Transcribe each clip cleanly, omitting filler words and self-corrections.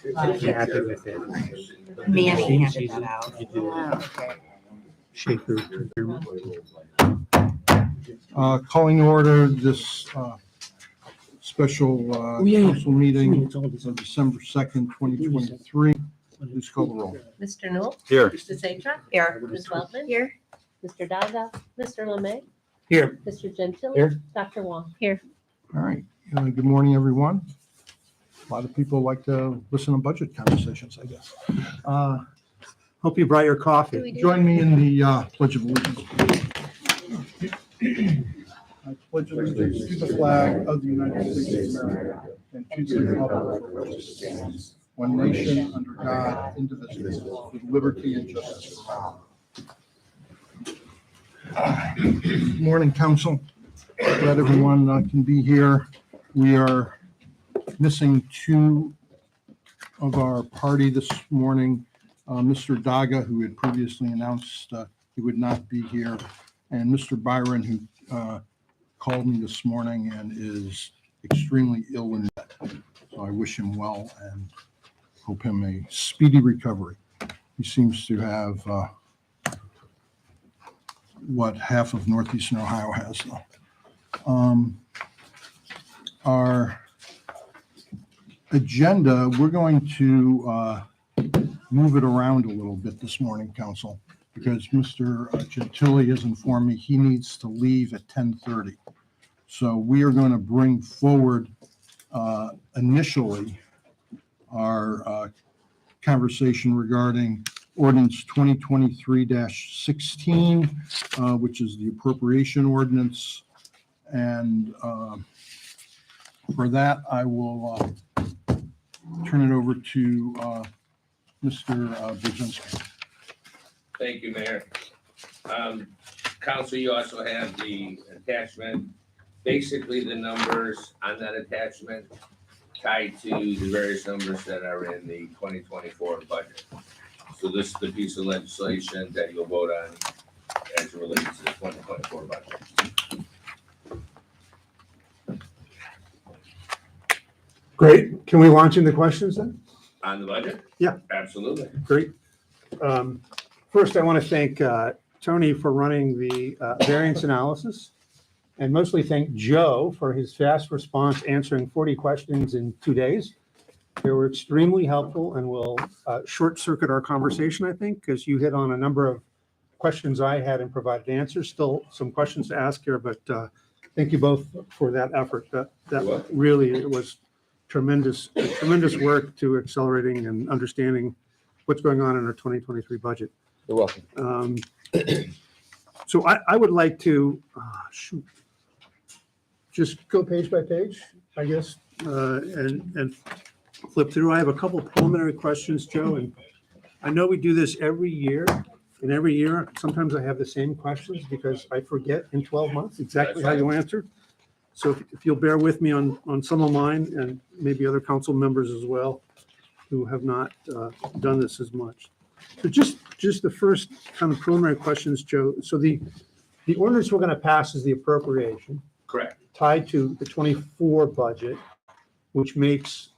Happy with it. Manny handed that out. You do Okay. Shaker. Calling to order this special council meeting It's all this. of December 2nd, 2023. Please call the roll. Mr. Newell? Here. Mr. Zajac, Here. Ms. Weltman? Here. Mr. Daga? Mr. Lemay? Here. Mr. Gentili? Here. Dr. Wong? Here. All right. Good morning, everyone. A lot of people like to listen to budget conversations, I guess. Hope you brought your coffee. Join me in the Pledge of Allegiance. I pledge allegiance to the flag of the United States of America and to the republic for which it stands, one nation, under God, indivisible, with liberty and justice for all. Good morning, council. Glad everyone can be here. We are missing two of our party this morning. Mr. Daga, who had previously announced he would not be here, and Mr. Byron, who called me this morning and is extremely ill in bed. So I wish him well and hope him a speedy recovery. He seems to have what half of northeastern Ohio has, though. Our agenda, we're going to move it around a little bit this morning, council, because Mr. Gentili has informed me he needs to leave at 10:30. So we are going to bring forward initially our conversation regarding ordinance 2023-16, which is the appropriation ordinance. And for that, I will turn it over to Mr. Brzezinski. Thank you, Mayor. Council, you also have the attachment, basically the numbers on that attachment tied to the various numbers that are in the 2024 budget. So this is the piece of legislation that you'll vote on as it relates to the 2024 budget. Great. Can we launch into questions then? On the budget? Yeah. Absolutely. Great. First, I want to thank Tony for running the variance analysis, and mostly thank Joe for his fast response, answering 40 questions in 2 days. They were extremely helpful and will short circuit our conversation, I think, because you hit on a number of questions I had and provided answers. Still some questions to ask here, but thank you both for that effort. That really, it was tremendous work to accelerating and understanding what's going on in our 2023 budget. You're welcome. So I would like to just go page by page, I guess, and flip through. I have a couple preliminary questions, Joe, and I know we do this every year, and every year sometimes I have the same questions because I forget in 12 months exactly how you answered. So if you'll bear with me on some of mine and maybe other council members as well who have not done this as much. So just the first kind of preliminary questions, Joe. So the ordinance we're going to pass is the appropriation Correct. tied to the 24 budget, which makes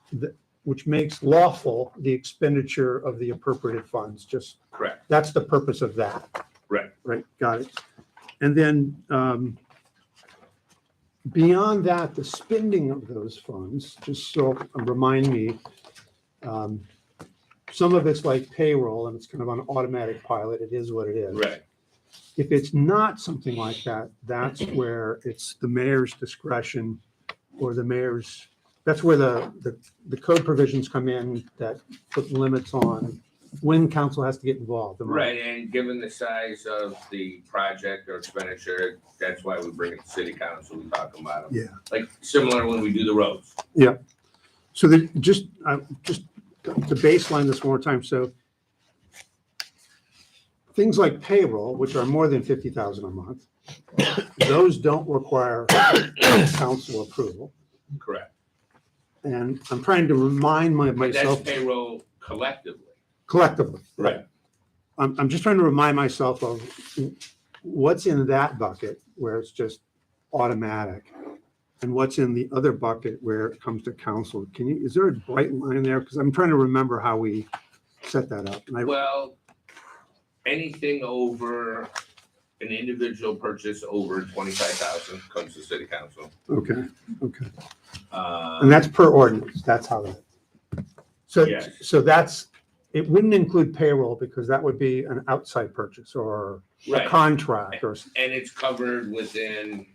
lawful the expenditure of the appropriated funds. Just Correct. that's the purpose of that. Right. Right. Got it. And then beyond that, the spending of those funds, just so remind me, some of it's like payroll and it's kind of an automatic pilot. It is what it is. Right. If it's not something like that, that's where it's the mayor's discretion or the mayor's, that's where the code provisions come in that put limits on when council has to get involved. Am I- Right, and given the size of the project or expenditure, that's why we bring it to city council, we talk about them. Yeah. Like similar when we do the roads. So just to baseline this one more time. So things like payroll, which are more than 50,000 a month, those don't require council approval. Correct. And I'm trying to remind But myself that's payroll collectively. collectively. Right. I'm just trying to remind myself of what's in that bucket where it's just automatic and what's in the other bucket where it comes to council? Is there a bright line there? Because I'm trying to remember how we set that up. And Well, anything over, an individual purchase over 25,000 comes to city council. okay. Uh, And that's per ordinance, that's how that. So, Yes. so it wouldn't include payroll because that would be an outside purchase or a Right, contract or, and it's covered within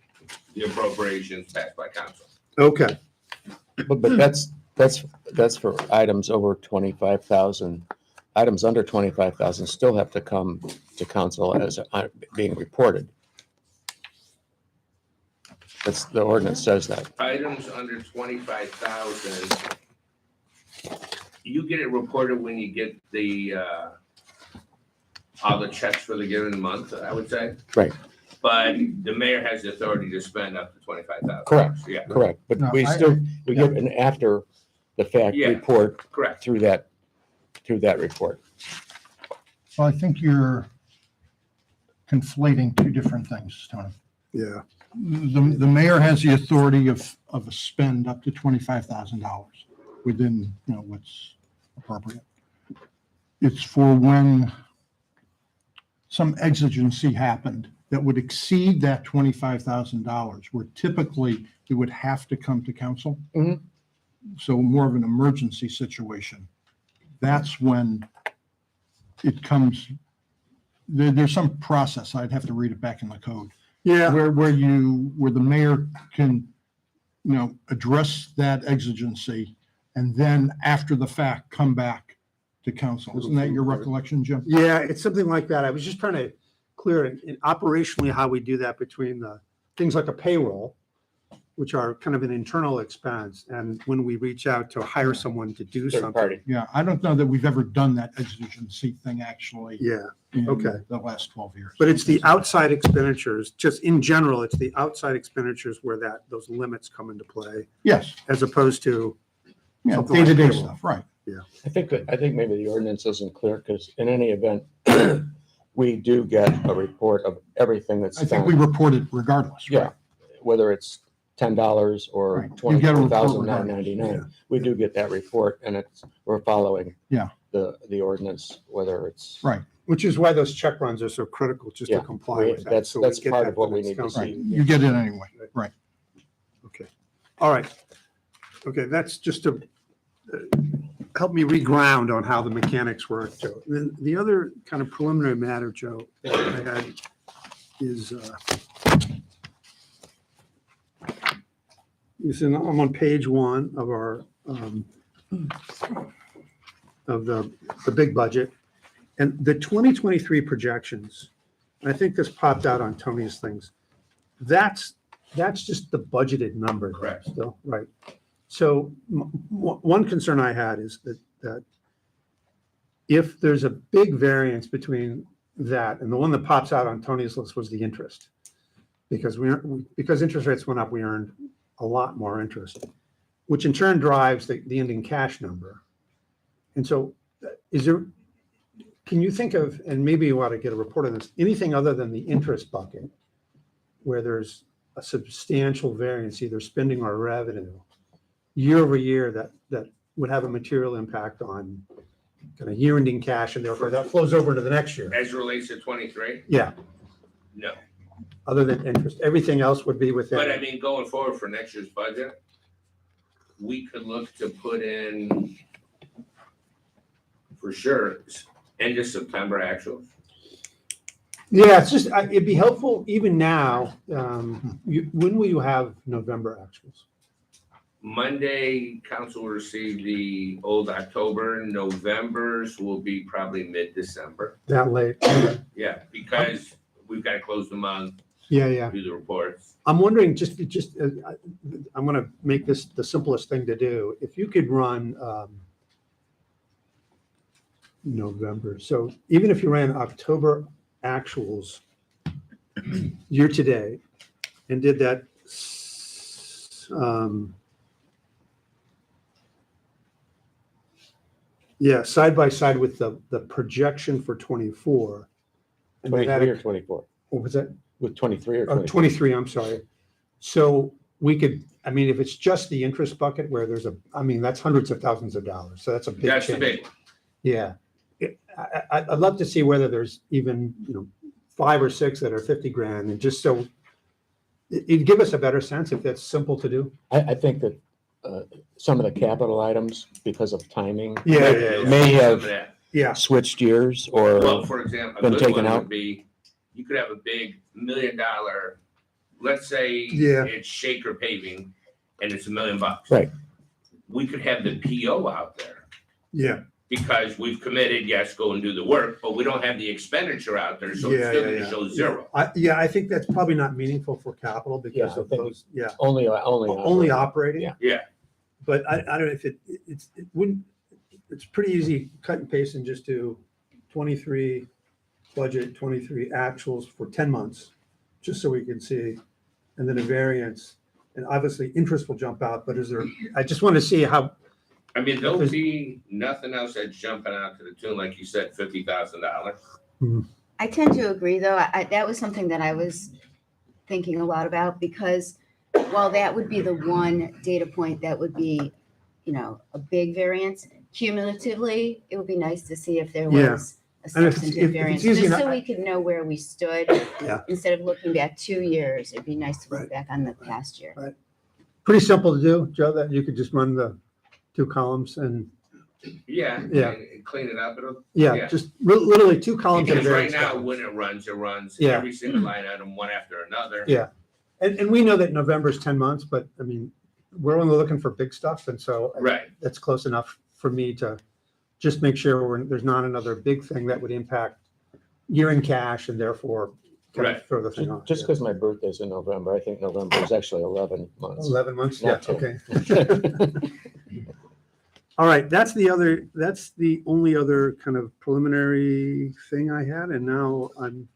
the appropriations passed by council. okay, But that's for items over 25,000. Items under 25,000 still have to come to council as being reported. That's, the ordinance says that. Items under 25,000, you get it reported when you get the, all the checks for the given month, I would say. Right. But the mayor has the authority to spend up to 25,000. Correct. Yeah, Correct. But No, we yeah. give an after the fact Yeah. report correct. through that report. Well, I think you're conflating two different things, Tony. yeah, The mayor has the authority of a spend up to $25,000 within, what's appropriate. It's for when some exigency happened that would exceed that $25,000, where typically it would have to come to council. Mhm. So more of an emergency situation. That's when it comes, there's some process, I'd have to read it back in the code, yeah, where the mayor can, address that exigency and then after the fact, come back to council. Isn't that your recollection, Jim? yeah, it's something like that. I was just trying to clear it in operationally how we do that between the things like a payroll, which are kind of an internal expense, and when we reach out to hire someone to do Third something. party. Yeah, I don't know that we've ever done that exigency thing actually Yeah, in okay. the last 12 years. but it's the outside expenditures, just in general, it's the outside expenditures where those limits come into play, Yes, as opposed to, yeah, Something like day-to-day payroll. stuff, right. I think maybe the ordinance isn't clear because in any event, we do get a report of everything that's I think we done. report it regardless. right? Yeah, whether it's $10 or Right. You get a report $24,999. We do get that report and we're following Yeah. the ordinance, whether it's. Right. which is why those check runs are so critical, just to Yeah, comply with that. that's So we get part that of what the we next need to council Right, see. you get it anyway, right. Okay, all right. Okay, that's just to help me reground on how the mechanics work, Joe. Then the other kind of preliminary matter, Joe, that I had is, I'm on page 1 of our, of the big budget. And the 2023 projections, and I think this popped out on Tony's things, that's just the budgeted number. there Correct. Still, right. So one concern I had is that if there's a big variance between that, and the one that pops out on Tony's list was the interest. Because because interest rates went up, we earned a lot more interest, which in turn drives the ending cash number. And so can you think of, and maybe you ought to get a report on this, anything other than the interest bucket where there's a substantial variance, either spending or revenue, year over year that would have a material impact on kind of year-ending cash, and therefore that flows over into the next year? As relates to 23, Yeah, no. other than interest, everything else would be within. But I mean, going forward for next year's budget, we could look to put in, for sure, end of September actuals. Yeah, it's just, it'd be helpful even now. When will you have November actuals? Monday, council will receive the old October. November's will be probably mid-December. That late? Yeah, because we've got to close the month, Yeah. do the reports. I'm wondering, I'm gonna make this the simplest thing to do. If you could run November, so even if you ran October actuals year to date and did that side by side with the projection for 24. And 23 or 24? what was that? With 23 or Oh, 24? 23, I'm sorry. So we could, I mean, if it's just the interest bucket where there's that's hundreds of thousands of dollars. So that's a big That's the change. big one. Yeah. I'd love to see whether there's even, 5 or 6 that are 50 grand, and just so it'd give us a better sense if that's simple to do. I think that some of the capital items, because of timing, Yeah, You'll may see some have- of that. Yeah. switched gears Well, or, for example, a been good taken one out. would be, you could have a big $1 million, let's say Yeah. it's Shaker paving and it's $1 million. Right. We could have the PO out there Yeah. because we've committed, yes, go and do the work, but we don't have the expenditure out there, so it's Yeah, still yeah, gonna yeah. show zero. I think that's probably not meaningful for capital because Yeah, I of think- those, only only operating. Yeah. Yeah. But I don't know if it wouldn't, it's pretty easy cut and paste and just do 23 budget, 23 actuals for 10 months, just so we can see, and then a variance. And obviously interest will jump out, but I just want to see how, I mean, there'll be nothing else that's jumping out to the tune, like you said, $50,000. I tend to agree, though. That was something that I was thinking a lot about, because while that would be the one data point that would be, a big variance, cumulatively, it would be nice to see if there Yeah. was a And if it's- substantive if it's variance, easy just enough- so we could know where we stood. Yeah. Instead of looking back 2 years, it'd be nice to Right. look back on the past year. pretty simple to do, Joe, that you could just run the 2 columns and, Yeah. Yeah. and Clean it up, it'll, yeah, Yeah. just literally 2 columns and a because right variance now, column. when it runs Yeah. every single line item, one after another. Yeah. And we know that November's 10 months, but I mean, we're only looking for big stuff. And so Right. that's close enough for me to just make sure there's not another big thing that would impact year-end cash and therefore kind of Right. throw the thing off. just because my birthday's in November, I think November is actually 11 months. 11 months, yeah, Not 10. okay. All right, that's the only other kind of preliminary thing I had. And now I'm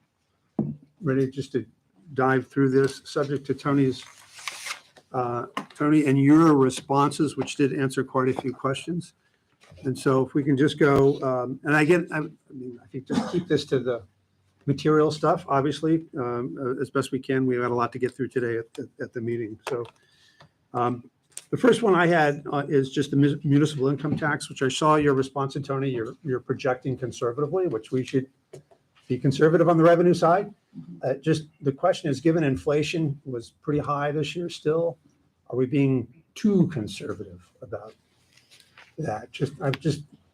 ready just to dive through this, subject to Tony and your responses, which did answer quite a few questions. And so if we can just go, and I think just keep this to the material stuff, obviously, as best we can. We had a lot to get through today at the meeting. So the first one I had is just the municipal income tax, which I saw your response to, Tony. You're projecting conservatively, which we should be conservative on the revenue side. Just the question is, given inflation was pretty high this year still, are we being too conservative about that?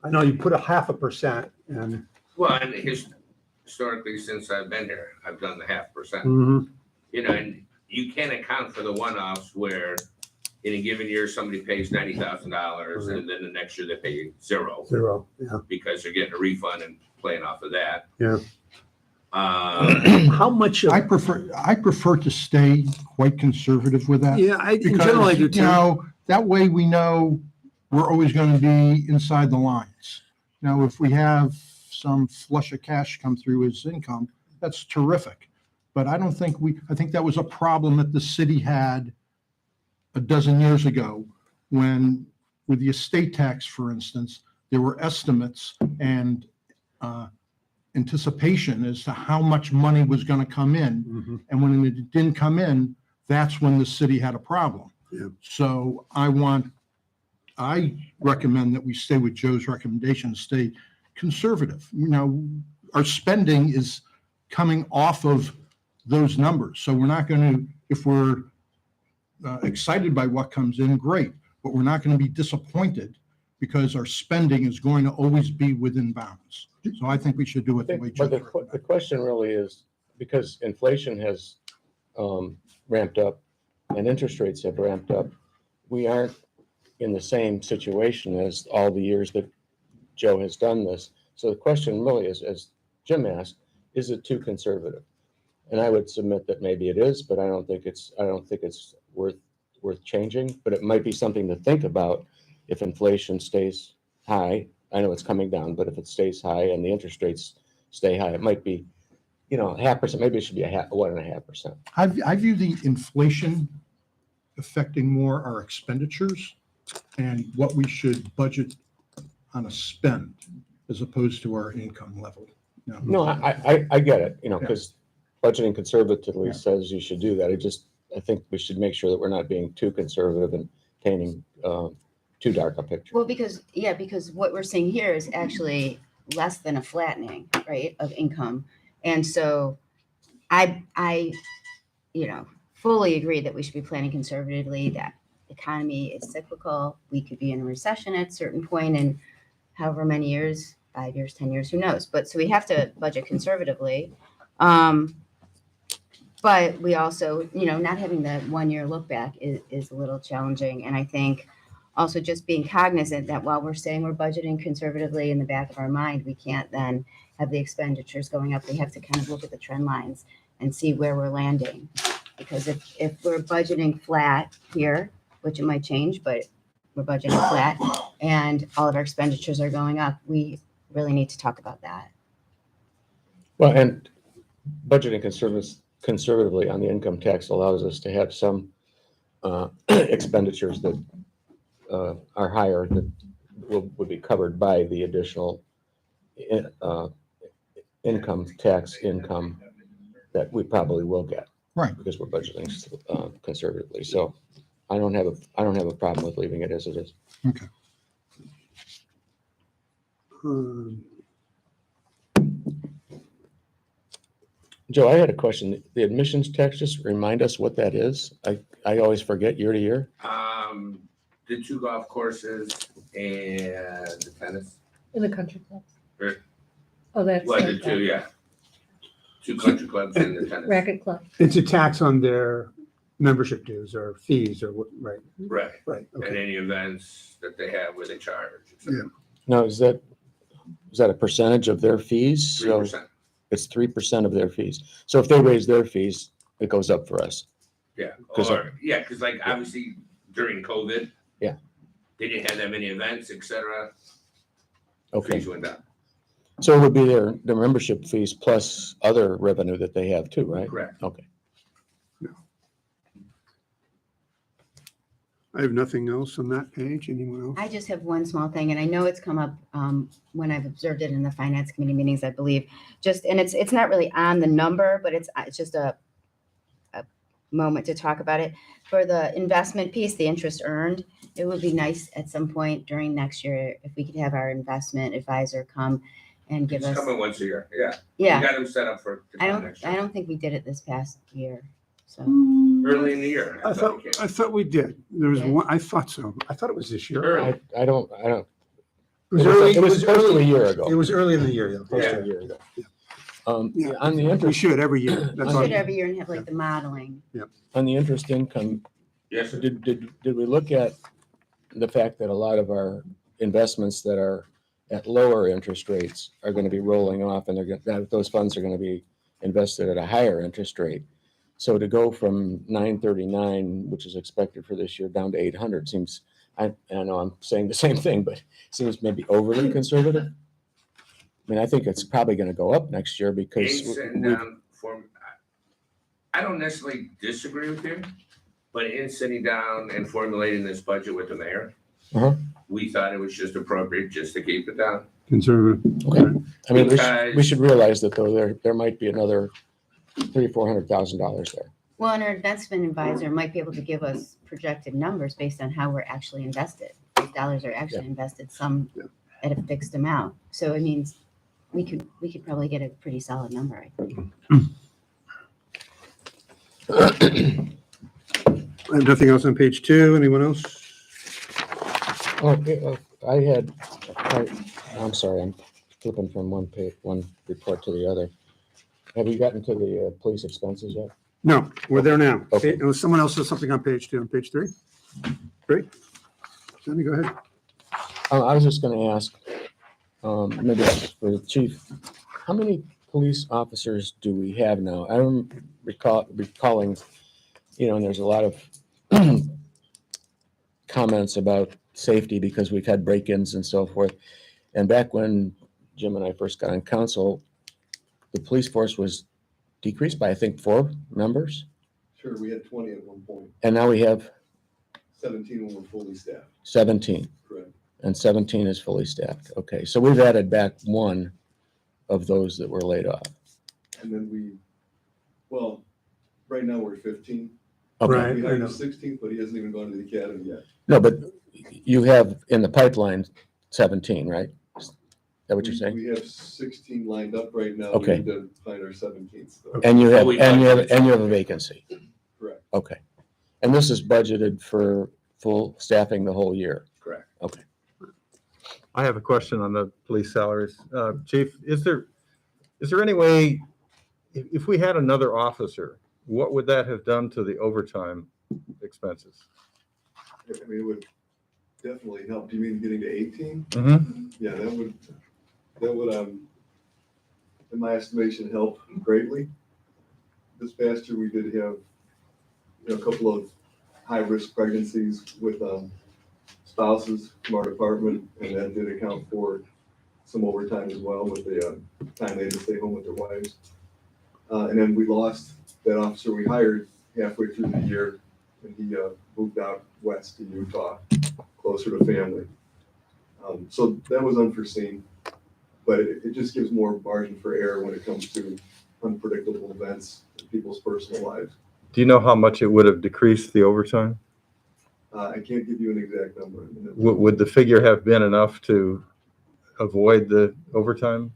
I know you put a 0.5% and Well, and historically, since I've been here, I've done the 0.5%. mhm, And you can't account for the one-offs where in a given year, somebody pays $90,000 and then the next year they pay zero 0, yeah. because they're getting a refund and playing off of that. Yeah. Um, How much of, I prefer to stay quite conservative with that. yeah, in Because, general I do too. that way we know we're always going to be inside the lines. Now, if we have some flush of cash come through as income, that's terrific. But I think that was a problem that the city had a dozen years ago when, with the estate tax, for instance, there were estimates and anticipation as to how much money was going to come in. Mhm. And when it didn't come in, that's when the city had a problem. Yeah. So I recommend that we stay with Joe's recommendation, stay conservative. Our spending is coming off of those numbers. So we're not going to, if we're excited by what comes in, great, but we're not going to be disappointed because our spending is going to always be within bounds. So I think we should do it the way Joe But the recommended. question really is, because inflation has ramped up and interest rates have ramped up, we aren't in the same situation as all the years that Joe has done this. So the question really is, as Jim asked, is it too conservative? And I would submit that maybe it is, but I don't think it's worth changing. But it might be something to think about if inflation stays high. I know it's coming down, but if it stays high and the interest rates stay high, it might be, 0.5%. Maybe it should be 1.5%. I view the inflation affecting more our expenditures and what we should budget on a spend as opposed to our income level. No, I get it, because budgeting conservatively Yeah. says you should do that. It just, I think we should make sure that we're not being too conservative and painting too dark a picture. Well, because what we're seeing here is actually less than a flattening, right, of income. And so I, fully agree that we should be planning conservatively, that the economy is cyclical. We could be in a recession at a certain point in however many years, 5 years, 10 years, who knows? But so we have to budget conservatively. But we also, not having that 1 year look back is a little challenging. And I think also just being cognizant that while we're saying we're budgeting conservatively in the back of our mind, we can't then have the expenditures going up. We have to kind of look at the trend lines and see where we're landing. Because if we're budgeting flat here, which it might change, but we're budgeting flat and all of our expenditures are going up, we really need to talk about that. Well, and budgeting conservatively on the income tax allows us to have some expenditures that are higher that would be covered by the additional tax income that we probably will get. Right. Because we're budgeting conservatively. So I don't have a problem with leaving it as it is. Okay. Joe, I had a question. The admissions tax, just remind us what that is. I always forget year to year. The 2 golf courses and the tennis. In the country club. Right. Oh, that's. Well, the 2, yeah. 2 country clubs and the tennis. Racket club. It's a tax on their membership dues or fees or what, right? Right. Right, And okay. any events that they have where they charge. Yeah. Now, is that a percentage of their fees? So 3%. it's 3% of their fees. So if they raise their fees, it goes up for us. Yeah, 'Cause because like obviously during COVID. Yeah. They didn't have that many events, et cetera. Okay. Fees went down. So it would be their membership fees plus other revenue that they have too, right? Correct. Okay. I have nothing else on that page. Anyone else? I just have one small thing, and I know it's come up when I've observed it in the finance committee meetings, I believe. And it's not really on the number, but it's just a moment to talk about it. For the investment piece, the interest earned, it would be nice at some point during next year if we could have our investment advisor come and give It's us. coming once a year, yeah. Yeah, We got them set up for. to I come don't next year. think we did it this past year. So Early in the year. I thought we did. There was Yeah. one, I thought so. I thought it was this year. Early. I don't. It was Close to a year ago. It was early in the year, yeah. Close to Yeah. a year ago. Yeah. On the We interest, should every year. That's we all. should every year and have like the modeling. on the interest income, Yes, sir. did we look at the fact that a lot of our investments that are at lower interest rates are going to be rolling off, and those funds are going to be invested at a higher interest rate? So to go from 939, which is expected for this year, down to 800 seems, I know I'm saying the same thing, but seems maybe overly conservative. I mean, I think it's probably going to go up next year because In sitting down I don't necessarily disagree with you, but in sitting down and formulating this budget with the mayor, Uh-huh. we thought it was just appropriate just to keep it down. Conservative. Okay. I mean, we Because- should realize that though there might be another $300,000-400,000 there. Well, and our investment advisor might be able to give us projected numbers based on how we're actually invested. These dollars are actually invested, some at a fixed amount. So it means we could probably get a pretty solid number, I think. I have nothing else on page 2. Anyone else? Oh, I'm sorry, I'm flipping from one report to the other. Have you gotten to the police expenses yet? No, we're there now. Okay. Someone else has something on page 2, on page 3? Great. Sandy, go ahead. I was just gonna ask, maybe for the chief, how many police officers do we have now? I'm recalling, and there's a lot of comments about safety because we've had break-ins and so forth. And back when Jim and I first got on council, the police force was decreased by, I think, 4 members. Sure, we had 20 at one point, And now we have 17 when we're fully staffed, 17, correct? and 17 is fully staffed. Okay, so we've added back 1 of those that were laid off. And then right now we're 15, Okay, Right. We I hired know. the 16th, but he hasn't even gone to the academy yet. no, but you have in the pipeline 17, right? Is that what you're saying? We have 16 lined up right now. Okay. We need to find our 17th. though. And you have, Oh, we and you have, budgeted and you have a vacancy. Correct. Okay. And this is budgeted for full staffing the whole year. Correct. Okay. I have a question on the police salaries. Chief, is there any way, if we had another officer, what would that have done to the overtime expenses? I mean, it would definitely help. Do you mean getting to 18? Mm-hmm. Yeah, that would, in my estimation, help greatly. This past year, we did have, a couple of high-risk pregnancies with spouses from our department, and that did account for some overtime as well with the time they had to stay home with their wives. And then we lost that officer we hired halfway through the year, and he moved out west to Utah, closer to family. So that was unforeseen, but it just gives more margin for error when it comes to unpredictable events in people's personal lives. Do you know how much it would have decreased the overtime? I can't give you an exact number. Would the figure have been enough to avoid the overtime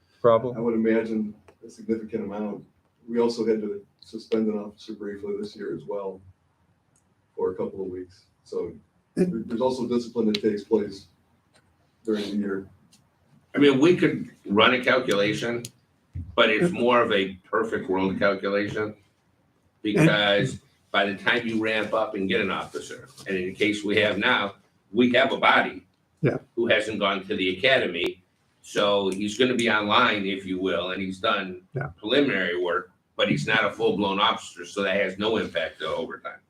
I problem? would imagine a significant amount. We also had to suspend an officer briefly this year as well for a couple of weeks. So there's also discipline that takes place during the year. I mean, we could run a calculation, but it's more of a perfect world calculation. Because by the time you ramp up and get an officer, and in the case we have now, we have a body. Yeah. Who hasn't gone to the academy, so he's gonna be online, if you will, and he's done Yeah. preliminary work, but he's not a full-blown officer, so that has no impact to overtime.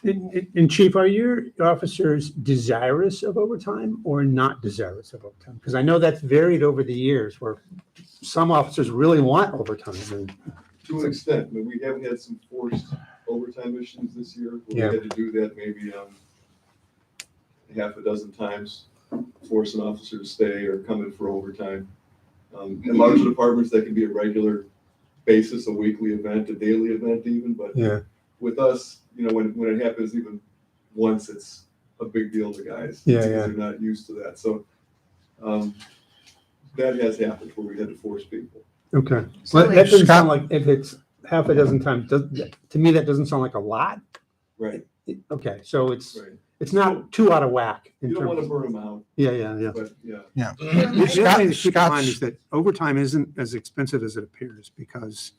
And Chief, are your officers desirous of overtime or not desirous of overtime? Because I know that's varied over the years where some officers really want overtime. And To an extent, I mean, we have had some forced overtime issues this year. We Yeah. had to do that maybe half a dozen times, force an officer to stay or come in for overtime. In larger departments, that can be a regular basis, a weekly event, a daily event even, but Yeah. with us, when it happens even once, it's a big deal to guys. Yeah, because yeah. They're not used to that. So that has happened where we had to force people. Okay. So Well, that doesn't Scott- sound like, if it's half a dozen times, to me, that doesn't sound like a lot. Right, Okay, so it's right. not too out of whack. in You don't want to terms- burn them out, Yeah, yeah. but yeah. The other Scott- thing to keep in mind Scott's- is that overtime isn't as expensive as it appears because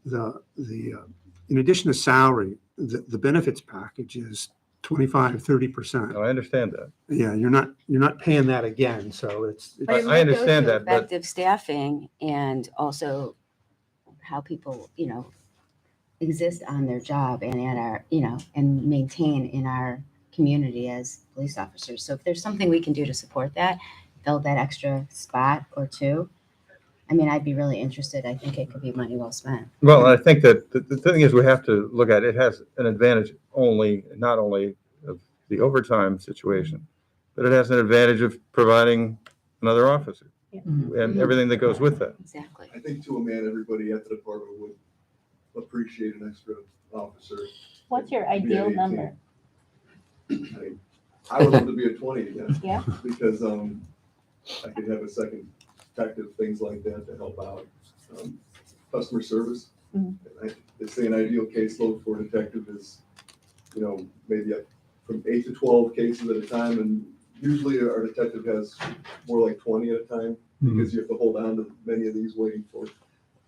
in addition to salary, the benefits package is 25-30%. I understand that. Yeah, you're not paying that again, so it's. But it I might go understand to that, but- effective staffing and also how people, exist on their job and at our, and maintain in our community as police officers. So if there's something we can do to support that, fill that extra spot or two, I mean, I'd be really interested. I think it could be money well spent. Well, I think that the thing is we have to look at, it has an advantage not only of the overtime situation, but it has an advantage of providing another officer and everything that goes with that. Exactly. I think to a man, everybody at the department would appreciate an extra officer. What's your to be at ideal 18. number? I would love to be at 20 again. Yeah. Because I could have a second detective, things like that to help out. Customer service. Mhm. They say an ideal caseload for a detective is, maybe up from 8 to 12 cases at a time. And usually our detective has more like 20 at a time because you have to hold on to many of these waiting for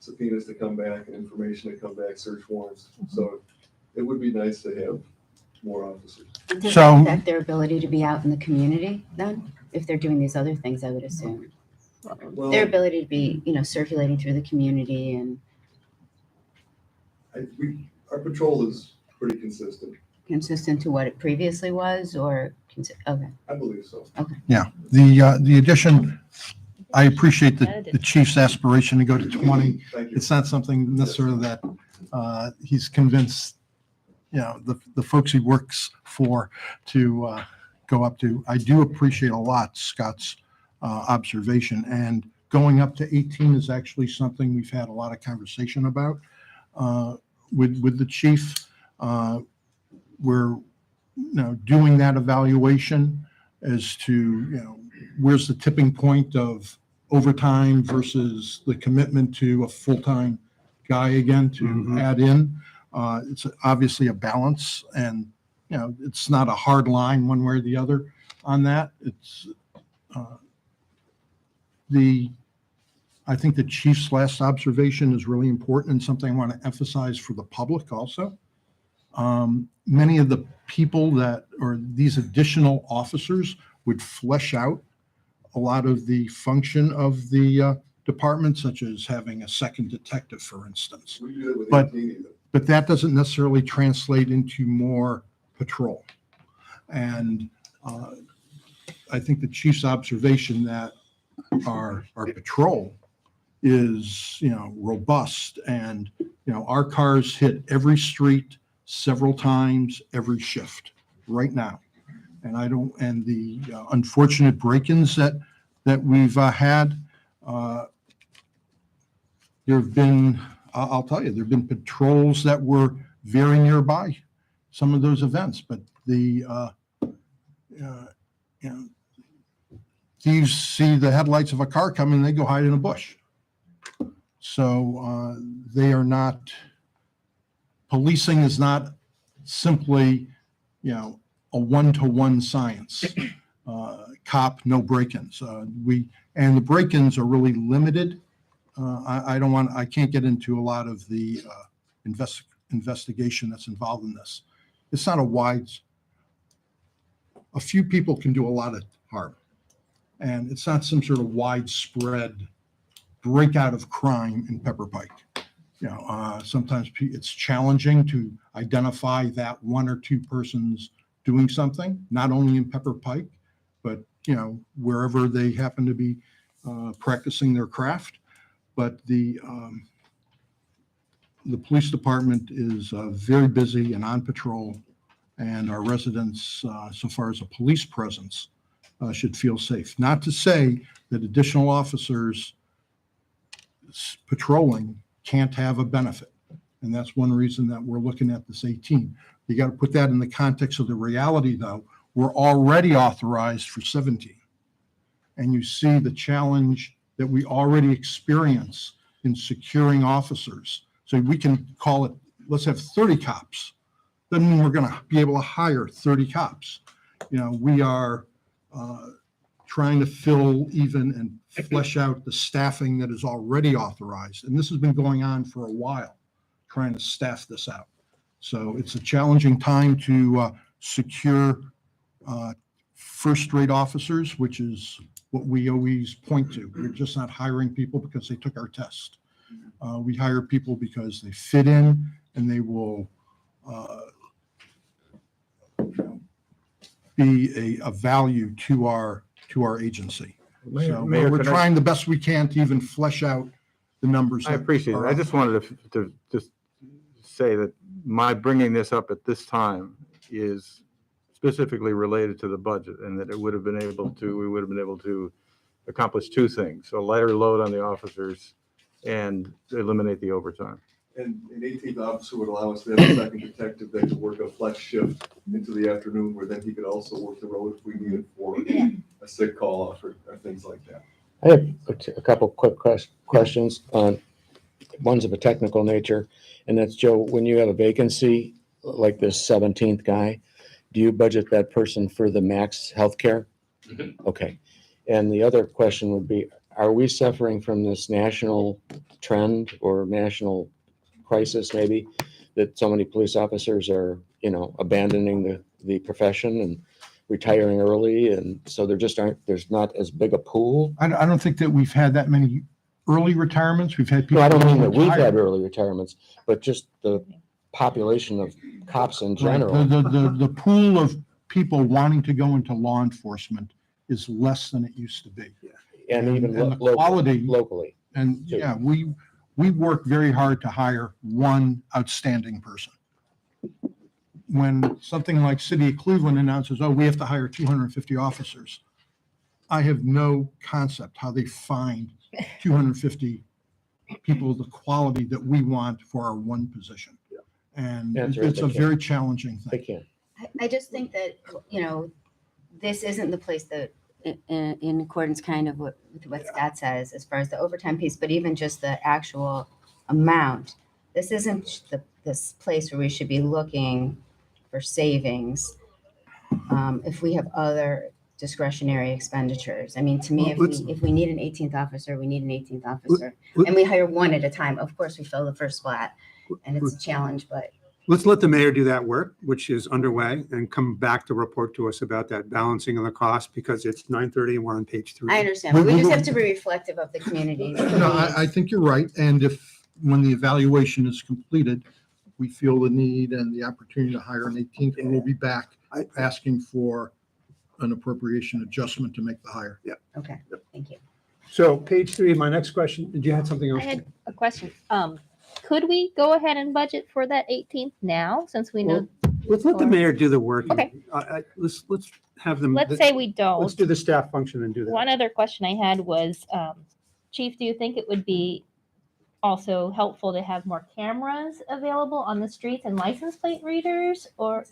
subpoenas to come back and information to come back, search warrants. So it would be nice to have more officers. Does So- that affect their ability to be out in the community then? If they're doing these other things, I would assume. Well, Their ability to be, circulating through the community and our patrol is pretty consistent. consistent to what it previously was or, okay. I believe so. The addition, I appreciate the chief's aspiration to go to 20. Thank you. It's not something necessarily that he's convinced, the folks he works for to go up to. I do appreciate a lot Scott's observation, and going up to 18 is actually something we've had a lot of conversation about with the chief. We're, doing that evaluation as to, where's the tipping point of overtime versus the commitment to a full-time guy again to Mhm. add in. It's obviously a balance, and, it's not a hard line one way or the other on that. It's I think the chief's last observation is really important and something I want to emphasize for the public also. Many of the people or these additional officers would flesh out a lot of the function of the department, such as having a second detective, for instance. We do that with But- 18 even. But that doesn't necessarily translate into more patrol. And I think the chief's observation that our patrol is, robust, and, our cars hit every street several times every shift right now. And and the unfortunate break-ins that we've had, there have been, I'll tell you, there have been patrols that were very nearby some of those events, but thieves see the headlights of a car coming, and they go hide in a bush. So they are not, policing is not simply, a one-to-one science. Cop, no break-ins. And the break-ins are really limited. I can't get into a lot of the investigation that's involved in this. It's not a few people can do a lot of harm. And it's not some sort of widespread breakout of crime in Pepper Pike. Sometimes it's challenging to identify that one or two persons doing something, not only in Pepper Pike, but, wherever they happen to be practicing their craft. But the police department is very busy and on patrol, and our residents, so far as a police presence, should feel safe. Not to say that additional officers patrolling can't have a benefit. And that's one reason that we're looking at this 18. You got to put that in the context of the reality, though. We're already authorized for 17. And you see the challenge that we already experience in securing officers. So we can call it, let's have 30 cops. Doesn't mean we're going to be able to hire 30 cops. We are trying to fill even and flesh out the staffing that is already authorized. And this has been going on for a while, trying to staff this out. So it's a challenging time to secure first-rate officers, which is what we always point to. We're just not hiring people because they took our test. We hire people because they fit in and they will be a value to our agency. So Mayor, we're can trying the best we can to even flesh out the numbers. I that appreciate it. are I just wanted to just say that my bringing this up at this time is specifically related to the budget, and that we would have been able to accomplish two things: a lighter load on the officers and eliminate the overtime. And an 18th officer would allow us to have a second detective that could work a flex shift into the afternoon, where then he could also work the road if we needed for a sick call off or things like that. I have a couple quick questions on, one's of a technical nature, and that's, Joe, when you have a vacancy, like this 17th guy, do you budget that person for the max healthcare? Mhm. Okay. And the other question would be, are we suffering from this national trend or national crisis maybe, that so many police officers are, abandoning the profession and retiring early, and so there's not as big a pool? I don't think that we've had that many early retirements. We've had people. No, I don't mean that we've retire. had early retirements, but just the population of cops in Right. general. The pool of people wanting to go into law enforcement is less than it used to be. And even and the quality- locally. And Sure. yeah, we work very hard to hire one outstanding person. When something like City of Cleveland announces, oh, we have to hire 250 officers, I have no concept how they find 250 people of the quality that we want for our one position. And That's right, it's a they very challenging They thing. can't. I just think that, this isn't the place that, in accordance kind of with what Scott says, as far as the overtime piece, but even just the actual amount. This isn't this place where we should be looking for savings, if we have other discretionary expenditures. I mean, to me, Well, let's- if we need an 18th officer, we need an 18th officer. let- And we hire one at a time. Of course, we fill the first spot, and it's a challenge, but Let's let the mayor do that work, which is underway, and come back to report to us about that balancing of the cost, because it's 9:30 and we're on page 3. I understand. But we just have to be reflective of the community. No, I think you're right. And if, when the evaluation is completed, we feel the need and the opportunity to hire an 18th, we'll be back asking for an appropriation adjustment to make the hire. Okay, thank you. So page 3, my next question, did you have something I else? had a question. Could we go ahead and budget for that 18th now, since we know, Let's let the mayor do the work. Okay. Let's have them. let's say we Let's don't. do the staff function and do that. One other question I had was, Chief, do you think it would be also helpful to have more cameras available on the streets and license plate readers? Or,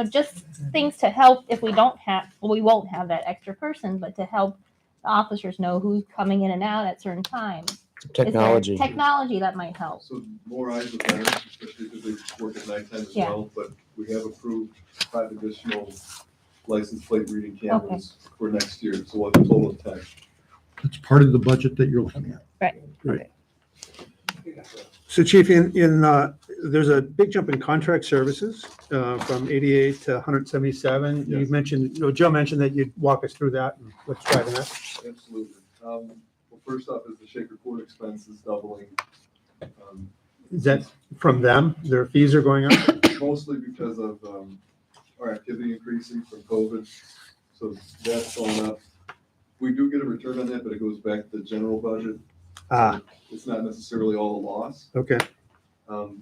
just things to help if we don't have, well, we won't have that extra person, but to help the officers know who's coming in and out at certain times. Is there Technology. Technology that might help. So more eyes are better, especially because they work at nighttime as Yeah. well, but we have approved 5 additional license plate reading cameras for next year, so we'll have a total of 10. It's part of the budget that you're looking at. So Chief, there's a big jump in contract services from 88 to 177. You Yes. mentioned, Joe mentioned that you'd walk us through that and what's driving that. Absolutely. Well, first off is the Shaker Court expense is doubling. Is that from them? Their fees are going up? Mostly because of our activity increasing from COVID, so that's going up. We do get a return on that, but it goes back to the general budget. Ah, It's not necessarily all a loss. okay. Um,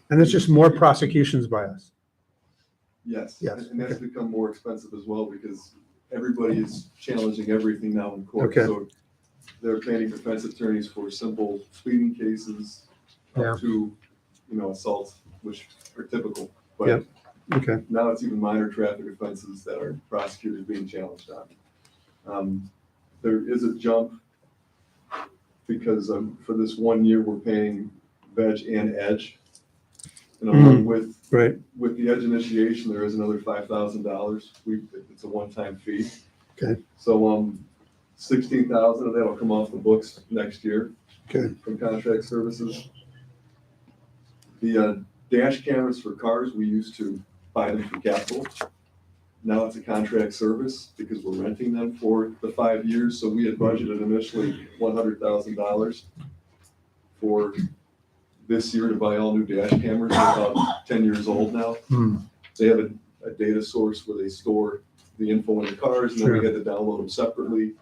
And it's just more prosecutions by us. Yes. Yes, And that's okay. become more expensive as well because everybody is challenging everything now in court. Okay. So they're paying defense attorneys for simple speeding cases Yeah. up to, assaults, which are typical. Yep. But Okay. now it's even minor traffic offenses that are prosecutors being challenged on. There is a jump because for this 1 year, we're paying veg and edge. And along Right. with the edge initiation, there is another $5,000. It's a one-time fee. Okay. So, 16,000 of that will come off the books next year. Okay. From contract services. The dash cameras for cars, we used to buy them from Capital. Now it's a contract service because we're renting them for the 5 years. So we had budgeted initially $100,000 for this year to buy all new dash cameras. They're about 10 years old now. Hmm. They have a data source where they store the info in the cars, and then we had to download them separately.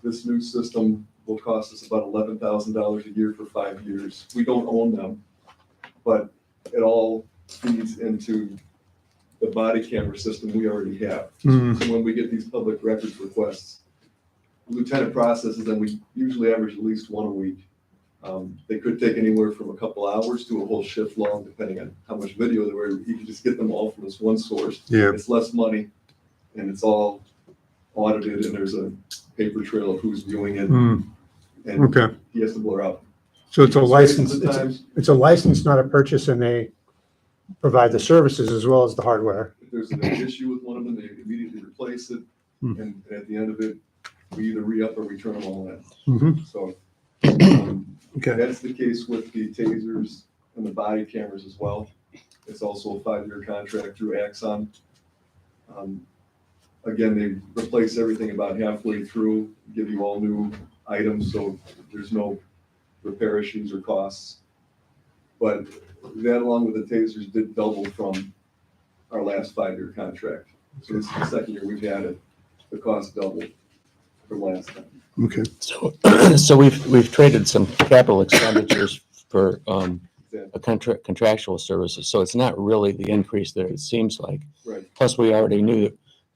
This new system will cost us about $11,000 a year for 5 years. We don't own them, but it all feeds into the body camera system we already have. Hmm. So when we get these public records requests, Lieutenant processes them. We usually average at least one a week. They could take anywhere from a couple hours to a whole shift long, depending on how much video there were. You can just get them all from this one source. Yeah. It's less money, and it's all audited, and there's a paper trail of who's viewing it, Hmm. and Okay. he has to blur out. So it's a license, Sometimes, it's a license, not a purchase, and they provide the services as well as the hardware. if there's an issue with one of them, they immediately replace it, Hmm. and at the end of it, we either re-up or we turn them all in. Mhm. So, Okay. that's the case with the tasers and the body cameras as well. It's also a 5-year contract through Axon. Again, they replace everything about halfway through, give you all new items, so there's no repair issues or costs. But that, along with the tasers, did double from our last 5-year contract. So this is the second year we've had it. The cost doubled from last time. Okay. So we've traded some capital expenditures for a contractual services. So it's not really the increase that it seems like. Right. Plus, we already knew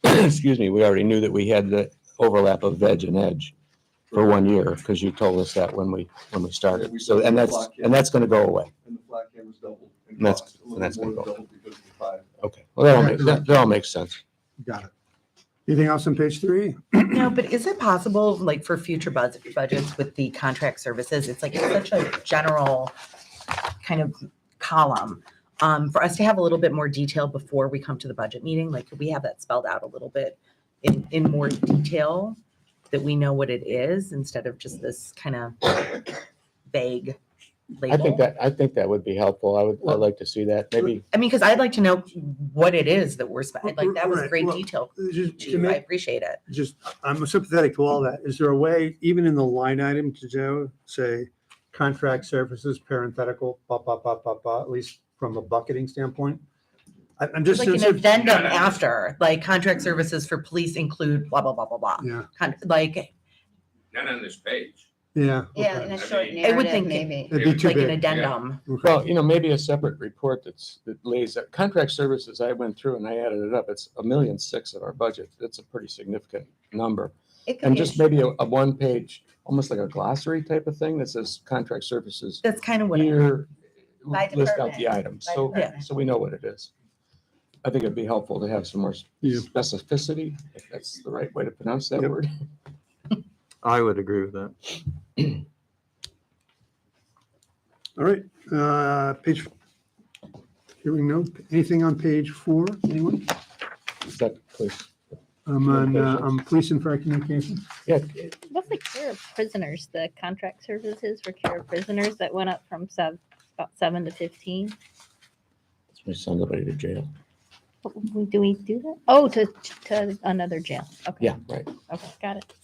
that, excuse me, we already knew that we had the overlap of veg and edge for 1 year, because you told us that when we started. So, and that's going to go away. And the flat cameras doubled. And that's- cost, a little and that's more than gonna go. double because of the 5. Okay, well, that all makes sense. Got it. Anything else on page 3? No, but is it possible, like for future budgets with the contract services, it's like it's such a general kind of column, for us to have a little bit more detail before we come to the budget meeting? Like, could we have that spelled out a little bit in more detail, that we know what it is instead of just this kind of vague label? I think that would be helpful. I'd like to see that. Maybe, I mean, because I'd like to know what it is that we're spending. Like, that was Right, great well, detail, Just, to Chief. I make, appreciate it. just, I'm sympathetic to all that. Is there a way, even in the line item to do, say, contract services, parenthetical, at least from a bucketing standpoint? I'm just Like an sensitive. addendum after, like contract services for police include blah, blah, blah, blah, blah. Yeah, Kind of like, Not on this page. yeah. Yeah, okay. in a I short mean- I would narrative, think maybe. It'd be too like an big. addendum. Okay. well, maybe a separate report that lays out contract services. I went through and I added it up. It's 1.6 million of our budget. That's a pretty significant number. It could And be just maybe a one-page, almost like a glossary type of thing that says contract services. That's kind of what, Here, By list out the department. items. By So, department. so we know what it is. I think it'd be helpful to have some more Yeah. specificity, if that's the right way to pronounce that Yep. word. I would agree with that. All right, page, hearing no, anything on page 4, anyone? Is that clear? I'm police and fire communications. Yeah, What's the care of prisoners, the contract services for care of prisoners that went up from about 7 to 15? we send somebody to jail. Do we do that? Oh, to another jail. Okay. Yeah, right. Okay, got it.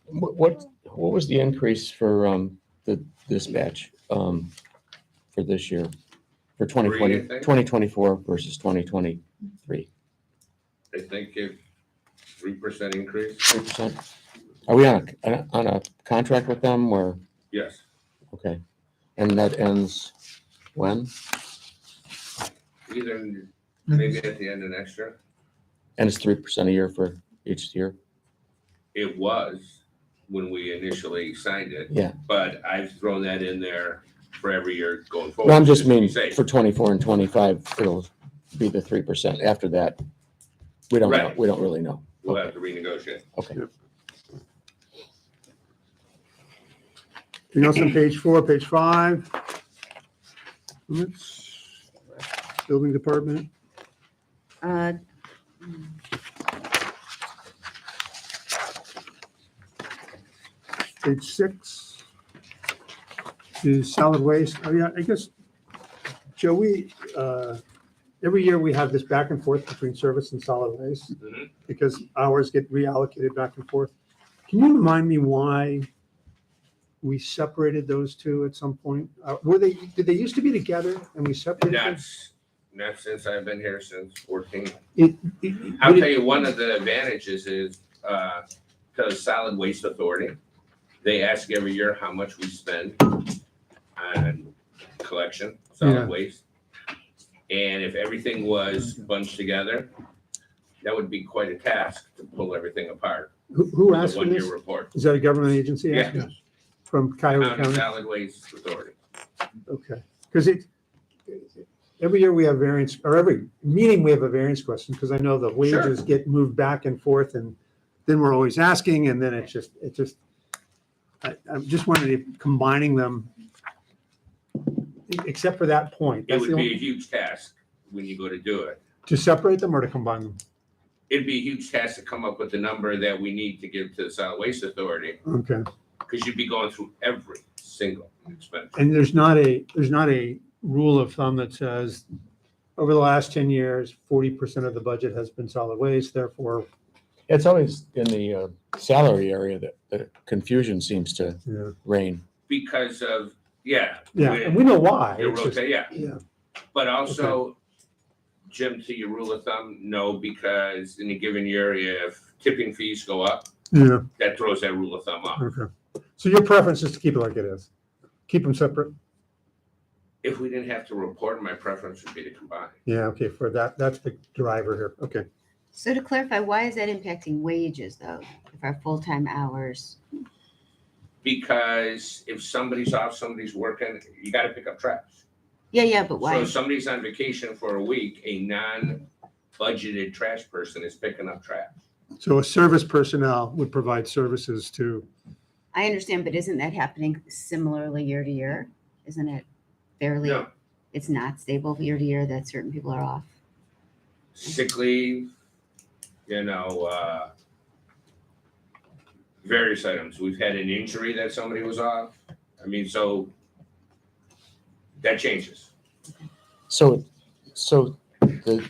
What was the increase for the dispatch for this year? For 2020, I think. 2024 versus 2023? I think if 3% increase, 3%? Are we on a contract with them or, yes. okay. And that ends when? Either maybe at the end of next year. And it's 3% a year for each year? It was when we initially signed it. Yeah. But I've thrown that in there for every year going forward. No, I'm just to be mean safe. for 24 and 25, it'll be the 3%. After that, we don't know. Right. We don't really know. We'll have to renegotiate. Okay. Anything else on page 4, page 5? Limits, building department. Uh, Page 6 is solid waste. Oh, yeah, I guess, Joe, every year we have this back and forth between service and solid waste Mhm. because hours get reallocated back and forth. Can you remind me why we separated those two at some point? Did they used to be together and we separated them? Not since I've been here since 14. It- I'll would tell it- you, one of the advantages is, because Solid Waste Authority, they ask every year how much we spend on collection, Yeah. solid waste. And if everything was bunched together, that would be quite a task to pull everything apart. Who with a asked for this? one-year report. Is that a government agency? Yeah. asking? From Cuyahoga County County? Solid Waste Authority. Okay, because every year we have variance, or every meeting we have a variance question, because I know the wages get moved back and forth, and then we're always asking, and then I'm just wondering if combining them, except for that point, It that's the would be a only, huge task when you go to do it. to separate them or to combine them? It'd be a huge task to come up with the number that we need to give to the Solid Waste Authority, Okay, because you'd be going through every single expense. and there's not a rule of thumb that says, over the last 10 years, 40% of the budget has been solid waste, therefore, It's always in the salary area that the confusion seems to yeah. reign. Because of, yeah. Yeah, with and we know why. your It's just- rota- yeah. Yeah, But also, Jim, to your rule of thumb, no, because in a given year, if tipping fees go up, yeah, that throws that rule of thumb off. okay. So your preference is to keep it like it is? Keep them separate? If we didn't have to report, my preference would be to combine. Yeah, okay, for that, that's the driver here, okay. So to clarify, why is that impacting wages though? If our full-time hours, Because if somebody's off, somebody's working, you gotta pick up trash. Yeah, but So why? if somebody's on vacation for a week, a non-budgeted trash person is picking up trash. So a service personnel would provide services to, I understand, but isn't that happening similarly year to year? Isn't it fairly, No, it's not stable year to year that certain people are off? sick leave, various items. We've had an injury that somebody was off. I mean, so that changes. So the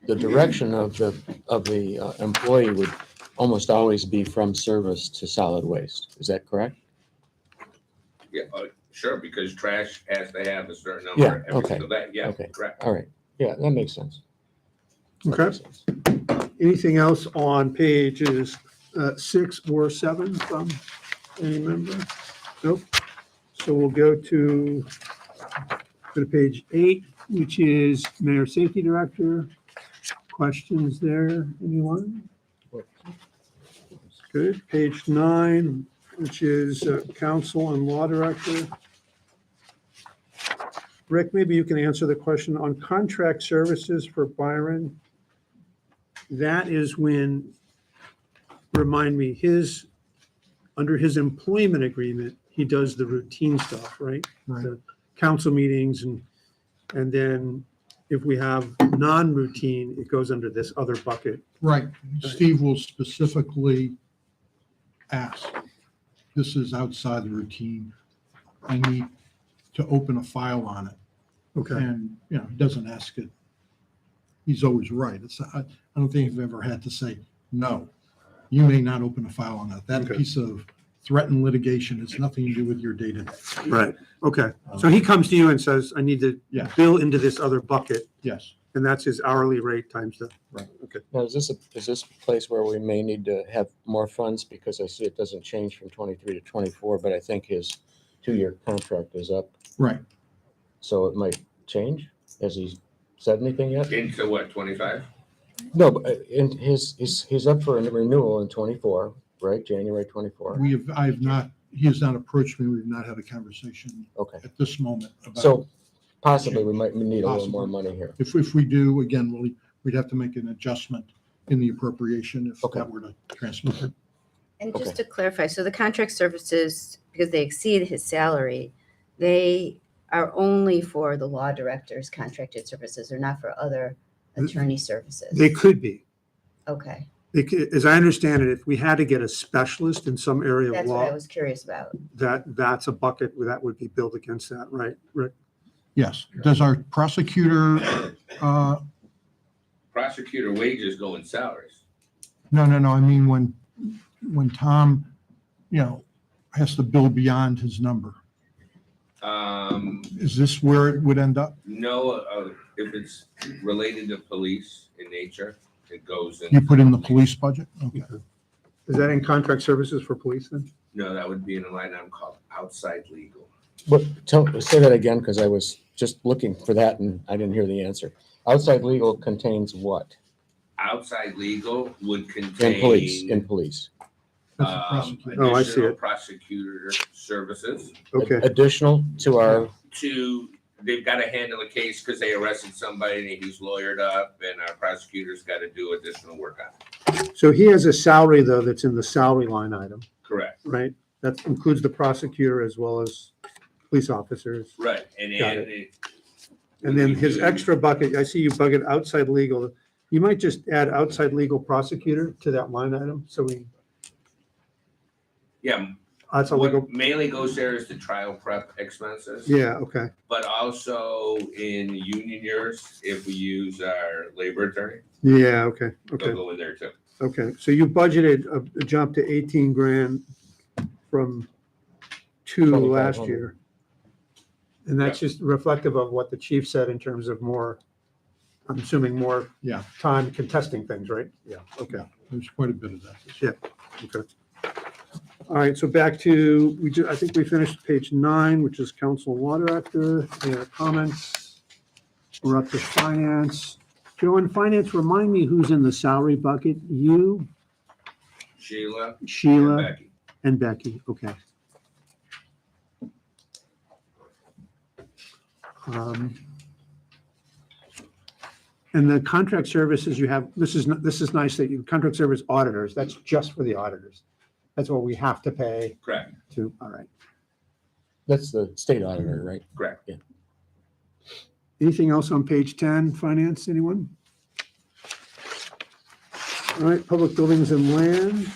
direction of the employee would almost always be from service to solid waste. Is that correct? Yeah, sure, because trash has to have a certain Yeah, number every okay, single day. Yeah, okay. correct. All right. Yeah, that makes sense. That Okay. makes sense. anything else on pages 6 or 7 from any member? Nope. So we'll go to page 8, which is Mayor Safety Director. Questions there, anyone? Good. Page 9, which is Council and Law Director. Rick, maybe you can answer the question on contract services for Byron. That is when, remind me, under his employment agreement, he does the routine stuff, right? Right. The council meetings and then if we have non-routine, it goes under this other bucket. Right. Steve will specifically ask, this is outside the routine. I need to open a file on it. Okay. And, he doesn't ask it. He's always right. I don't think I've ever had to say, no, you may not open a file on that. That Okay. piece of threatened litigation has nothing to do with your day-to-day. Right. Okay. So he comes to you and says, I need to Yeah. bill into this other bucket, Yes. and that's his hourly rate times the. Right. Okay. Now, is this a place where we may need to have more funds? Because I see it doesn't change from 23 to 24, but I think his 2-year contract is up. Right. So it might change. Has he said anything yet? Into what, 25? No, but he's up for a renewal in 24, right? January 24. He has not approached me. We've not had a conversation Okay. at this moment about. So possibly we might need a little more Possibly. money here. If we do, again, we'd have to make an adjustment in the appropriation if Okay. that were to transfer. And Okay. just to clarify, so the contract services, because they exceed his salary, they are only for the law director's contracted services, or not for other attorney services? They could be. Okay, As I understand it, if we had to get a specialist in some area of that's what I law, was curious about. that's a bucket that would be billed against that, right? Rick? Yes. Does our prosecutor, Prosecutor wages go in salaries. no, I mean, when Tom, has to bill beyond his number, is this where it would end up? No, if it's related to police in nature, it goes in. You put in the police budget? Okay. Is that in contract services for police then? No, that would be in a line item called outside legal. But say that again, because I was just looking for that and I didn't hear the answer. Outside legal contains what? Outside legal would In contain. police. That's the prosecutor. Oh, I see Additional it. prosecutor services Okay. Additional to our, they've got to handle a case because they arrested somebody and he's lawyered up and our prosecutor's got to do additional work on it. So he has a salary though, that's in the salary line item, Correct. right? That includes the prosecutor as well as police officers. Right, and Got then And then his extra bucket, I see you bucket outside legal. You might just add outside legal prosecutor to that line item. So yeah, outside legal, what mainly goes there is the trial prep expenses. yeah, okay. But also in union years, if we use our labor attorney, Yeah, okay, they'll okay, go in there too. okay. So you budgeted a jump to 18 grand from 2 last 2,500. year. And that's just reflective of what the chief said in terms of more, I'm assuming more Yeah. time contesting things, right? Yeah, okay. There's quite a bit of that. Yeah, okay. All right, so back to, I think we finished page 9, which is council and law director. Any other comments? We're up to finance. Joe, in finance, remind me who's in the salary bucket? You, Sheila and Sheila, Becky. and Becky, okay. Um, And the contract services you have, this is nice that you, contract service auditors, that's just for the auditors. That's what we have to pay Correct, to, all right. That's the state auditor, right? correct. Anything else on page 10, finance, anyone? All right, public buildings and land.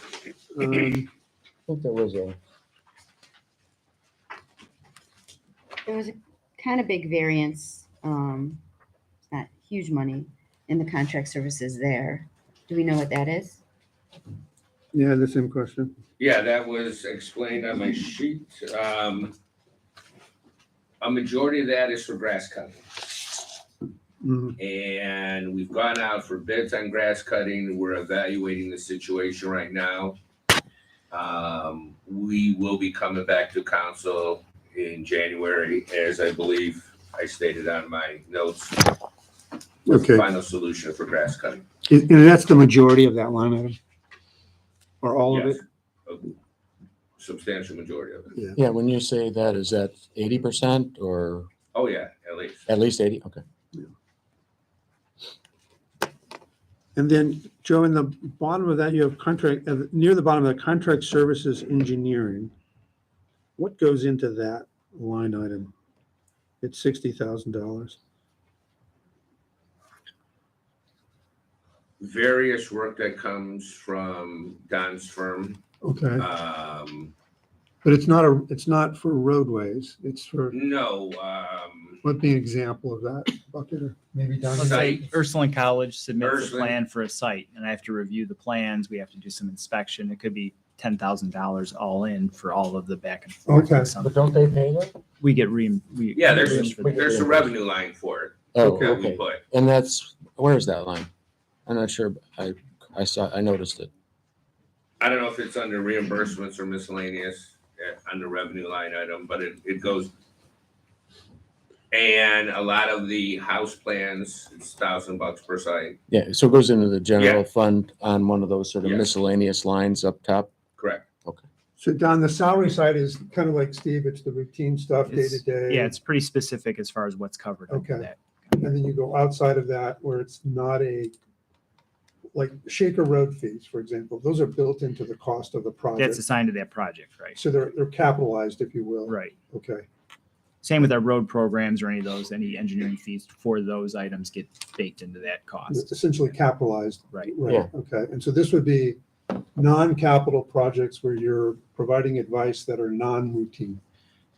I think there was a, There was a kind of big variance, it's not huge money in the contract services there. Do we know what that is? Yeah, the same question. Yeah, that was explained on my sheet. A majority of that is for grass cutting. Mhm. And we've gone out for bids on grass cutting. We're evaluating the situation right now. We will be coming back to council in January, as I believe I stated on my notes. With the Okay. final solution for grass cutting. And that's the majority of that line item? Or all of Yes, it? a substantial majority of it. yeah, when you say that, is that 80% or Oh, yeah, at least. at least 80? Okay. And then, Joe, in the bottom of that, you have contract, near the bottom of the contract services engineering. What goes into that line item? It's $60,000. Various work that comes from Don's firm. Okay. Um, But it's not for roadways. It's for, no, what be an example of that bucket or maybe down? Let's say Site. Ursuline College submits a Ursuline. plan for a site, and I have to review the plans. We have to do some inspection. It could be $10,000 all in for all of the back and forth. Okay. But don't they pay that? We get yeah, reimbursed for that. there's a revenue line for it Oh, that we okay. put. And that's, where's that line? I'm not sure. I noticed it. I don't know if it's under reimbursements or miscellaneous on the revenue line item, but it goes. And a lot of the house plans, it's $1,000 per site. Yeah, so it goes into the general Yeah. fund on one of those sort of Yes. miscellaneous lines up top. Correct. So Don, the salary side is kind of like Steve, it's the routine stuff day to It's- day. Yeah, it's pretty specific as far as what's covered under Okay. that. And then you go outside of that where it's not like Shaker Road fees, for example, those are built into the cost of the That's project. assigned to that project, right? So they're capitalized, if you will. Right. Okay. Same with our road programs or any of those, any engineering fees for those items get baked into that It's cost. essentially capitalized. Right. Right, Yeah. okay. And so this would be non-capital projects where you're providing advice that are non-routine.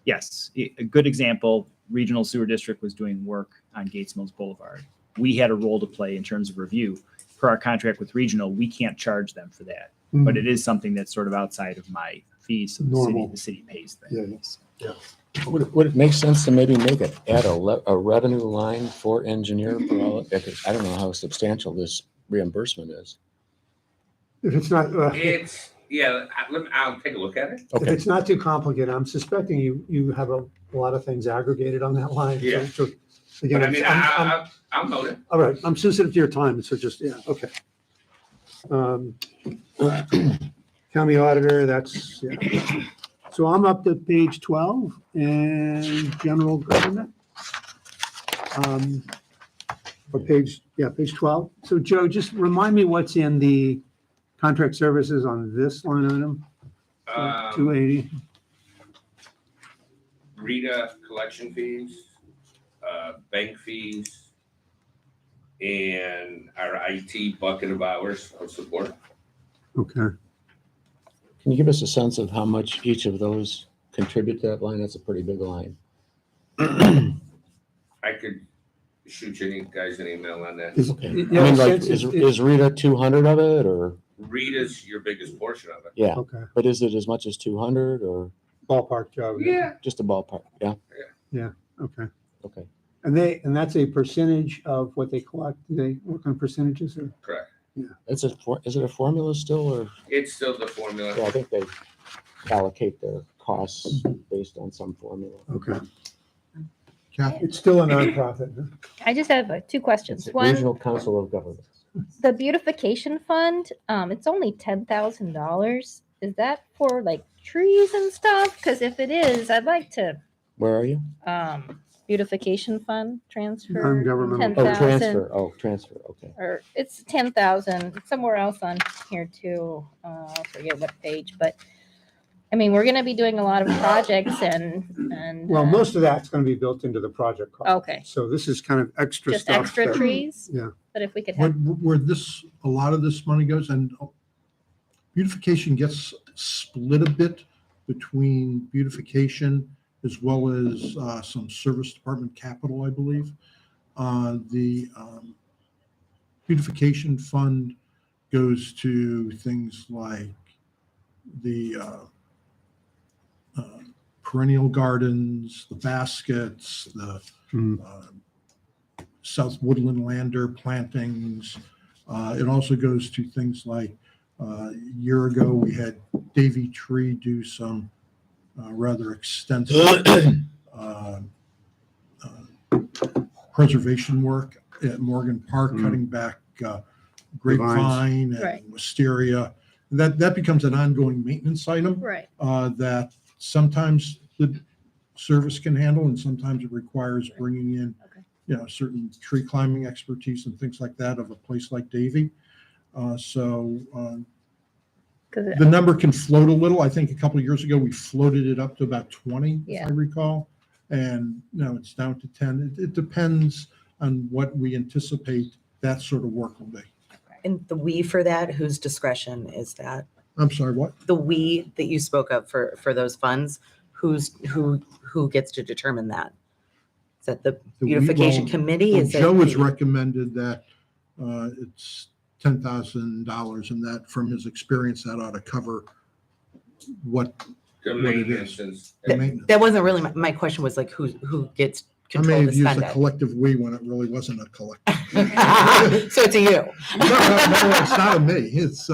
Yes, a good example, Regional Sewer District was doing work on Gates Mills Boulevard. We had a role to play in terms of review. Per our contract with Regional, we can't charge them for that, but it is something that's sort of outside of my fees, so Normal. the city pays Yeah, things. Would it make sense to maybe add a revenue line for engineer for all of it? Because I don't know how substantial this reimbursement is. If it's not, It's, yeah, I'll take a look at it. if Okay, it's not too complicated, I'm suspecting you have a lot of things aggregated on that line. So- Yeah. so Again, But I mean, I'm- I'll note it. all right, I'm sensitive to your time, so just, yeah, okay. County auditor, that's, yeah. So I'm up to page 12 and general government. Or page 12. So Joe, just remind me what's in the contract services on this line item, 280. Rita collection fees, bank fees, and our IT bucket of hours of support. Okay. can you give us a sense of how much each of those contribute to that line? That's a pretty big line. I could shoot you guys an email on that. Is- Okay. I yeah, mean, like, since it's- is Rita 200 of it or, Rita's your biggest portion of it. yeah, Okay, but is it as much as 200 or ballpark, Joe. Yeah, just a ballpark? Yeah, Okay. okay. And that's a percentage of what they collect? Do they work on percentages or? correct. Is it a formula still or? It's still the formula. Yeah, I think they allocate their costs based on some formula. Okay. Kathy? It's still a nonprofit, huh? I just have two questions. It's One, Regional Council of Governments. the beautification fund, it's only $10,000. Is that for like trees and stuff? Because if it is, I'd like to, Where are you? beautification fund transfer. Non-governmental. Oh, 10,000. transfer, okay. Or it's 10,000, somewhere else on here too. I forget what page, but I mean, we're gonna be doing a lot of projects and. Well, most of that's going to be built into the project cost. Okay. So this is kind of extra Just stuff. extra that- trees? Yeah. But if we could Where, have, where this, a lot of this money goes, and beautification gets split a bit between beautification as well as some service department capital, I believe. The beautification fund goes to things like the perennial gardens, the baskets, the Hmm. South Woodland Lander plantings. It also goes to things like, a year ago, we had Davy Tree do some rather extensive preservation work at Morgan Park, Mm. cutting back grapevine Right. and wisteria. That becomes an ongoing maintenance item right, that sometimes the service can handle, and sometimes it requires bringing in, Okay. certain tree climbing expertise and things like that of a place like Davy. because The number can float a little. I think a couple of years ago, we floated it up to about 20, if Yeah. I recall. And now it's down to 10. It depends on what we anticipate that sort of work will be. And the we for that, whose discretion is that? I'm sorry, what? The we that you spoke of for those funds, who gets to determine that? Is that the we- beautification well, committee? Well, Is it Joe has the- recommended that it's $10,000, and that, from his experience, that ought to cover what The What it maintenance is. and the maintenance. That wasn't really my question. Was like who gets I may control to have used spend a collective "we" when it really wasn't a collective. it. So it's a you. No, it's not a me. It's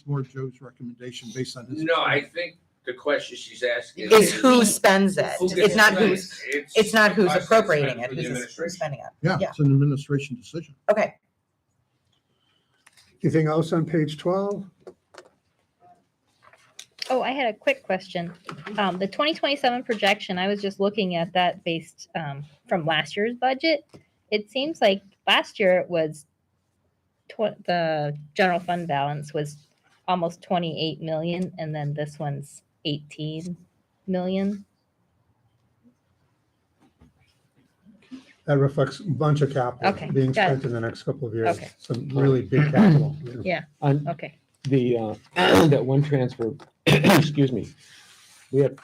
more Joe's recommendation based on his. No, I think the question she's asking Is who spends it? who gets It's not to who's. spend it. It's not who's us that appropriating spends it. for the Who's administration. spending it? Yeah, Yeah. it's an administration decision. Okay. Anything else on page 12? Oh, I had a quick question. The 2027 projection, I was just looking at that based from last year's budget. It seems like last year it was the general fund balance was almost 28 million, and then this one's 18 million. That reflects a bunch of capital Okay, being got it. spent in the next couple of years. Okay. Some really big capital. On Okay. the, that one transfer, excuse me, we had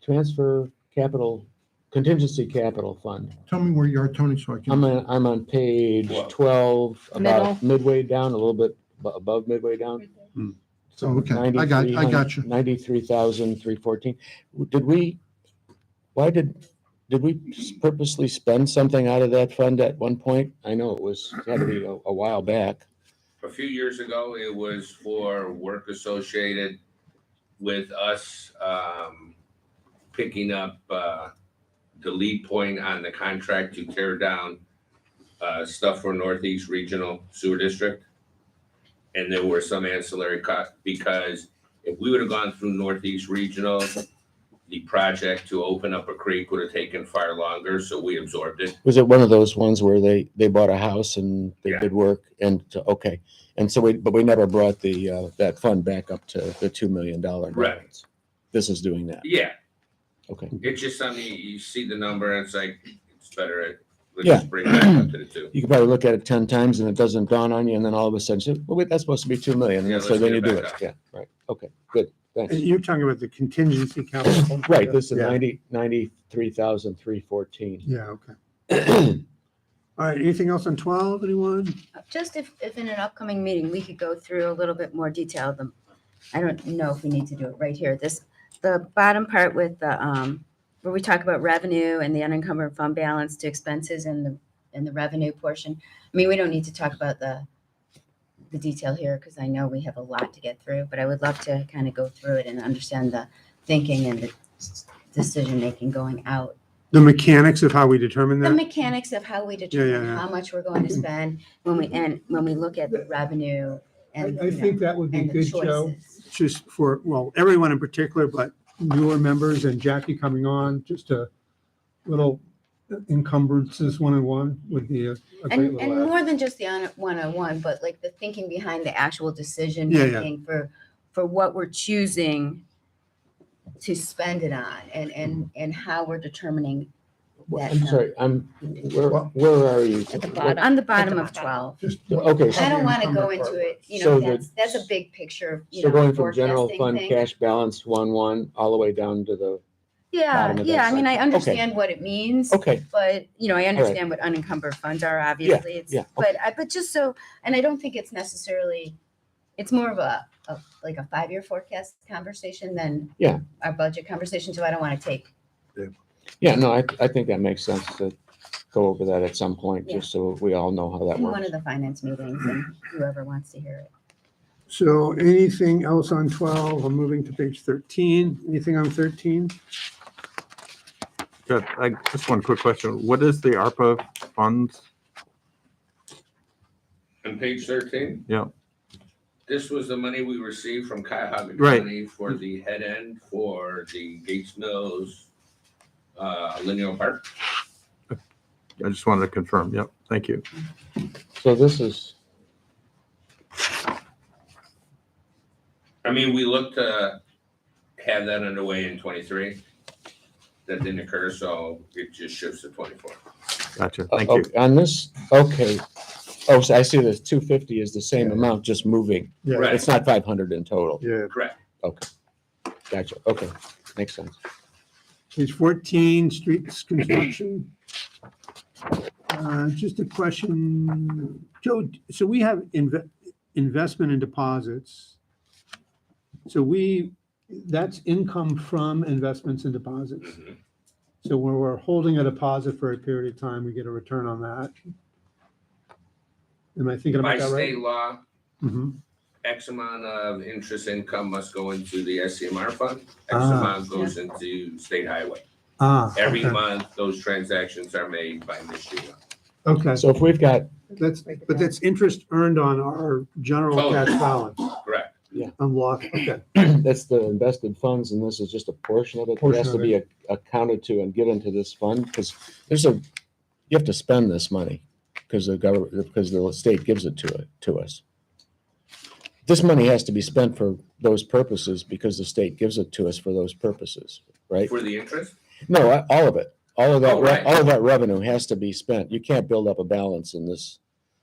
transfer capital, contingency capital fund. Tell me where you are, Tony, so I can. I'm on page Well, 12, about Middle. midway down, a little bit above midway down. Hmm. So Oh, okay. I got you. 93,314. Did we purposely spend something out of that fund at one point? I know it had to be a while back. A few years ago, it was for work associated with us picking up the lead point on the contract to tear down stuff for Northeast Regional Sewer District. And there were some ancillary costs, because if we would have gone through Northeast Regional, the project to open up a creek would have taken far longer, so we absorbed it. Was it one of those ones where they bought a house and they Yeah. did work okay. And so but we never brought that fund back up to the $2 million Right. balance. This is doing that. Yeah, Okay. it's just something, you see the number and it's like, it's better, let's Yeah. just bring it back up to the 2. You could probably look at it 10 times and it doesn't dawn on you, and then all of a sudden, you say, well, wait, that's supposed to be 2 million. Yeah, And so let's then get you it do it. back up. Yeah, right. Okay, good. Thanks. And you're talking about the contingency capital. Right, this is Yeah. 93,314. Yeah, okay. All right, anything else on 12, anyone? Just if in an upcoming meeting, we could go through a little bit more detail of them. I don't know if we need to do it right here. The bottom part with the, where we talk about revenue and the unencumbered fund balance to expenses and the revenue portion. I mean, we don't need to talk about the detail here, because I know we have a lot to get through, but I would love to kind of go through it and understand the thinking and the decision-making going out. The mechanics of how we determine The that? mechanics of how we determine yeah. how much we're going to spend when we look at the revenue and, I you know, think that would be and the good, Joe, choices. just for, well, everyone in particular, but newer members and Jackie coming on, just a little encumbrances 101 would be a great And little add. more than just the 101, but like the thinking behind the actual decision Yeah, yeah. making for what we're choosing to spend it on and how we're determining that. I'm sorry, where are you? At the bottom. On the bottom At of the 12. Just Okay, I don't want to go Encumbered into part. it, you So know, the- that's a big picture, you so know, going from general forecasting fund thing. cash balance 1 all the way down to the, Yeah, bottom of yeah, that I mean, I section. Okay. understand what it means. okay, But, you know, I understand what unencumbered funds are, obviously. It's, yeah, but just so, and I don't think it's necessarily, it's more of like a 5-year forecast conversation than Yeah. our budget conversation, so I don't want to take, yeah, no, I think that makes sense to go over that at some point, Yeah. just so we all know how that in one works. of the finance meetings and whoever wants to hear it. So anything else on 12? I'm moving to page 13. Anything on 13? Jeff, just one quick question. What is the ARPA funds? On page 13? Yeah. This was the money we received from Cuyahoga Right. County for the head end for the Gates Mills linear park. I just wanted to confirm. Yep, thank you. So this is, I mean, we looked to have that underway in 23. That didn't occur, so it just shifts to 24. Gotcha, thank you. okay, on this, okay. Oh, so I see the 250 is the same amount, just moving. Yeah. Right. It's not 500 in total. Yeah. Correct. Gotcha, okay, makes sense. Page 14, streets construction. Just a question, Joe, so we have investment and deposits. So that's income from investments and deposits. Mhm. So when we're holding a deposit for a period of time, we get a return on that. Am I thinking By about that right? state law, Mhm. X amount of interest income must go into the SCMR fund. X Ah. amount goes into state highway. Every Okay. month, those transactions are made by Michigan. Okay, So if we've got, but that's interest earned on our general cash Totally. balance. Correct. Unlocked, okay. that's the invested funds and this is just a portion of it that Portion has to of be accounted to and given to this fund, because you have to spend this money because the state gives it to us. This money has to be spent for those purposes because the state gives it to us for those purposes, right? For the interest? No, all of it. All of that, Oh, right. all of that revenue has to be spent. You can't build up a balance in this.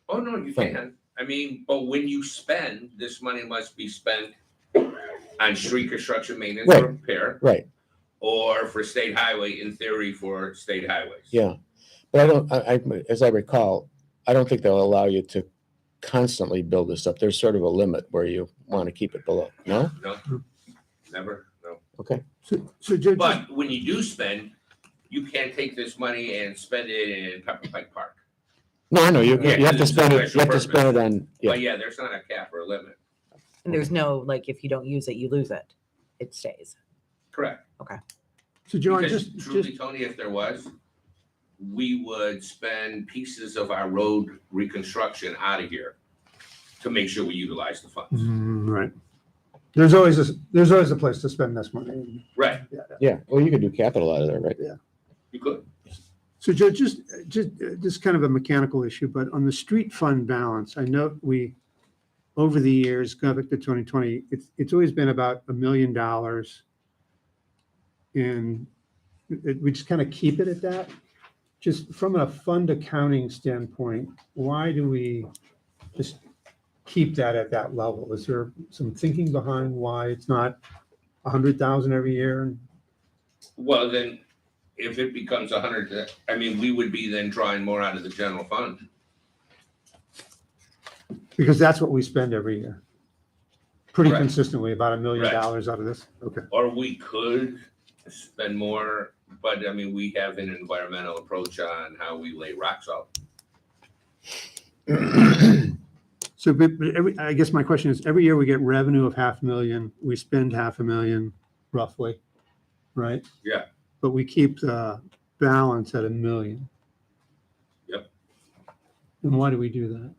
Oh, no, you Fine. can. I mean, but when you spend, this money must be spent on street construction, maintenance, Right. or repair, Right, or for state highway, in theory, for state highways. yeah. But as I recall, I don't think they'll allow you to constantly build this up. There's sort of a limit where you want to keep it below. No? No, never, no. Okay. So Joe, But when you do spend, you can't take this money and spend it in Pepper Pike Park. No, I know, you Yeah, have to it's a spend it, you special have to spend it on, But yeah, yeah, there's not a cap or a limit. And there's no, like, if you don't use it, you lose it. It stays. Correct. so John, Because just, truly, Tony, if there was, we would spend pieces of our road reconstruction out of here to make sure we utilize the funds. Right. There's always a place to spend this money. Right, yeah. Well, you could do capital out of there, right? you could. So Joe, just kind of a mechanical issue, but on the street fund balance, I know over the years, going back to 2020, it's always been about $1 million. And we just kind of keep it at that. Just from a fund accounting standpoint, why do we just keep that at that level? Is there some thinking behind why it's not 100,000 every year? Well, then, if it becomes 100, I mean, we would be then drawing more out of the general fund. Because that's what we spend every year. Pretty Right. consistently, about $1 million Right. out of this. Okay. Or we could spend more, but I mean, we have an environmental approach on how we lay rocks out. So, but I guess my question is, every year we get revenue of 500,000, we spend 500,000 roughly, right? Yeah. But we keep the balance at $1 million. Yep. And why do we do that?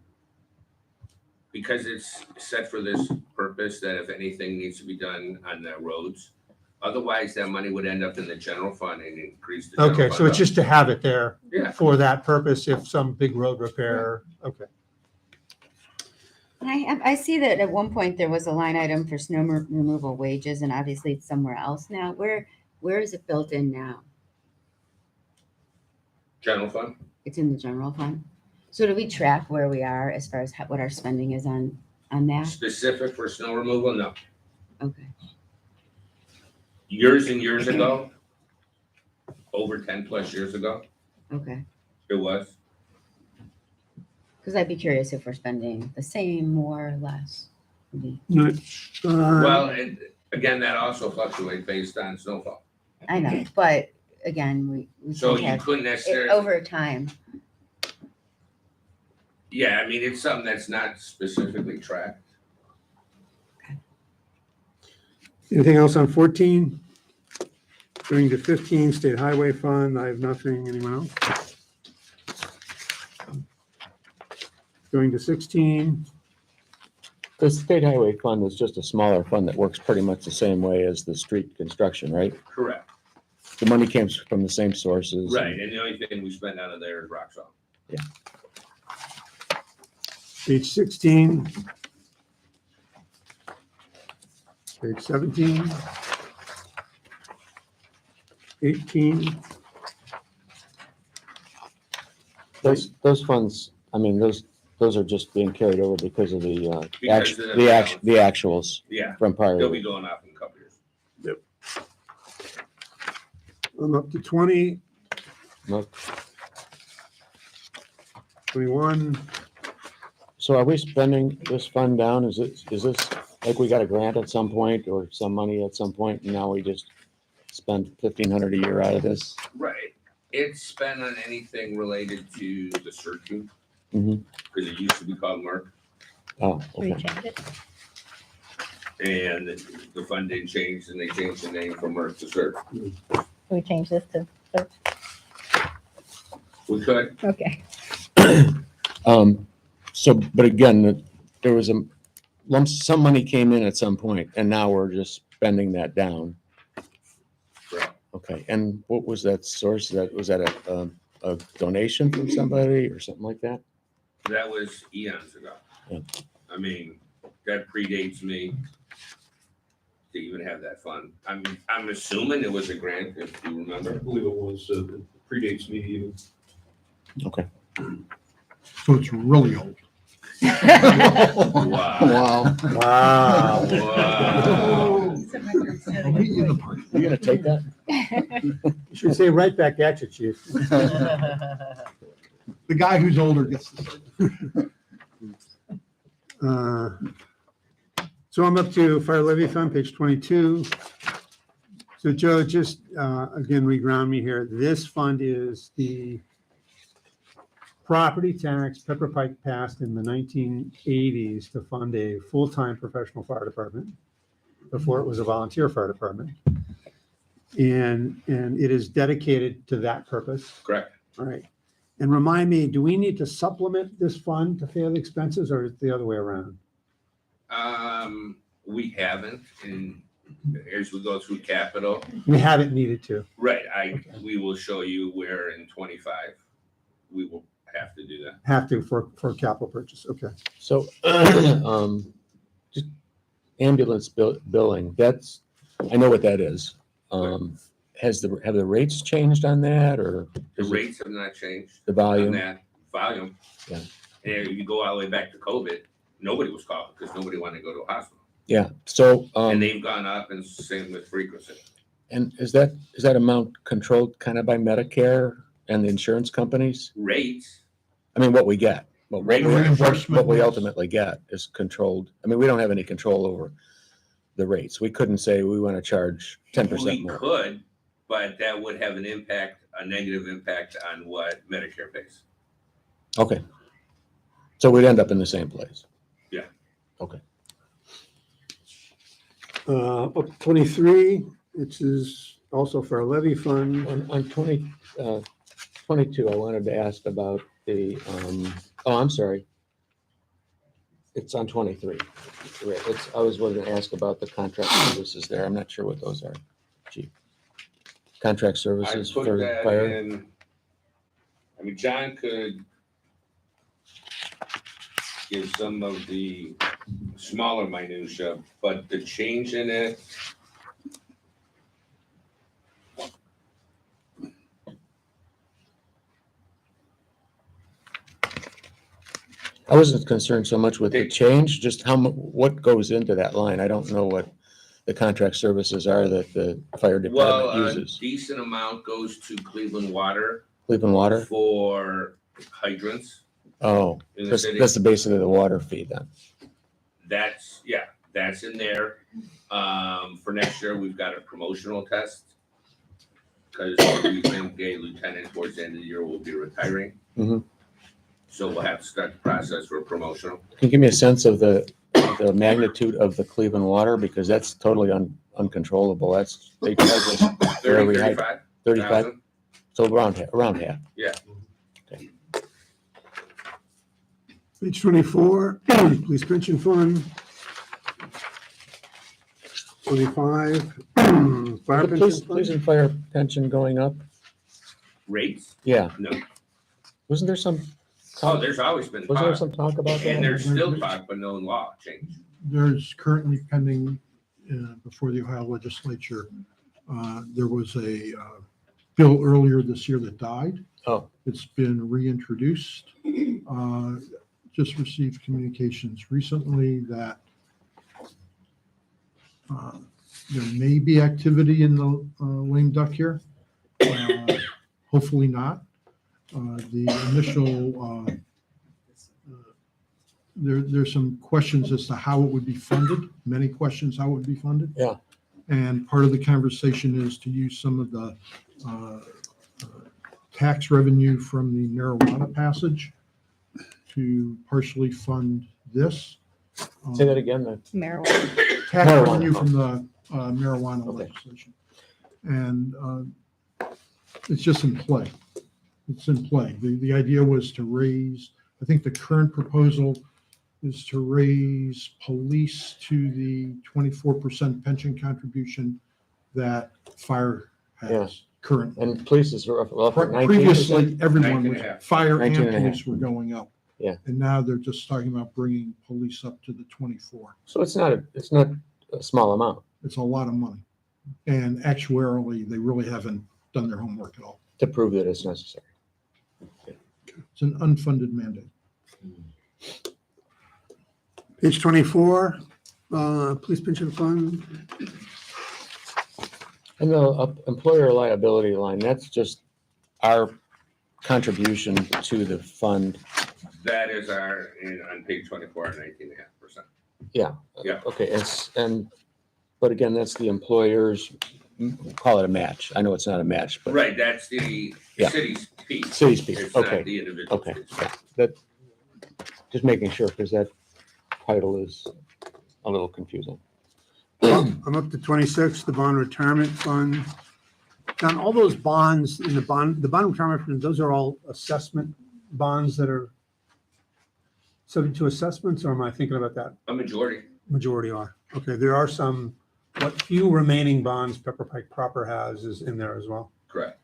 Because it's set for this purpose, that if anything needs to be done on the roads, Otherwise, that money would end up in the general fund and increase the general Okay, fund so it's up. just to have it there Yeah. for that purpose if some big road repair, okay. And I see that at one point there was a line item for snow removal wages, and obviously it's somewhere else now. Where is it built in now? General fund? It's in the general fund. So do we track where we are as far as what our spending is on that? Specific for snow removal? No. Okay. Years and years ago, over 10+ years ago, Okay. it was. Because I'd be curious if we're spending the same, more, or less. Maybe. Well, and again, that also fluctuates based on snowfall. I know, but again, we So can you have couldn't it necessarily, over time. yeah, I mean, it's something that's not specifically tracked. Anything else on 14? Going to 15, State Highway Fund, I have nothing. Anyone else? Going to 16, The state highway fund is just a smaller fund that works pretty much the same way as the street construction, right? Correct. The money came from the same sources. Right, and the only thing we spend out of there is rock salt. page 16. Page 17. 18. Those funds, I mean, those are just being carried over because of the, Because of the the actuals Yeah, from prior. they'll be going off in a couple years. I'm up to 20, No. 21. So are we spending this fund down? Is this like we got a grant at some point or some money at some point and now we just spend 1,500 a year out of this? Right. It's spent on anything related to the circuit, Mhm. because it used to be called Merck, Oh, We okay. change it. and the fund didn't change, and they changed the name from Merck to CERT. We change this to, We could, okay. So, but again, there was some money came in at some point and now we're just spending that down. Correct. Okay, and what was that source? Was that a donation from somebody or something like that? that was eons ago. Yeah. I mean, that predates me to even have that fund. I'm assuming it was a grant, if you I remember. believe it was, it predates me even. Okay. So it's really old. Wow. Wow. Wow. I'll meet you in the park. You gonna take that? You should say right back at you, chief. The guy who's older gets the. So I'm up to Fire Levy Fund, page 22. So Joe, just again, reground me here. This fund is the property tax Pepper Pike passed in the 1980s to fund a full-time professional fire department before it was a volunteer fire department. And it is dedicated to that purpose. Correct. All right. And remind me, do we need to supplement this fund to pay the expenses or is it the other way around? We haven't, and as we go through capital, We haven't needed to. right, we will show you where in 25, we will have to do that. Have to for capital purchase. Okay. So, just ambulance billing, that's, I know what that is. Have the rates changed on that or The is it rates have not changed the on volume? that volume. Yeah. And you go all the way back to COVID, nobody was calling because nobody wanted to go to a hospital. Yeah, so, And they've gone up, and same with frequency. and is that amount controlled kind of by Medicare and the insurance companies? Rates, I mean, what we get, what we Reimbursement, what we yes. ultimately get is controlled. I mean, we don't have any control over the rates. We couldn't say we want to charge 10% we more. could, but that would have an impact, a negative impact on what Medicare pays. Okay. So we'd end up in the same place. Yeah. Okay. Up 23, which is also for our levy fund. On 22, I wanted to ask about the, I'm sorry. It's on 23. I was going to ask about the contract services there. I'm not sure what those are. chief? Contract I services put for that fire? in, I mean, John could give some of the smaller minutia, but the change in it, I wasn't concerned so much with the They- change, just what goes into that line. I don't know what the contract services are that the fire well, department a uses. decent amount goes to Cleveland Water Cleveland Water? for hydrants Oh, in the that's, city. that's basically the water fee then. That's, yeah, that's in there. For next year, we've got a promotional test. Cause we think a lieutenant towards the end of the year will be retiring. Mhm. So we'll have to start the process for promotional. Can you give me a sense of the magnitude of the Cleveland Water? Because that's totally uncontrollable. They charge us for every hydrant. 35. 35, so around half. Page 24, police pension fund. 25, fire Is the police pension fund. and fire pension going up? Rates? Yeah. No. Wasn't there some, Oh, there's always been wasn't there talk, some talk about and that? there's still talk, but no law change. There's currently pending before the Ohio legislature, there was a bill earlier this year that died. Oh. It's been reintroduced. Just received communications recently that there may be activity in the lame duck here. Hopefully not. The initial, there's some questions as to how it would be funded, many questions how it would be funded. Yeah. And part of the conversation is to use some of the tax revenue from the marijuana passage to partially fund this. Say that again, the Marijuana. Tax Marijuana. revenue from the marijuana Okay. legislation. And it's just in play. It's in play. The idea was to raise, I think the current proposal is to raise police to the 24% pension contribution that fire has Yes. currently. and police is roughly 19%? Previously, everyone 19 was, and a half. fire 19 and and a half. police were going up. Yeah. And now they're just talking about bringing police up to the 24. So it's not a small amount It's a lot of money. And actuarially, they really haven't done their homework at all. to prove that it's necessary. It's an unfunded mandate. Page 24, police pension fund. And the employer liability line, that's just our contribution to the fund. That is on page 24, 19.5%. Yeah. Yeah. Okay, but again, that's the employer's, call it a match. I know it's not a match, but Right, that's the Yeah. city's piece. city's piece, It's not okay, the individual okay. piece. That, just making sure, because that title is a little confusing. I'm up to 26, the bond retirement fund. John, all those bonds in the bond retirement fund, those are all assessment bonds that are subject to assessments, or am I thinking about that? A majority. Majority are. Okay, there are some, what few remaining bonds Pepper Pike proper has is in there as well. Correct.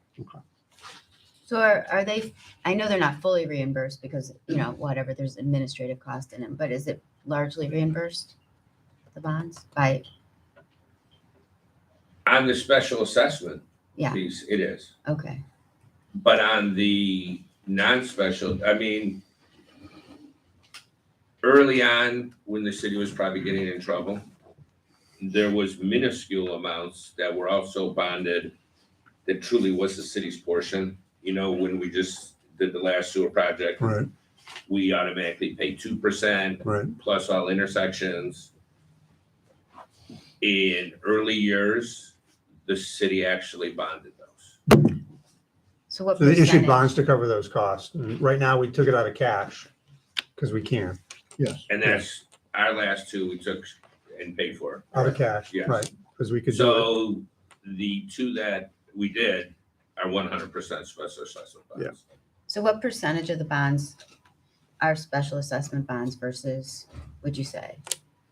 So are they, I know they're not fully reimbursed because, whatever, there's administrative cost in them, but is it largely reimbursed, the bonds, by, On the special assessment Yeah. piece, it is. okay, But on the non-special, I mean, early on, when the city was probably getting in trouble, there was minuscule amounts that were also bonded that truly was the city's portion. When we just did the last sewer project, Right, we automatically pay 2% right. plus all intersections. In early years, the city actually bonded those. so what So they issued percentage? bonds to cover those costs. And right now, we took it out of cash because we can, Yes. And that's our last two we took and paid for. out of cash, Yes. right? Because we could do So the two that we did are 100% special assessment bonds. So what percentage of the bonds are special assessment bonds versus, would you say,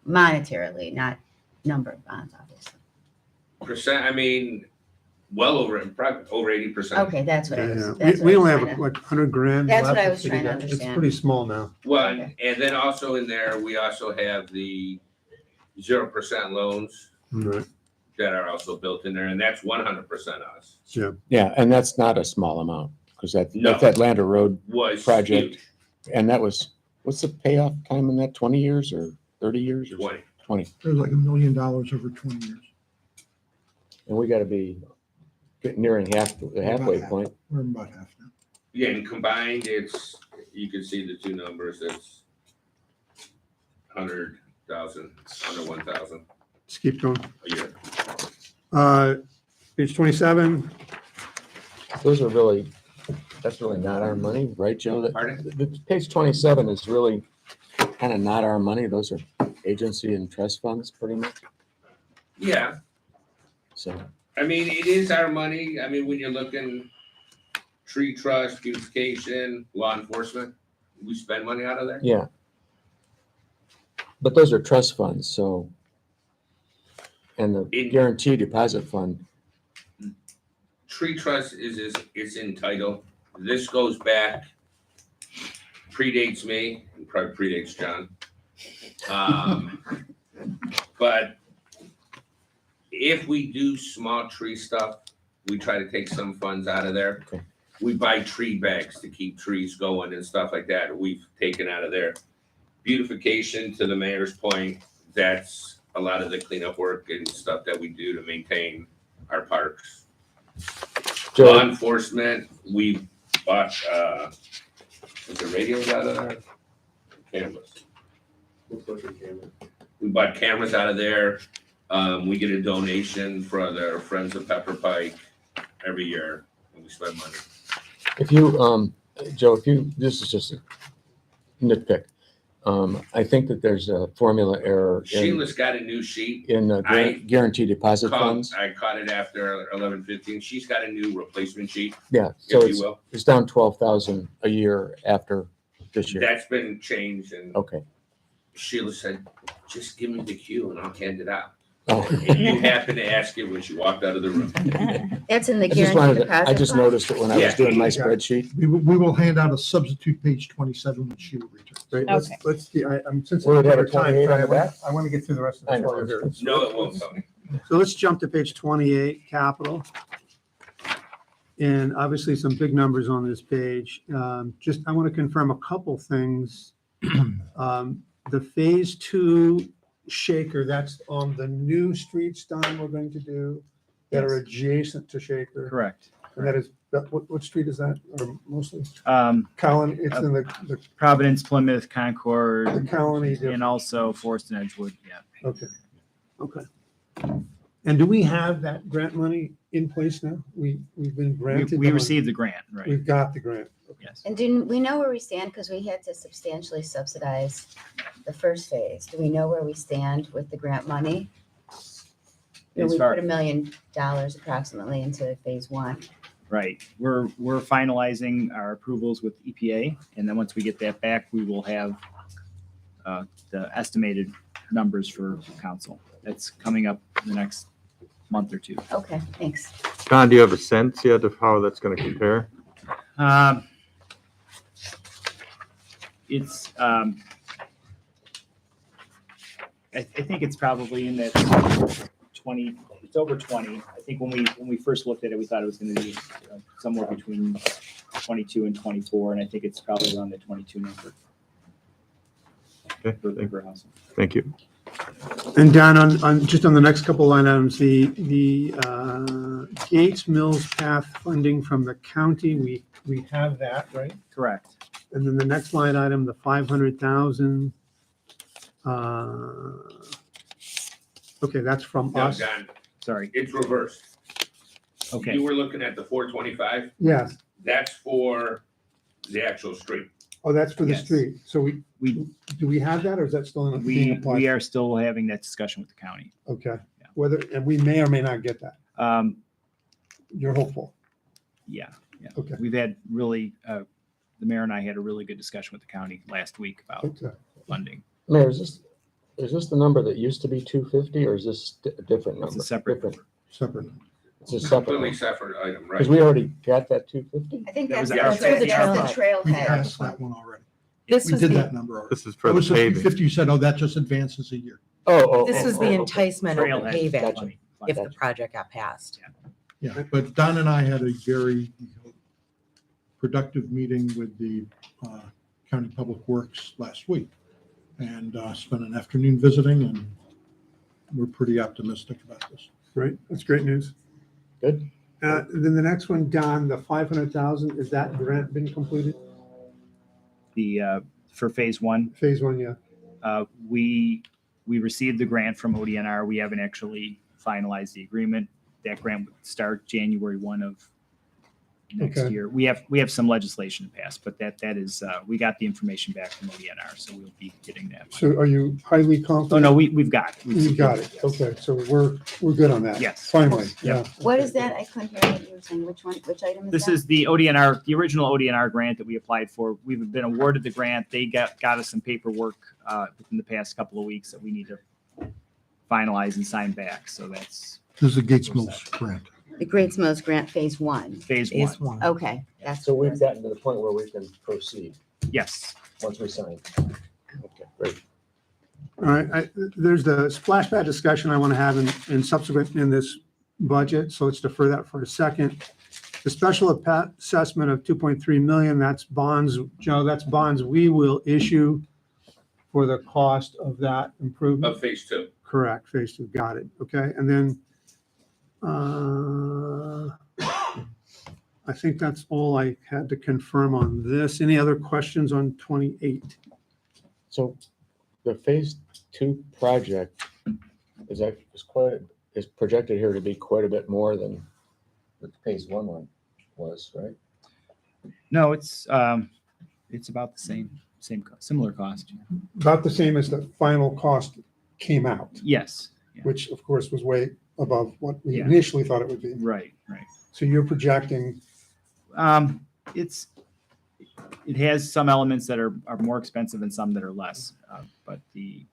monetarily, not number of bonds, obviously? Percent, I mean, well over, probably over 80%. Okay, that's what I was, Yeah, that's we what I only was have trying to. like 100 grand. That's what left I to was figure trying to out. It's understand. pretty small now. Well, Okay. and then also in there, we also have the 0% loans Right. that are also built in there, and that's 100% us. Yeah. Yeah, and that's not a small amount, because No. that Lander Road, Was Project. huge, and that was, what's the payoff time in that, 20 years or 30 years? or 20. 20, There's like $1 million over 20 years. and we gotta be nearing the halfway point. We're about half now. Yeah, and combined, it's, you can see the two numbers, it's 100,000, under 1,000 Let's keep going. a year. Page 27. Those are really, that's really not our money, right, Joe? Pardon? Page 27 is really kind of not our money. Those are agency and trust funds, pretty much. Yeah, So, I mean, it is our money. I mean, when you're looking tree trust, beautification, law enforcement, we spend money out of there. yeah. But those are trust funds, so. And the In- guarantee deposit fund, Tree trust it's in title. This goes back, predates me, and probably predates John. But if we do small tree stuff, we try to take some funds out of there. Okay. We buy tree bags to keep trees going and stuff like that. We've taken out of there. Beautification, to the mayor's point, that's a lot of the cleanup work and stuff that we do to maintain our parks. Law Joe, enforcement, we bought, is the radios out of there? Cameras. Looks like a camera. We bought cameras out of there. We get a donation for the Friends of Pepper Pike every year, and we spend money. if you, Joe, this is just a nitpick. I think that there's a formula error in Sheila's got a new sheet. guarantee deposit funds. I caught it after 11:15. She's got a new replacement sheet, Yeah, so if you it's, will. it's down 12,000 a year after this year. That's been changed, and Okay. Sheila said, just give me the cue and I'll hand it out. Oh. And you happened to ask it when she walked out of the room. That's in the I just guaranteed wanted deposit. I just fund? noticed it when I was Yeah. doing my spreadsheet. We will hand out a substitute page 27 when Sheila returns. Right, Okay. I'm since Will it have a it's time, 28 on the I want back? I want to get through the rest of I the know. story here. No, it won't, Tony. So let's jump to page 28, capital. And obviously some big numbers on this page. Just, I want to confirm a couple things. The phase 2 shaker, that's on the new streets, Don, we're going to do that are adjacent to shaker. Correct. And that is, what street is that? Or mostly? Um, Colony, it's in the Providence, Plymouth, Concord, Colony. and also Forest and Edgewood. Yeah. Okay, okay. And do we have that grant money in place now? We've been granted. We the money. received the grant, right? We've got the grant. Yes. And do we know where we stand? Because we had to substantially subsidize the first phase. Do we know where we stand with the grant money? You know, As we far- put $1 million approximately into phase 1. Right. We're finalizing our approvals with EPA, and then once we get that back, we will have the estimated numbers for council. That's coming up in the next month or two. Okay, thanks. Don, do you have a sense yet of how that's going to compare? It's I think it's probably in that 20. It's over 20. I think when we first looked at it, we thought it was going to be somewhere between 22 and 24, and I think it's probably around the 22 number Okay, for the house. thank you. And Don, on just on the next couple line items, the Gates Mills Path funding from the county, we have that, right? Correct. And then the next line item, the 500,000. Okay, that's from No, us. John, Sorry. it's reversed. Okay. You were looking at the 425. Yes. That's for the actual street. Oh, that's for the Yes. street. So We do we have that or is that still in being applied? we are still having that discussion with the county. Okay. Yeah. Whether, and we may or may not get that. You're hopeful. Yeah. Okay. We've had really the mayor and I had a really good discussion with the county last week about Okay. funding. Mayor, is this the number that used to be 250 or is this a different number? It's a separate Different. separate. It's a separate, Completely separate item, right? because we already got that 250. I think That was that's our- the trail- the that's the We trailhead. passed that one already. This We was did the, that number already. This is That for the was the paving. 350, you said, oh, that just advances a year. this was the enticement of the Trailhead. payback Gotcha. money. if the project got passed. Yeah, but Don and I had a very productive meeting with the County Public Works last week and spent an afternoon visiting, and we're pretty optimistic about this. Great, that's great news. Good. Then the next one, Don, the 500,000, is that grant been completed? For phase one, Phase one, yeah. we received the grant from ODNR. We haven't actually finalized the agreement. That grant would start January 1 of next Okay. year. We have some legislation to pass, but that is, we got the information back from ODNR, so we'll be getting that. So are you highly Oh, confident? no, we've got it. You got it. Yes. Okay, so we're good on that. Yes. Finally, Yep. yeah. What is that? I couldn't hear what you were saying. Which one, which item is that? This is the ODNR, the original ODNR grant that we applied for. We've been awarded the grant. They got us some paperwork within the past couple of weeks that we need to finalize and sign back. So that's This is the Gates Mills grant. The Great Mills Grant Phase One. phase Phase one. one. Okay, that's. So we've gotten to the point where we can proceed Yes. once we sign. Okay, great. All right, there's the splash pad discussion I want to have in subsequent in this budget, so let's defer that for a second. The special assessment of 2.3 million, that's bonds, Joe, that's bonds we will issue for the cost of that improvement. Of phase two. Correct, phase two, got it, okay, and then I think that's all I had to confirm on this. Any other questions on 28? So the phase two project is projected here to be quite a bit more than the phase one was, right? No, it's about the similar cost. About the same as the final cost came out, Yes. Yeah. which of course was way above what we Yeah. initially thought it would be. Right. So you're projecting, It has some elements that are more expensive and some that are less, but the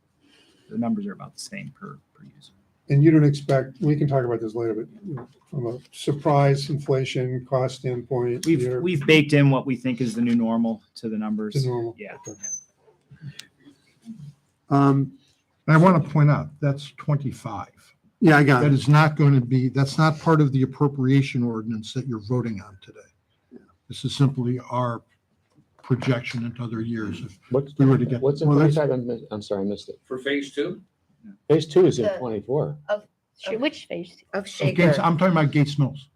numbers are about the same per user. and you don't expect, we can talk about this later, but you know, from a surprise inflation cost standpoint, you're We've baked in what we think is the new normal to the numbers. the normal. Yeah. Okay. And I want to point out, that's 25. Yeah, I got That it. is not going to be, that's not part of the appropriation ordinance that you're voting on today. This is simply our projection into other years. If What's we were to get, what's in well, that's- 25? I'm sorry, I missed it. For phase two? Phase two is in The- 24. Which phase? Of of Gates, Shaker. I'm talking about Gates Mills.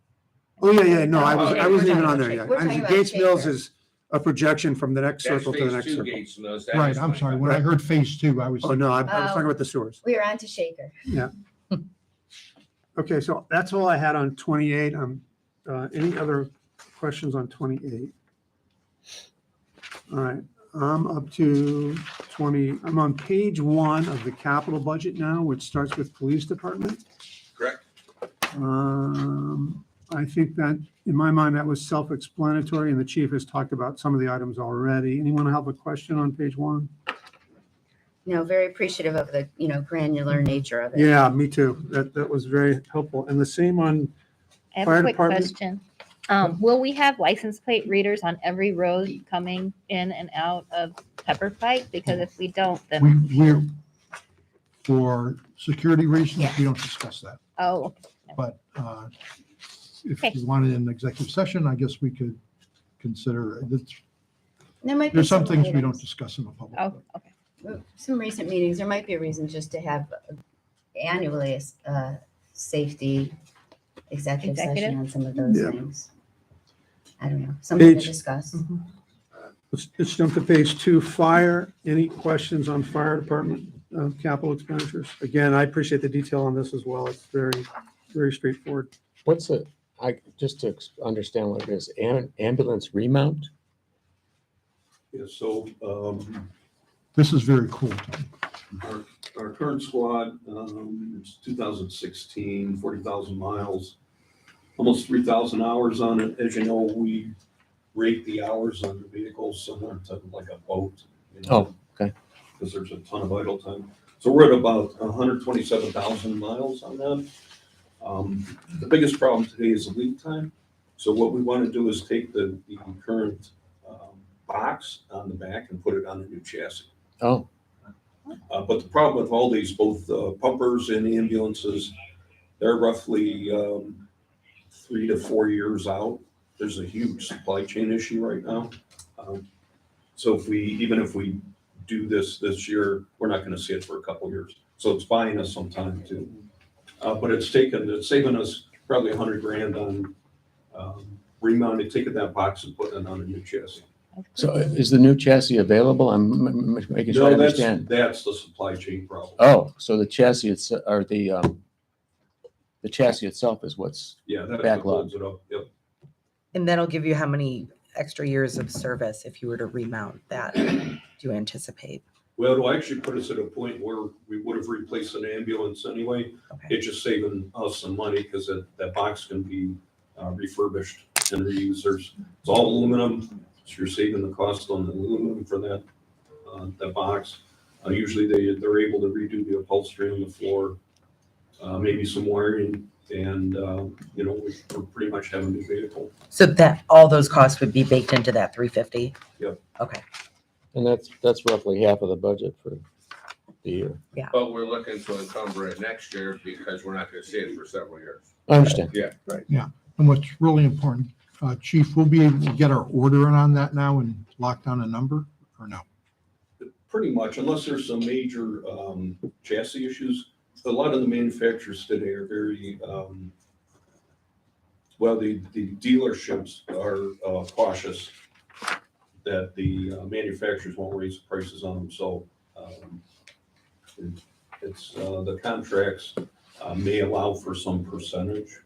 Oh, yeah, no, I Okay, wasn't we're even talking on there about yet. We're talking about Gates Mills Shaker. is a projection from the next That's circle to the phase next two circle. Gates Mills. That Right, is I'm sorry. 25. When I heard phase two, I was, Oh, no, I was talking Oh. about the sewers. We are on to Shaker. Okay, so that's all I had on 28. Any other questions on 28? All right, I'm up to 20, I'm on page 1 of the capital budget now, which starts with police department. Correct. I think that, in my mind, that was self-explanatory, and the chief has talked about some of the items already. Anyone have a question on page 1? Very appreciative of the, granular nature of it. Yeah, me too. That was very helpful. And the same on, I have Fire a quick department? question. Will we have license plate readers on every road coming in and out of Pepper Pike? Because if we don't, then, we're, for security reasons, we don't discuss that. oh, But if Okay. you wanted an executive session, I guess we could consider, There might be there's some things we items. don't discuss in the public. oh, okay. Some recent meetings, there might be a reason just to have annually a safety executive session Executive? on some of those Yeah. things. I don't know, something to Page- discuss. let's jump to page 2, fire. Any questions on fire department capital expenditures? Again, I appreciate the detail on this as well. It's very, very straightforward. What's it, just to understand what it is, ambulance remount? Yeah, so, This is very cool. our current squad, it's 2016, 40,000 miles, almost 3,000 hours on it. As you know, we rate the hours on the vehicles similar to like a boat. Oh, okay. Because there's a ton of idle time. So we're at about 127,000 miles on that. The biggest problem today is the lead time. So what we want to do is take the current box on the back and put it on the new chassis. Oh, But the problem with all these, both pumpers and ambulances, they're roughly 3 to 4 years out. There's a huge supply chain issue right now. So even if we do this year, we're not going to see it for a couple years. So it's buying us some time too. But it's saving us probably $100,000 on remounting, taking that box and putting it on a new chassis. so is the new chassis available? I'm making sure I No, understand. that's the supply chain problem. Oh, so the chassis, or the chassis itself is what's, Yeah, that backlog. holds it up. Yep. And that'll give you how many extra years of service if you were to remount that, do you anticipate? Well, it'll actually put us at a point where we would have replaced an ambulance anyway. Okay. It's just saving us some money because that box can be refurbished and reused. It's all aluminum, so you're saving the cost on the aluminum for that box. Usually they're able to redo the upholstery on the floor, maybe some wiring, and we're pretty much having a new vehicle. So that, all those costs would be baked into that 350? Yep. Okay, and that's roughly half of the budget for the year. But we're looking to encumber it next year because we're not gonna see it for several years. I understand. Yeah. And what's really important, Chief, we'll be able to get our order in on that now and lock down a number, or no? Pretty much, unless there's some major chassis issues. A lot of the manufacturers today are very, the dealerships are cautious that the manufacturers won't raise the prices on them. So it's the contracts may allow for some percentage.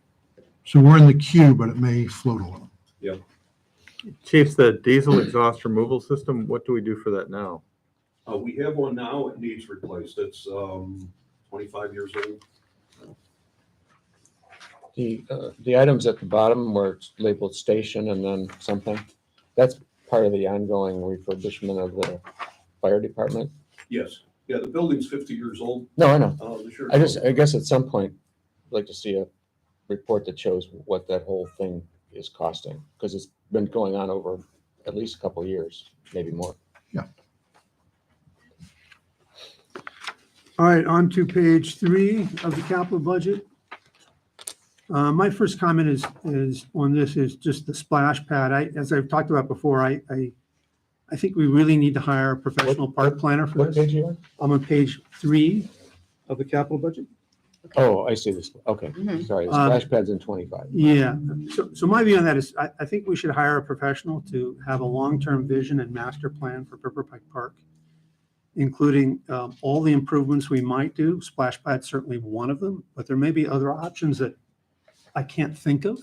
So we're in the queue, but it may float a little. Chief, the diesel exhaust removal system, what do we do for that now? We have one now, it needs replaced. It's 25 years old. The items at the bottom where it's labeled station and then something, that's part of the ongoing refurbishment of the fire department? Yes, yeah, the building's 50 years old. No, I know. Sure. I guess at some point, I'd like to see a report that shows what that whole thing is costing, because it's been going on over at least a couple of years, maybe more. All right, on to page 3 of the capital budget. My first comment is on this is just the splash pad. As I've talked about before, I think we really need to hire a professional park planner for What this. page are you on? I'm on page 3 of the capital budget. Oh, I see this. Okay, Mhm. sorry. The Um, splash pad's in 25. Yeah, so my view on that is, I think we should hire a professional to have a long-term vision and master plan for Pepper Pike Park, including all the improvements we might do. Splash pad's certainly one of them, but there may be other options that I can't think of.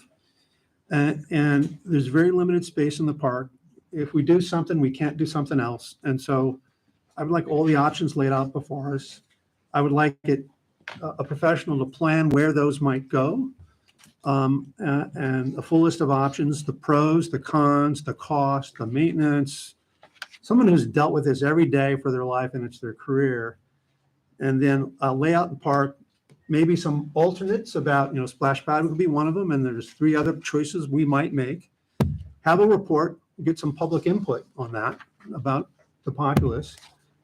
And there's very limited space in the park. If we do something, we can't do something else. And so I would like all the options laid out before us. I would like a professional to plan where those might go. And a full list of options, the pros, the cons, the cost, the maintenance, someone who's dealt with this every day for their life and it's their career. And then lay out the park, maybe some alternates about, splash pad would be one of them. And there's 3 other choices we might make. Have a report, get some public input on that about the populace,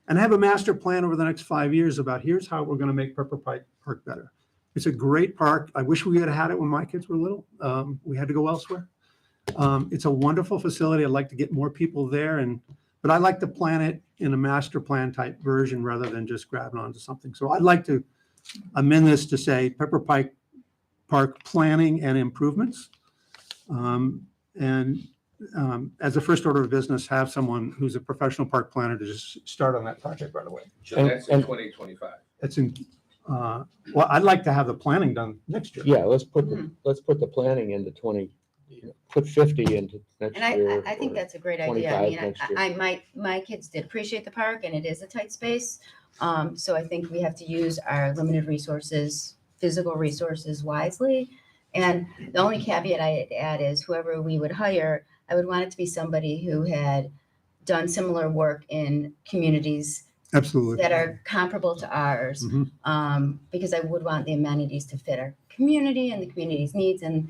and have a master plan over the next 5 years about here's how we're going to make Pepper Pike Park better. It's a great park. I wish we had had it when my kids were little. We had to go elsewhere. It's a wonderful facility. I'd like to get more people there, but I like to plan it in a master plan type version rather than just grabbing onto something. So I'd like to amend this to say Pepper Pike Park planning and improvements. As a first order of business, have someone who's a professional park planner to just start on that project right away. So that's in 2025. It's well, I'd like to have the planning done next year. Yeah, let's put the planning into 20, put 50 into next And year. I think or that's a great idea. I 25 mean, next year. my kids did appreciate the park and it is a tight space. So I think we have to use our limited resources, physical resources wisely. And the only caveat I'd add is whoever we would hire, I would want it to be somebody who had done similar work in communities Absolutely. that are comparable to ours. Mhm. Because I would want the amenities to fit our community and the community's needs and,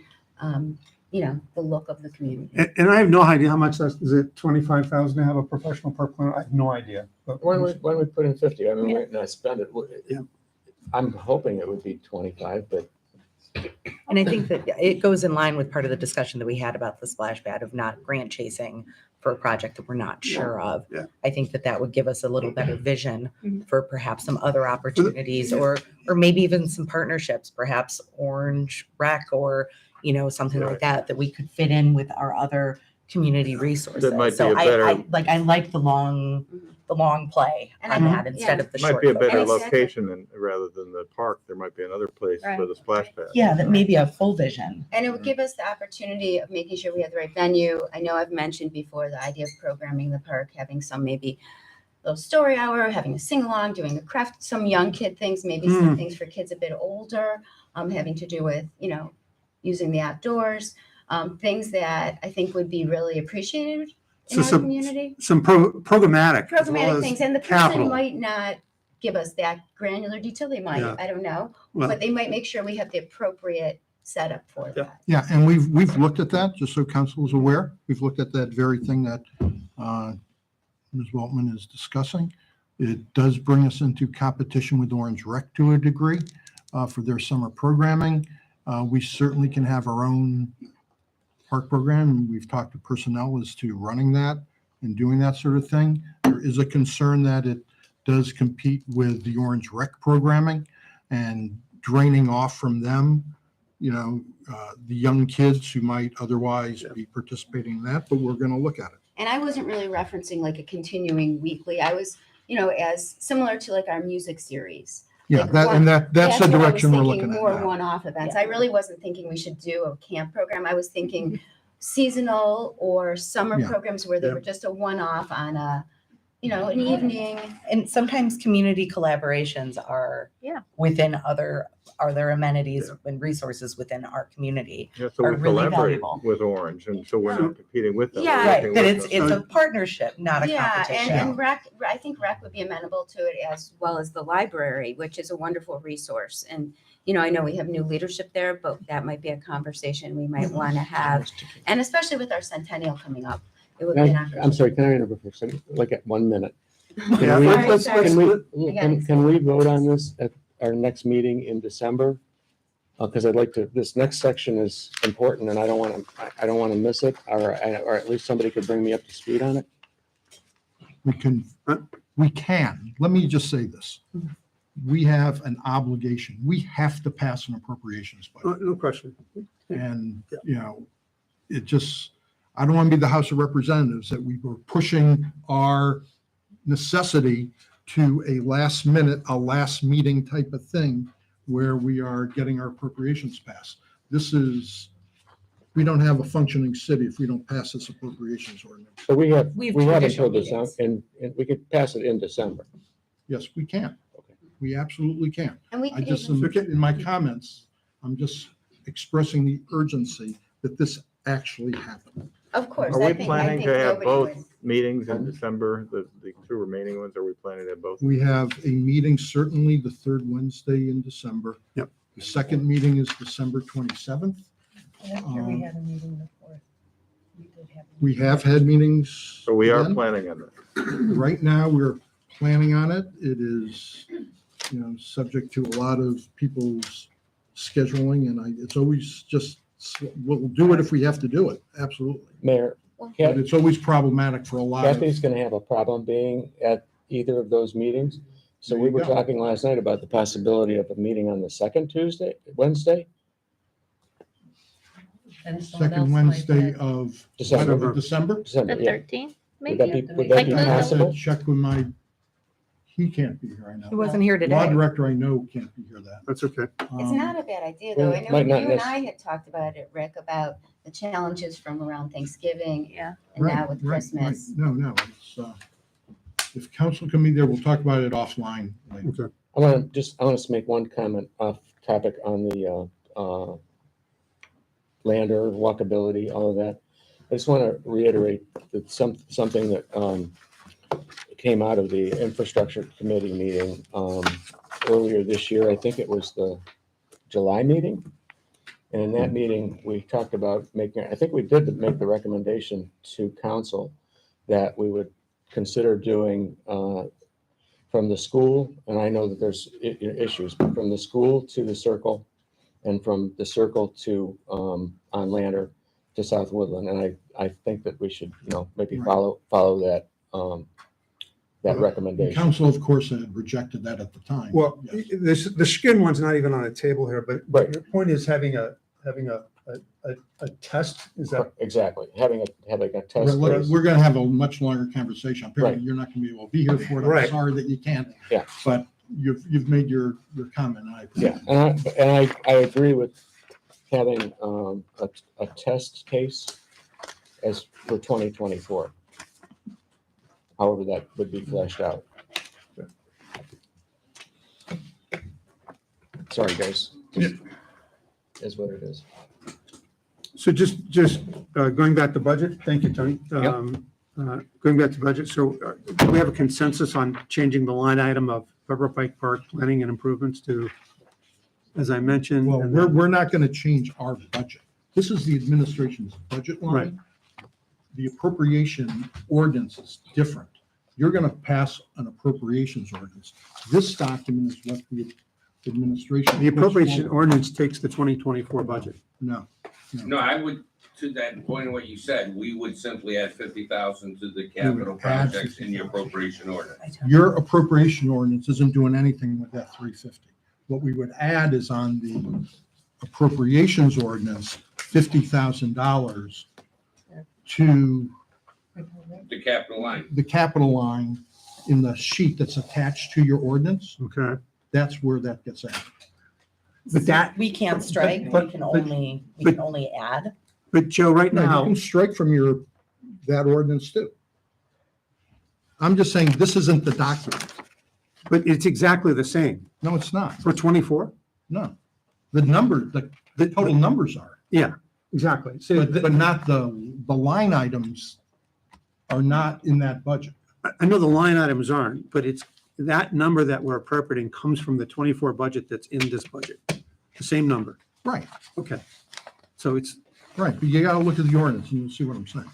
you know, the look of the community. And I have no idea how much that's, is it 25,000 to have a professional park planner? I have no idea. But When we put in 50, I mean, Yeah. we might not spend it. Yeah. I'm hoping it would be 25, but And I think that it goes in line with part of the discussion that we had about the splash pad of not grant chasing for a project that we're not sure of. Yeah. I think that that would give us a little better vision Mhm. for perhaps some other opportunities or maybe even some partnerships, perhaps Orange Rec or, you know, something like that, that we could fit in with our other community resources. might be So a better- I like the long play And I on think- that instead of the Might short. be a better focus. Exactly. location than, rather than the park. There might be another place for Right. the splash pad. Yeah, that may be a full vision. And it would give us the opportunity of making sure we have the right venue. I know I've mentioned before the idea of programming the park, having some maybe little story hour, having a sing along, doing a craft, some young kid things, maybe some things for kids a bit older, having to do with, you know, using the outdoors, things that I think would be really appreciated in So our some- community. some programmatic. as well Programmatic as things, and the person capital. might not give us that granular detail. They might, Yeah. I don't know, Well, but they might make sure we have the appropriate setup for Yeah. that. Yeah, and we've looked at that, just so council is aware. We've looked at that very thing that Ms. Weltman is discussing. It does bring us into competition with Orange Rec to a degree for their summer programming. We certainly can have our own park program. We've talked to personnel as to running that and doing that sort of thing. There is a concern that it does compete with the Orange Rec programming and draining off from them, you know, the young kids who might otherwise be participating in that, but we're going to look at it. And I wasn't really referencing like a continuing weekly. I was, you know, as similar to like our music series. Yeah, Like that's the what I was direction we're thinking, looking at more now. one-off events. I really wasn't thinking we should do a camp program. I was thinking seasonal or summer Yeah. programs where they Yeah. were just a one-off on a, you know, an evening. And sometimes community collaborations are Yeah. within other amenities and resources within our community. Yeah, so are we really collaborate valuable. with Orange, and so we're not competing with them. we're Yeah. Right, working that with it's them. a partnership, not a Yeah, competition. and rec, I think rec would be amenable to it as well as the library, which is a wonderful resource. And, you know, I know we have new leadership there, but that might be a conversation we might want to have. And especially with our centennial coming up, it would be an opportunity. I'm sorry, can I interrupt for a second? Like at 1 minute? Yeah, we- let's- Sorry, let's- Can we, Again, can we vote on this at our next meeting in December? Because I'd like to, this next section is important and I don't want to miss it, or at least somebody could bring me up to speed on it. We can. Let me just say this. We have an obligation. We have to pass an appropriations budget. No question. And, you know, it just, I don't want to be the House of Representatives that we were pushing our necessity to a last minute, a last meeting type of thing where we are getting our appropriations passed. This is, we don't have a functioning city if we don't pass this appropriations ordinance. So we have We have until traditional December, meetings. and we could pass it in December. Yes, we can. Okay. We absolutely can. And we I could just, even, in my comments, I'm just expressing the urgency that this actually happened. of course, Are I we think planning to have nobody both would. meetings in December, the two remaining ones? Are we planning to have both? We have a meeting certainly the third Wednesday in December. Yep. The second meeting is December 27th. Last year we had a meeting before. We did have. a We meeting. have had meetings. So we are again. planning on that. Right now, we're planning on it. It is, you know, subject to a lot of people's scheduling and it's always just, we'll do it if we have to do it. Absolutely. Mayor, But it's always problematic for a lot of. Kathy's going to have a problem being at either of those meetings. So There we you were go. talking last night about the possibility of a meeting on the second Wednesday. And someone Second else might Wednesday have- of December. whatever, December. The December, yeah. 13th, Would that maybe? be, would that be Like I have possible? to check with my, he can't be here, I He know. wasn't here Law today. director I know can't be here that. That's okay. It's Um, not a bad idea, though. I know Might you not and I had talked about it, Rick, about the challenges from around Thanksgiving Yeah. and now right, with right, Christmas. right. No, it's, if council can be there, we'll talk about it offline later. I want to make one comment off topic on the lander, walkability, all of that. I just want to reiterate that something that came out of the infrastructure committee meeting earlier this year. I think it was the July meeting. And in that meeting, we talked about making, I think we did make the recommendation to council that we would consider doing from the school, and I know that there's issues, but from the school to the circle and from the circle to on Lander to South Woodland. And I think that we should, maybe Right. follow that, that The recommendation. council, of course, had rejected that at the time. Well, Yes. the skin one's not even on the table here, but Right. your point is having a test, is that? Exactly, having a test. We're case. we're gonna have a much longer conversation. Apparently, Right. you're not gonna be able to be here for it. I'm Right. sorry that you can't. Yeah. But you've made your comment, and I appreciate Yeah, it. and I agree with having a test case as for 2024. However, that would be fleshed out. Sorry, guys. Just is what it is. So just going back to budget, thank you, Tony. Going back to budget, so do we have a consensus on changing the line item of Pepper Pike Park planning and improvements to, as I mentioned? Well, and we're not gonna change our budget. This is the administration's budget Right. line. The appropriation ordinance is different. You're gonna pass an appropriations ordinance. This document is what the administration. The puts appropriation forward. ordinance takes the 2024 budget. No. No, I would, to that point of what you said, we would simply add 50,000 to the capital add projects in the 50,000. appropriation order. Your appropriation ordinance isn't doing anything with that 350. What we would add is on the appropriations ordinance, $50,000 to The capital line. the capital line in the sheet that's attached to your ordinance. Okay. That's where that gets added. But that, We can't strike, we but- can but- only, we but- can only add. but Joe, right No, you now, can strike from that ordinance too. I'm just saying, this isn't the document. but it's exactly the same No, it's not. for 24? No. The total numbers are, Yeah, exactly. So but not the line items are not in that budget. I know the line items aren't, but it's, that number that we're appropriating comes from the 24 budget that's in this budget. The same number. Right, Okay. So it's, right. But you gotta look at the ordinance and you'll see what I'm saying.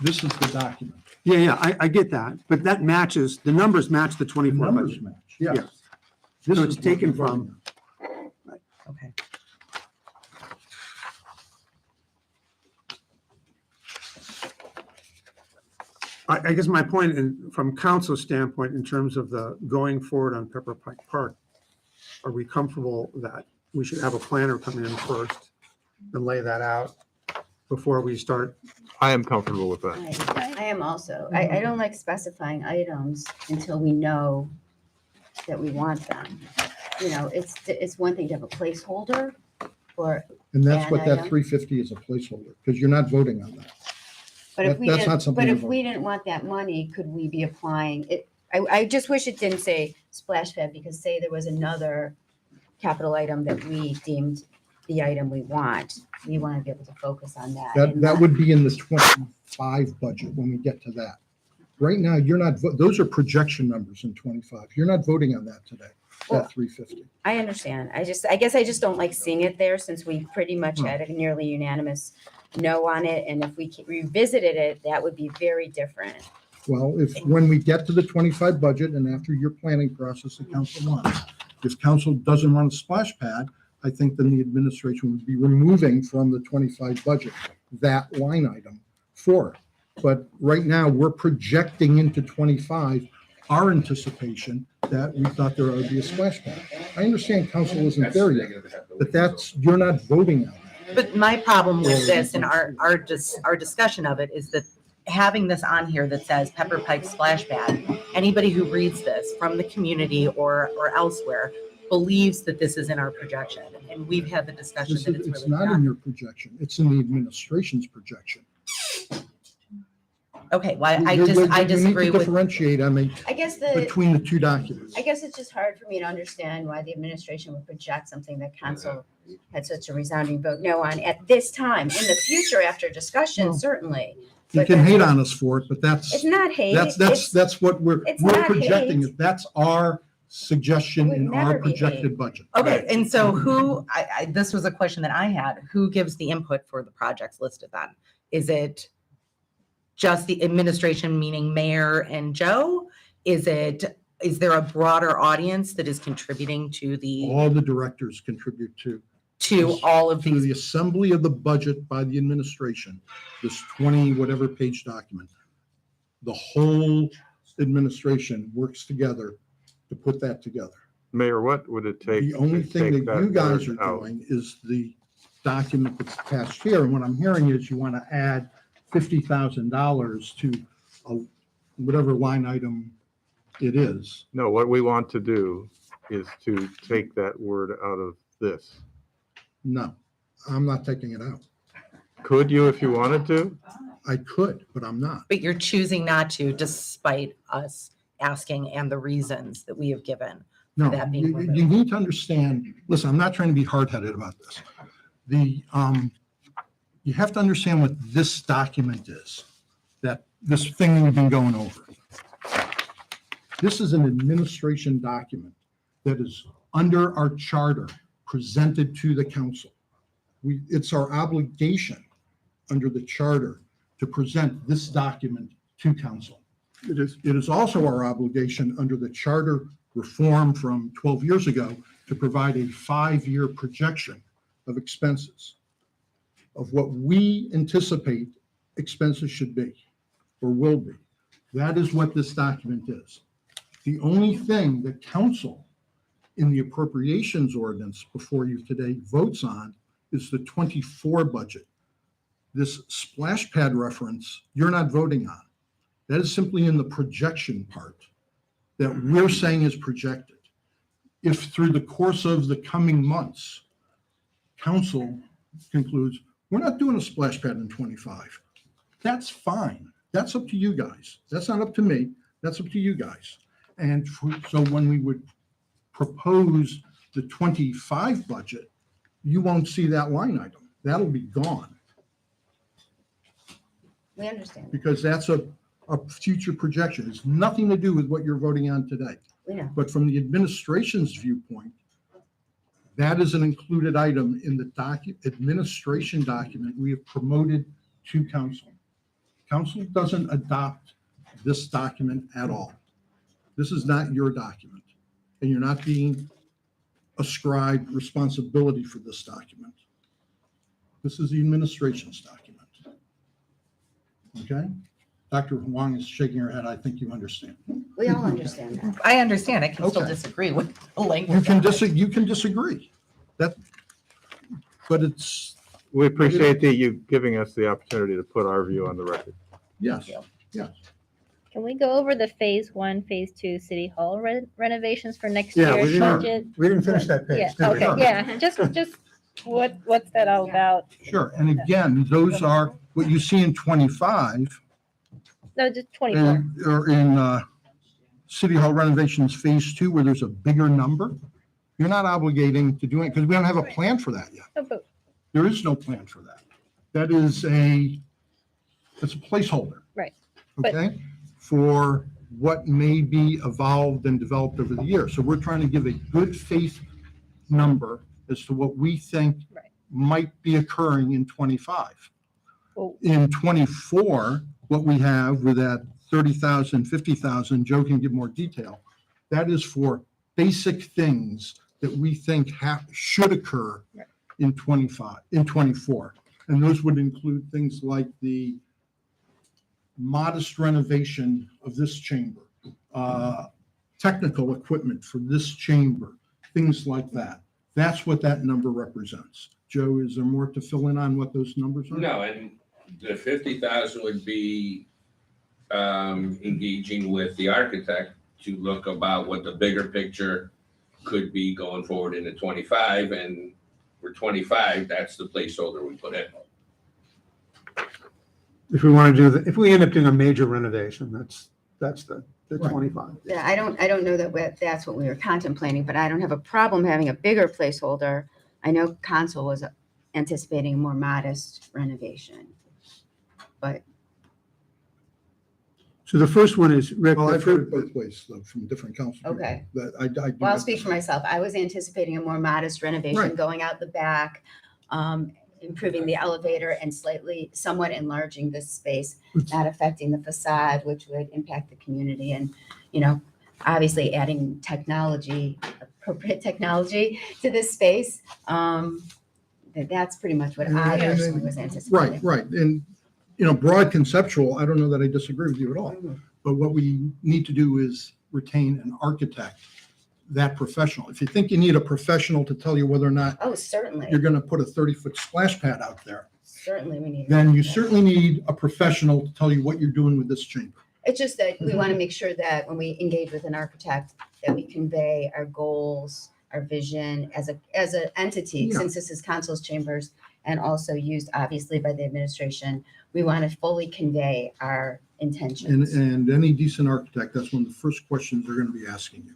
This is the document. yeah, I get that, but that matches, the numbers match the The 24 numbers budget. match, yes. Yeah. This So is it's taken what we're from- voting Okay. I guess my point from council's standpoint, in terms of the going forward on Pepper Pike Park, are we comfortable that we should have a planner come in first and lay that out before we start? I am comfortable with that. I am also. I don't like specifying items until we know that we want them. You know, it's one thing to have a placeholder or, on. And that's what And I that don't- 350 is a placeholder, because you're not voting on that. but if That- we that's not didn't, something but to if we didn't want that money, could we be applying it? I just wish it didn't say splash pad, because say there was another capital item that we deemed the item we want. We want to be able to focus on that. That, and that not- would be in the 25 budget when we get to that. Right now, you're not, those are projection numbers in 25. You're not voting on that today, Well, that 350. I understand. I guess I just don't like seeing it there, since we pretty much Hmm. had a nearly unanimous no on it. And if we revisited it, that would be very different. Well, when we get to the 25 budget and after your planning process that council wants, if council doesn't want a splash pad, I think then the administration would be removing from the 25 budget that line item for it. But right now, we're projecting into 25 our anticipation that we thought there ought to be a splash pad. I understand council isn't there yet, but you're not voting on that. But my problem with this and our discussion of it is that having this on here that says Pepper Pike Splash Pad, anybody who reads this from the community or elsewhere believes that this is in our projection. And we've had the discussion that it's It's really not in not. your projection, it's in the administration's projection. Okay, well, I You need to disagree with, differentiate on the, I guess between the two documents. I guess it's just hard for me to understand why the administration would project something that council had such a resounding vote no on at this time. In the future, after discussion, Well, certainly. You But can that's hate what- on us for it, but It's not hate. that's what we're it's we're not projecting. hate. It. That's our suggestion It would in our never be projected budget. Okay, and so who, this was a question that I had, who gives the input for the projects listed then? Is it just the administration, meaning Mayor and Joe? Is there a broader audience that is contributing to All the directors contribute to all of to the these? assembly of the budget by the administration, this 20 whatever page document. The whole administration works together to put that together. Mayor, what would it take? The only to thing take that you guys word are out? doing is the document that's attached here. And what I'm hearing is you want to add $50,000 to whatever line item it is. No, what we want to do is to take that word out of this. No, I'm not taking it out. Could you if you wanted to? I could, but I'm not. But you're choosing not to despite us asking and the reasons that we have given. No, that being you need to understand, listen, I'm not trying to be hard-headed about this. You have to understand what this document is, that this thing we've been going over. This is an administration document that is under our charter presented to the council. It's our obligation under the charter to present this document to council. It is also our obligation under the charter reform from 12 years ago to provide a 5-year projection of expenses, of what we anticipate expenses should be or will be. That is what this document is. The only thing that council in the appropriations ordinance before you today votes on is the 24 budget. This splash pad reference, you're not voting on. That is simply in the projection part that we're saying is projected. If through the course of the coming months, council concludes, we're not doing a splash pad in 25, that's fine. That's up to you guys. That's not up to me. That's up to you guys. And so when we would propose the 25 budget, you won't see that line item. That'll be gone We understand. because that's a future projection. It's nothing to do with what you're voting on today. We know. But from the administration's viewpoint, that is an included item in the administration document we have promoted to council. Council doesn't adopt this document at all. This is not your document, and you're not being ascribed responsibility for this document. This is the administration's document. Okay? Dr. Huang is shaking her head. I think you understand. We all understand that. I understand. I can still Okay. disagree with the You language. can of it. you can disagree. But it's, We appreciate you giving us the opportunity to put our view on the record. yes. Can we go over the phase 1, phase 2 city hall renovations for next Yeah, we year's didn't, budget? we didn't finish that Yeah, page. did we? okay, yeah, just what's that all about? Sure. And again, those are what you see in 25 No, just 24. or in City Hall renovations Phase 2, where there's a bigger number. You're not obligating to do it because we don't have a plan for that yet. Oh, but There is no plan for that. That is it's a placeholder. Right. But- Okay? For what may be evolved and developed over the years. So we're trying to give a good faith number as to what we think Right. might be occurring in 25. Well- In 24, what we have with that 30,000, 50,000, Joe can give more detail. That is for basic things that we think should occur Right. in 24. And those would include things like the modest renovation of this chamber, technical equipment for this chamber, things like that. That's what that number represents. Joe, is there more to fill in on what those numbers are? No, and the 50,000 would be engaging with the architect to look about what the bigger picture could be going forward into 25, and for 25, that's the placeholder we put in. If we want to if we end up doing a major renovation, that's the Right. 25. Yeah, I don't know that that's what we were contemplating, but I don't have a problem having a bigger placeholder. I know council was anticipating a more modest renovation, but So the first one is, Rick, Well, the I've heard it fir- both ways, though, from different councils. okay. That I do. Well, I'll speak for myself. I was anticipating a more modest renovation, Right. going out the back, improving the elevator and somewhat enlarging this space, not affecting the facade, which would impact the community and, obviously adding technology, appropriate technology to this space. That's pretty much what I personally was anticipating. Right. And, broad conceptual, I don't know that I disagree with you at all. But what we need to do is retain an architect, that professional. If you think you need a professional to tell you whether or not Oh, certainly, you're going to put a 30-foot splash pad out there, certainly we need. then you certainly need a professional to tell you what you're doing with this chamber. It's just that we want to make sure that when we engage with an architect, that we convey our goals, our vision as an entity, Yeah. since this is council's chambers and also used obviously by the administration. We want to fully convey our intentions. And any decent architect, that's one of the first questions they're going to be asking you.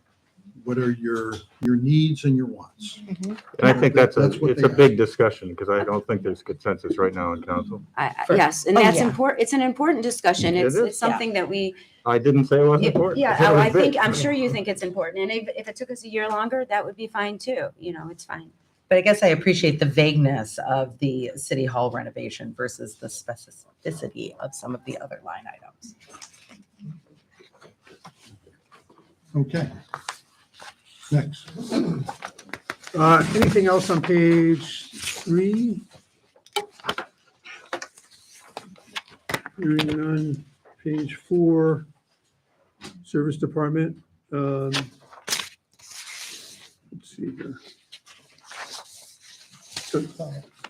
What are your needs and your wants? And I think that's That's what it's they a big discussion, because I don't think there's consensus right now in council. Yes, and Oh, that's yeah. important. It's an important discussion. It It's is. something that we, I didn't say it wasn't important. yeah, said it was I think, big. I'm sure you think it's important. And if it took us a year longer, that would be fine too. It's fine. But I guess I appreciate the vagueness of the city hall renovation versus the specificity of some of the other line items. Okay. Next. anything else on page 3? Hearing none. Page 4, Service Department. Let's see here. So,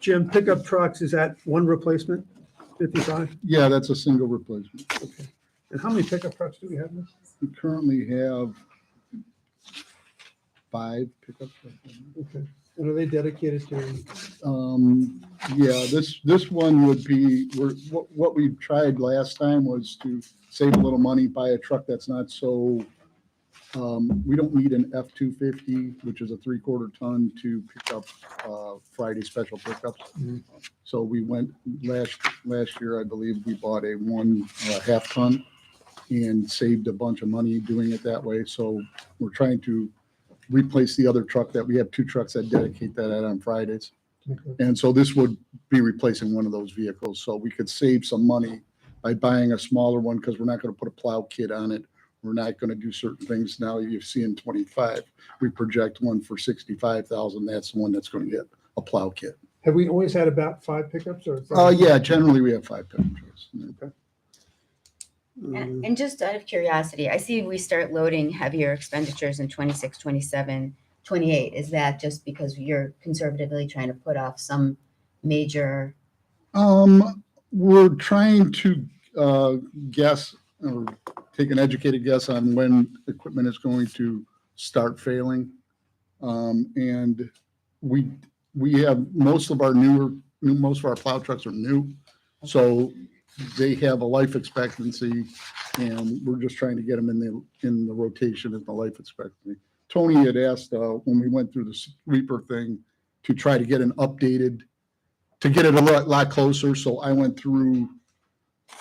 Jim, pickup trucks, is that one replacement, 55? Yeah, that's a single replacement. Okay. And how many pickup trucks do we have now? We currently have 5 pickups. Okay. And are they dedicated to? Yeah, this one would be, what we tried last time was to save a little money, buy a truck that's not so, we don't need an F-250, which is a 3/4 ton to pick up Friday special pickups. Mhm. So we went last year, I believe, we bought a 1.5 ton and saved a bunch of money doing it that way. So we're trying to replace the other truck that we have 2 trucks that dedicate that out on Fridays. Okay. And so this would be replacing one of those vehicles. So we could save some money by buying a smaller one, because we're not going to put a plow kit on it. We're not going to do certain things. Now you see in 25, we project one for 65,000. That's the one that's going to get a plow kit. Have we always had about 5 pickups or? Yeah, generally we have 5 pickup trucks. And just out of curiosity, I see we start loading heavier expenditures in 26, 27, 28. Is that just because you're conservatively trying to put off some major? We're trying to guess or take an educated guess on when equipment is going to start failing. And we have most of our plow trucks are new. So they have a life expectancy, and we're just trying to get them in the rotation at the life expectancy. Tony had asked when we went through the sweeper thing to try to get an updated, to get it a lot closer. So I went through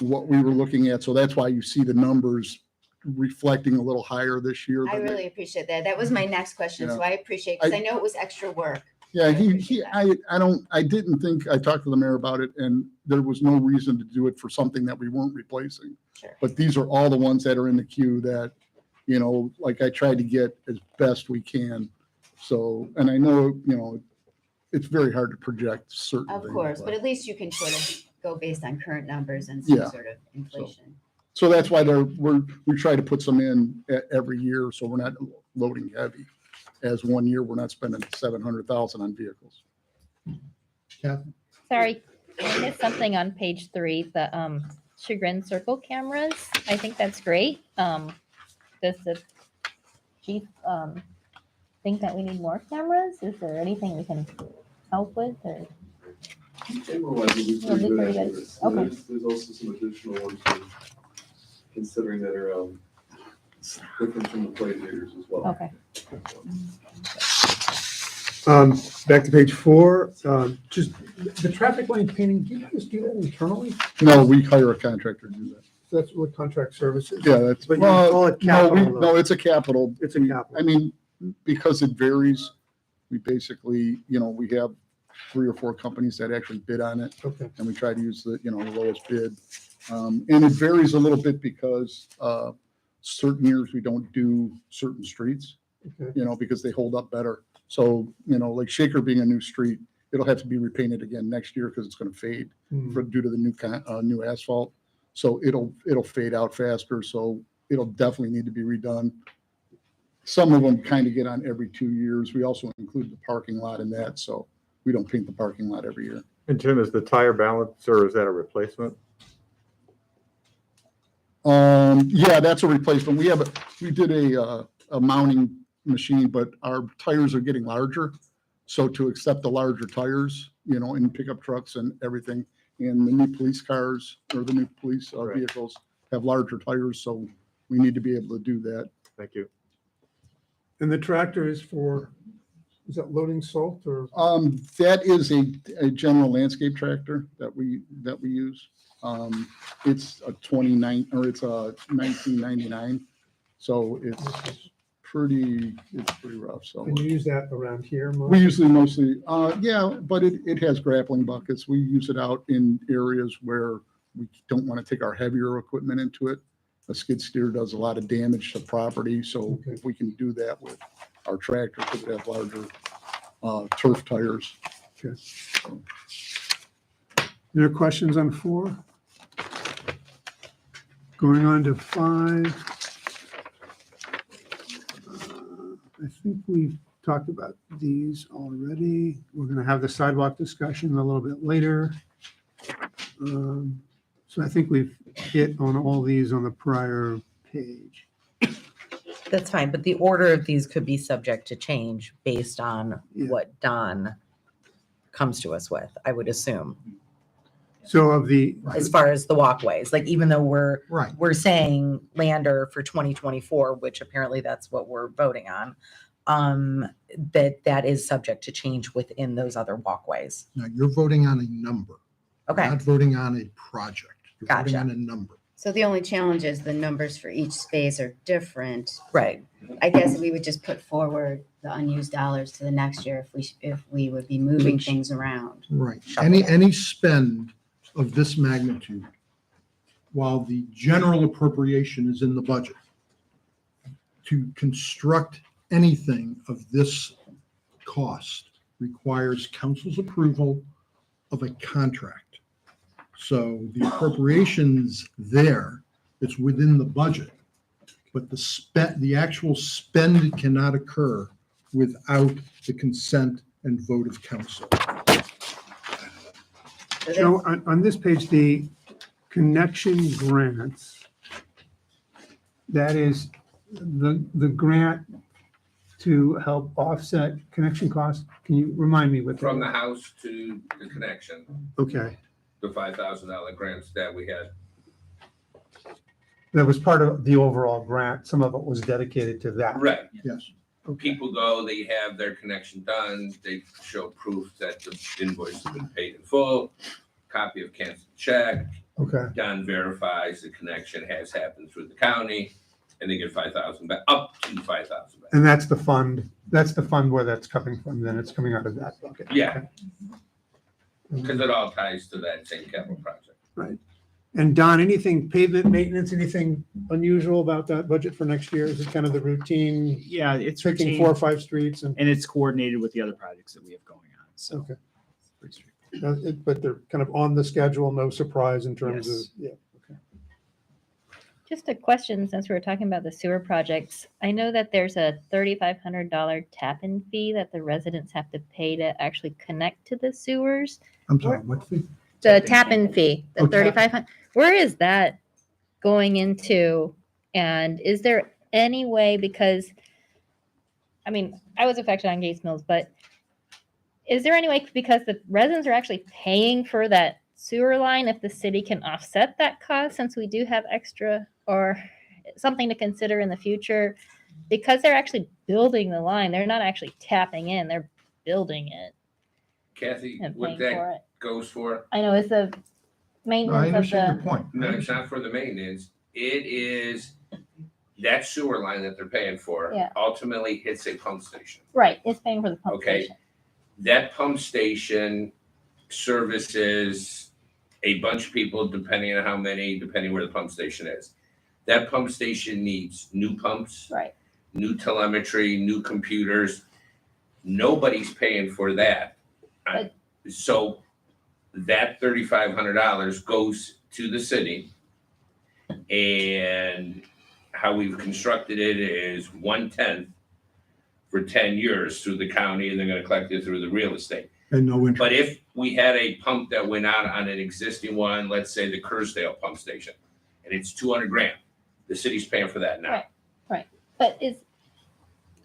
what we were looking at. So that's why you see the numbers reflecting a little higher this year. I than they- really appreciate that. That was my next question. So Yeah. I appreciate, because I know it was extra work. Yeah, I appreciate that. I didn't think, I talked to the mayor about it, and there was no reason to do it for something that we weren't replacing. Sure. But these are all the ones that are in the queue that, like I tried to get as best we can. So, and I know, it's very hard to project certain Of things, course, but at least you can sort of go based on current numbers and Yeah. some sort of inflation. So that's why we try to put some in every year, so we're not loading heavy. As one year, we're not spending 700,000 on vehicles. Kathy? Sorry, I missed something on page 3, the Chagrin Circle cameras. I think that's great. Does the chief think that we need more cameras? Is there anything we can help with, or? Chamber-wise, we'll be Well, pretty good pretty at good. this. Okay. There's also some additional ones we're considering that are different from the plate readers as well. Okay. Back to page 4, just the traffic light painting, do you guys do that internally? No, we hire a contractor to do that. That's what contract services? Yeah, that's, But you call it no, capital, though. no, it's a capital. It's a capital. I mean, because it varies, we basically, we have 3 or 4 companies that actually bid on it, Okay. and we try to use the lowest bid. And it varies a little bit because certain years we don't do certain streets, Okay. because they hold up better. So, like Shaker being a new street, it'll have to be repainted again next year because it's going to fade due to the new asphalt. So it'll fade out faster. So it'll definitely need to be redone. Some of them kind of get on every 2 years. We also include the parking lot in that. So we don't paint the parking lot every year. And Jim, is the tire balancer, is that a replacement? Yeah, that's a replacement. We did a mounting machine, but our tires are getting larger. So to accept the larger tires, in pickup trucks and everything, and the new police cars or the new police Right. vehicles have larger tires. So we need to be able to do that. Thank you. And the tractor is that loading salt or? That is a general landscape tractor that we use. It's a 1999. So it's pretty rough. So Can you use that around here? we usually mostly, yeah, but it has grappling buckets. We use it out in areas where we don't want to take our heavier equipment into it. A skid steer does a lot of damage to property. So Okay. if we can do that with our tractor, because it has larger turf tires. Any other questions on 4? Going on to 5. I think we've talked about these already. We're going to have the sidewalk discussion a little bit later. So I think we've hit on all these on the prior page. That's fine, but the order of these could be subject to change based on Yeah. what Don comes to us with, I would assume, So of the, as far as the walkways. Like, even though Right. we're saying Lander for 2024, which apparently that's what we're voting on, that is subject to change within those other walkways. Now, you're voting on a number. You're Okay, Not voting on a project. You're voting Gotcha. on a number. So the only challenge is the numbers for each phase are different. right. I guess we would just put forward the unused dollars to the next year if we would be moving Which- things around. Right. Shuffle. Any spend of this magnitude, while the general appropriation is in the budget, to construct anything of this cost requires council's approval of a contract. So the appropriations there, it's within the budget, but the actual spend cannot occur without the consent and vote of council. So Joe, that's- on this page, the connection grants, that is the grant to help offset connection costs. Can you remind me what that? From the house to the connection, Okay, the $5,000 grants that we had. that was part of the overall grant. Some of it was dedicated to that. Right. Yes. Okay. People go, they have their connection done, they show proof that the invoice has been paid in full, copy of canceled check, Okay, Don verifies the connection has happened through the county, and they get 5,000 back, up to 5,000 back. and that's the fund where that's coming from, then it's coming out of that bucket. Yeah, because it all ties to that same capital project. Right. And Don, anything pavement maintenance, anything unusual about that budget for next year? Is it kind of the routine, Yeah, it's picking routine, 4 or 5 streets and, and it's coordinated with the other projects that we have going on. So okay. pretty straightforward. But they're kind of on the schedule, no surprise in terms of, Yes. yeah, okay. Just a question, since we were talking about the sewer projects. I know that there's a $3,500 tap-in fee that the residents have to pay to actually connect to the sewers. I'm sorry, what fee? The tap-in fee, the Oh, tap- 3,500. Where is that going into? And is there any way, because, I mean, I was affected on Gates Mills, but is there any way, because the residents are actually paying for that sewer line, if the city can offset that cost, since we do have extra, or something to consider in the future? Because they're actually building the line, they're not actually tapping in, they're building it Kathy, and what paying for that it. goes for, I know it's the No, I maintenance of understand the, your point. no, it's not for the maintenance. It is that sewer line that they're paying for Yeah. ultimately hits a pump station. right, it's paying for the pump Okay. station. That pump station services a bunch of people, depending on how many, depending where the pump station is. That pump station needs new pumps, Right. new telemetry, new computers. Nobody's paying for that. But- So that $3,500 goes to the city. And how we've constructed it is 1/10 for 10 years through the county, and they're gonna collect it through the real estate. And no interest. But if we had a pump that went out on an existing one, let's say the Kersdale pump station, and it's 200 grand, the city's paying for that now. Right. But it's,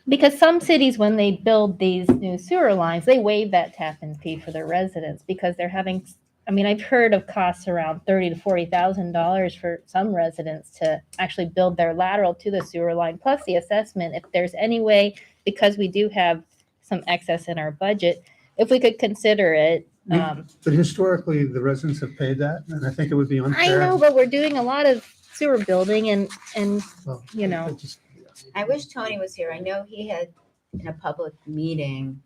because some cities, when they build these new sewer lines, they waive that tap in fee for their residents because they're having, I mean, I've heard of costs around $30,000 to $40,000 for some residents to actually build their lateral to the sewer line, plus the assessment. If there's any way, because we do have some excess in our budget, if we could consider it. But historically, the residents have paid that, and I think it would be I unfair. know, but we're doing a lot of sewer building and, Well, you know. it just- I wish Tony was here. I know he had in a public meeting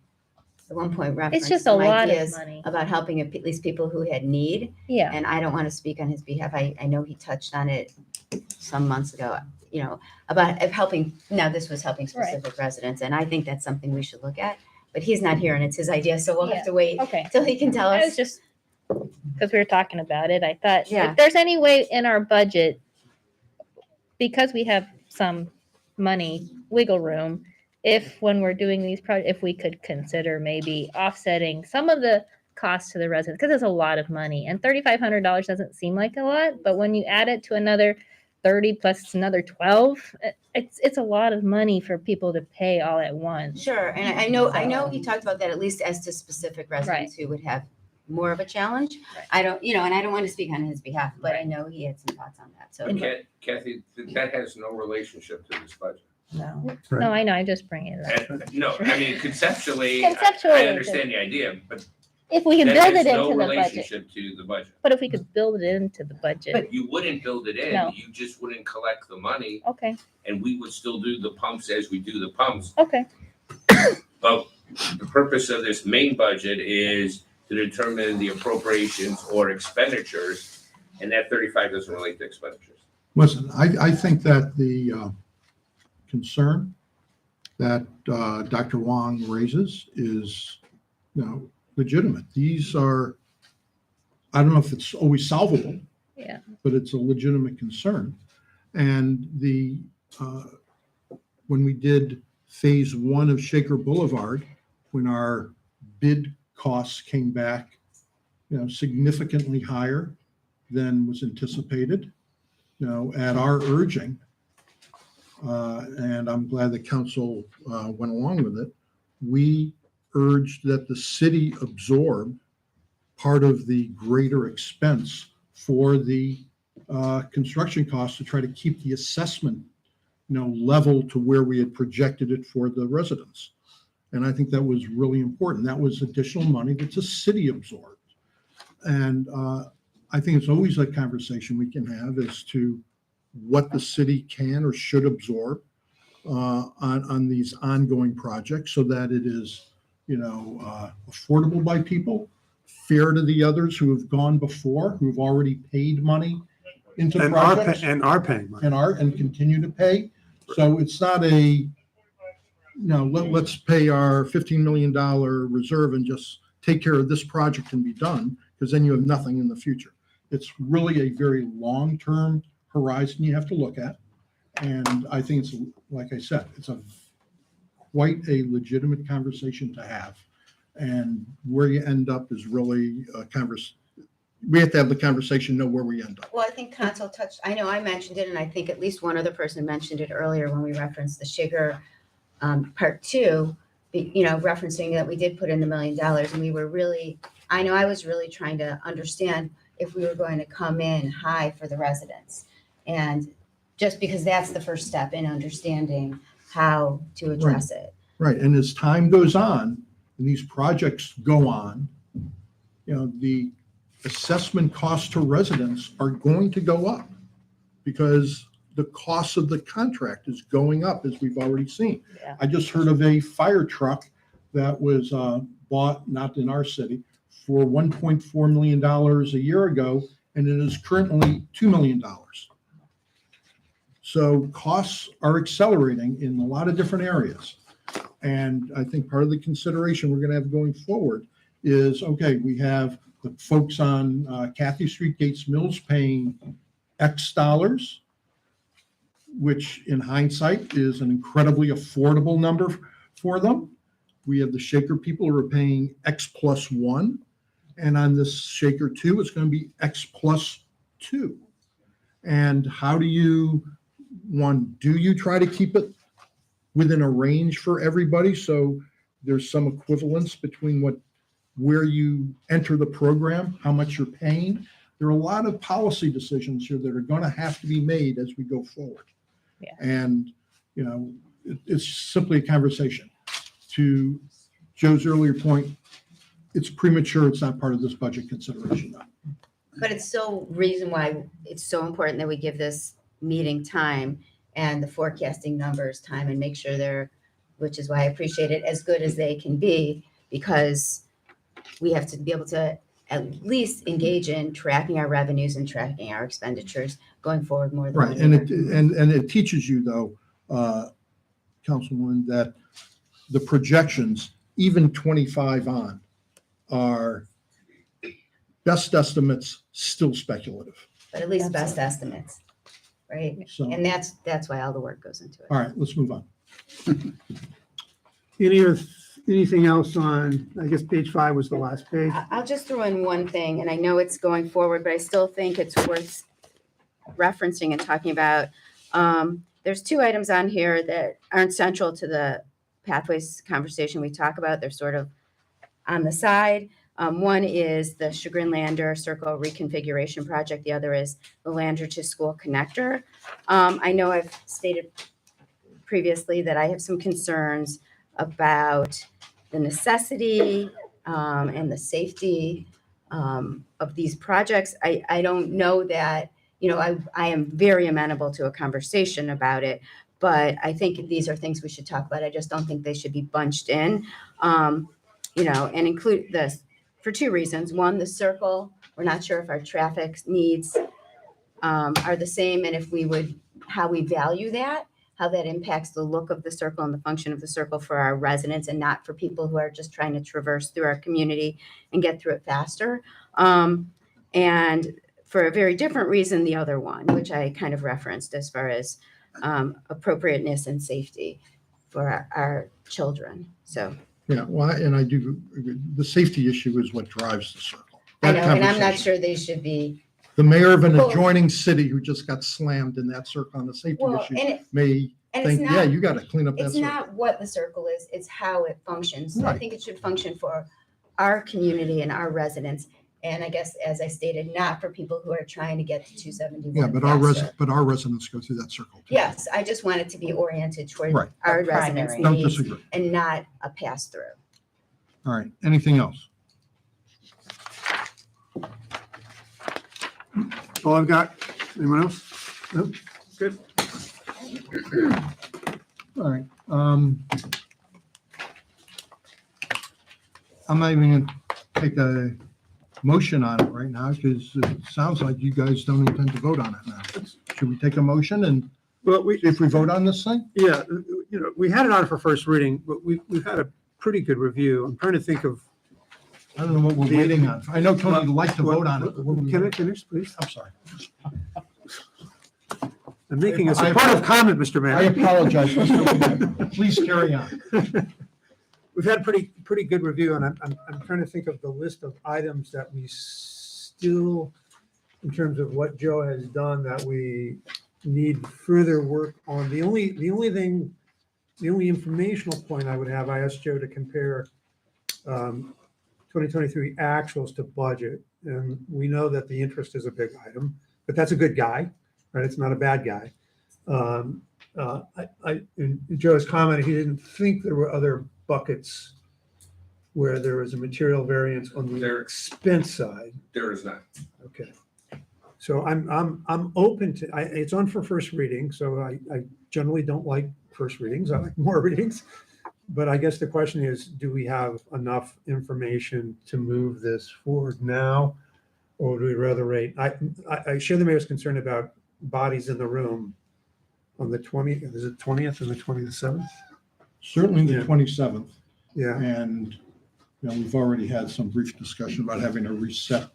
at one point it's referenced just a some lot of ideas money. about helping at least people who had need. Yeah. And I don't want to speak on his behalf. I know he touched on it some months ago, you know, about helping, now this was helping Right. specific residents. And I think that's something we should look at. But he's not here and it's his idea, so we'll Yeah. have to wait Okay. till he can tell I was us. just, because we were talking about it, I thought, Yeah. if there's any way in our budget, because we have some money wiggle room, if when we're doing these projects, if we could consider maybe offsetting some of the costs to the residents, because it's a lot of money, and $3,500 doesn't seem like a lot, but when you add it to another 30 plus another 12, it's a lot of money for people to pay all at once. Sure, and I know he talked about that at least as to specific residents who would have more of a challenge. Right. I don't, you know, and I don't want to speak on his behalf, but I know he had some thoughts on that, so. But Kathy, that has no relationship to this budget. No. No, I know, I just bring it up. And, no, I mean, conceptually, Conceptually, I it understand the idea, but If we could that build has it no into the budget, relationship to the budget. but if we could build it into the budget, You wouldn't build it in, No. you just wouldn't collect the money, okay, and we would still do the pumps as we do the pumps. okay. But the purpose of this main budget is to determine the appropriations or expenditures, and that 35 doesn't relate to expenditures. Listen, I think that the concern that Dr. Wong raises is, you know, legitimate. These are, I don't know if it's always solvable. Yeah. But it's a legitimate concern. And when we did phase one of Shaker Boulevard, when our bid costs came back, you know, significantly higher than was anticipated, you know, at our urging, and I'm glad the council went along with it, we urged that the city absorb part of the greater expense for the construction costs to try to keep the assessment, you know, level to where we had projected it for the residents. And I think that was really important. That was additional money that the city absorbed. And I think it's always a conversation we can have as to what the city can or should absorb on these ongoing projects so that it is, you know, affordable by people, fair to the others who have gone before, who've already paid money into And projects are paying money. and continue to pay. So it's not a, let's pay our $15 million reserve and just take care of this project and be done, because then you have nothing in the future. It's really a very long-term horizon you have to look at. And I think it's, like I said, it's quite a legitimate conversation to have. And where you end up is really a we have to have the conversation, know where we end up. Well, I think council touched, I know I mentioned it, and I think at least one other person mentioned it earlier when we referenced the Sugar part two, you know, referencing that we did put in the $1 million, and we were really, I know I was really trying to understand if we were going to come in high for the residents. And just because that's the first step in understanding how to address it. Right, and as time goes on, and these projects go on, the assessment costs to residents are going to go up because the cost of the contract is going up, as we've already seen. Yeah. I just heard of a fire truck that was bought, not in our city, for $1.4 million a year ago, and it is currently $2 million. So costs are accelerating in a lot of different areas. And I think part of the consideration we're going to have going forward is, okay, we have the folks on Cathy Street, Gates Mills paying X dollars, which in hindsight is an incredibly affordable number for them. We have the Shaker people who are paying X plus 1. And on this Shaker 2, it's going to be X plus 2. And how do you try to keep it within a range for everybody? So there's some equivalence between where you enter the program, how much you're paying. There are a lot of policy decisions here that are going to have to be made as we go forward. Yeah. And, it's simply a conversation. To Joe's earlier point, it's premature. It's not part of this budget consideration now. But it's still reason why it's so important that we give this meeting time and the forecasting numbers time and make sure which is why I appreciate it, as good as they can be, because we have to be able to at least engage in tracking our revenues and tracking our expenditures going forward more than. Right, and it teaches you though, Councilwoman, that the projections, even 25 on, are best estimates, still speculative. But at least best estimates, right? So, And that's why all the work goes into it. all right, let's move on. Anything else on, I guess page 5 was the last page. I'll just throw in one thing, and I know it's going forward, but I still think it's worth referencing and talking about. There's 2 items on here that aren't central to the pathways conversation we talk about. They're sort of on the side. One is the Chagrin Lander Circle reconfiguration project. The other is the Lander to School connector. I know I've stated previously that I have some concerns about the necessity and the safety of these projects. I don't know that, I am very amenable to a conversation about it, but I think these are things we should talk about. I just don't think they should be bunched in, and include this for 2 reasons. One, the circle, we're not sure if our traffic needs are the same, and how we value that, how that impacts the look of the circle and the function of the circle for our residents and not for people who are just trying to traverse through our community and get through it faster. And for a very different reason, the other one, which I kind of referenced as far as appropriateness and safety for our children. So. Yeah, well, and I do, the safety issue is what drives the circle. I That know, and I'm not conversation. sure they should be. The mayor of an Well- adjoining city who just got slammed in that circle on the safety Well, issue and may it's think, not- yeah, you got to clean up that It's circle. not what the circle is, it's how it functions. So I Right. think it should function for our community and our residents. And I guess, as I stated, not for people who are trying to get to 271. Yeah, but our residents go through that circle too. Yes, I just want it to be oriented toward Right. our The residents' primary. Don't needs disagree. and not a pass-through. All right, anything else? All I've got. Anyone else? No? Good. All right. I'm not even going to take a motion on it right now because it sounds like you guys don't intend to vote on it now. Should we take a motion and Well, if we vote on this thing? yeah, we had it on for first reading, but we've had a pretty good review. I'm trying to think of. I don't know what we're waiting on. I know Tony would like to vote on it. but what are we- Can I finish, please? I'm sorry. I'm making a I- supportive comment, Mr. Mayor. I apologize. Mr. Mayor. Please carry on. We've had pretty good review, and I'm trying to think of the list of items that we still, in terms of what Joe has done, that we need further work on. The only informational point I would have, I asked Joe to compare 2023 actuals to budget, and we know that the interest is a big item, but that's a good guy, right? It's not a bad guy. In Joe's comment, he didn't think there were other buckets where there is a material variance on the There- expense side. There is not. Okay. So I'm open to, it's on for first reading, so I generally don't like first readings. I like more readings. But I guess the question is, do we have enough information to move this forward now? Or do we rather wait? I share the mayor's concern about bodies in the room on the 20th, is it 20th and the 27th? Certainly the Yeah. 27th. Yeah, And, we've already had some brief discussion about having to reset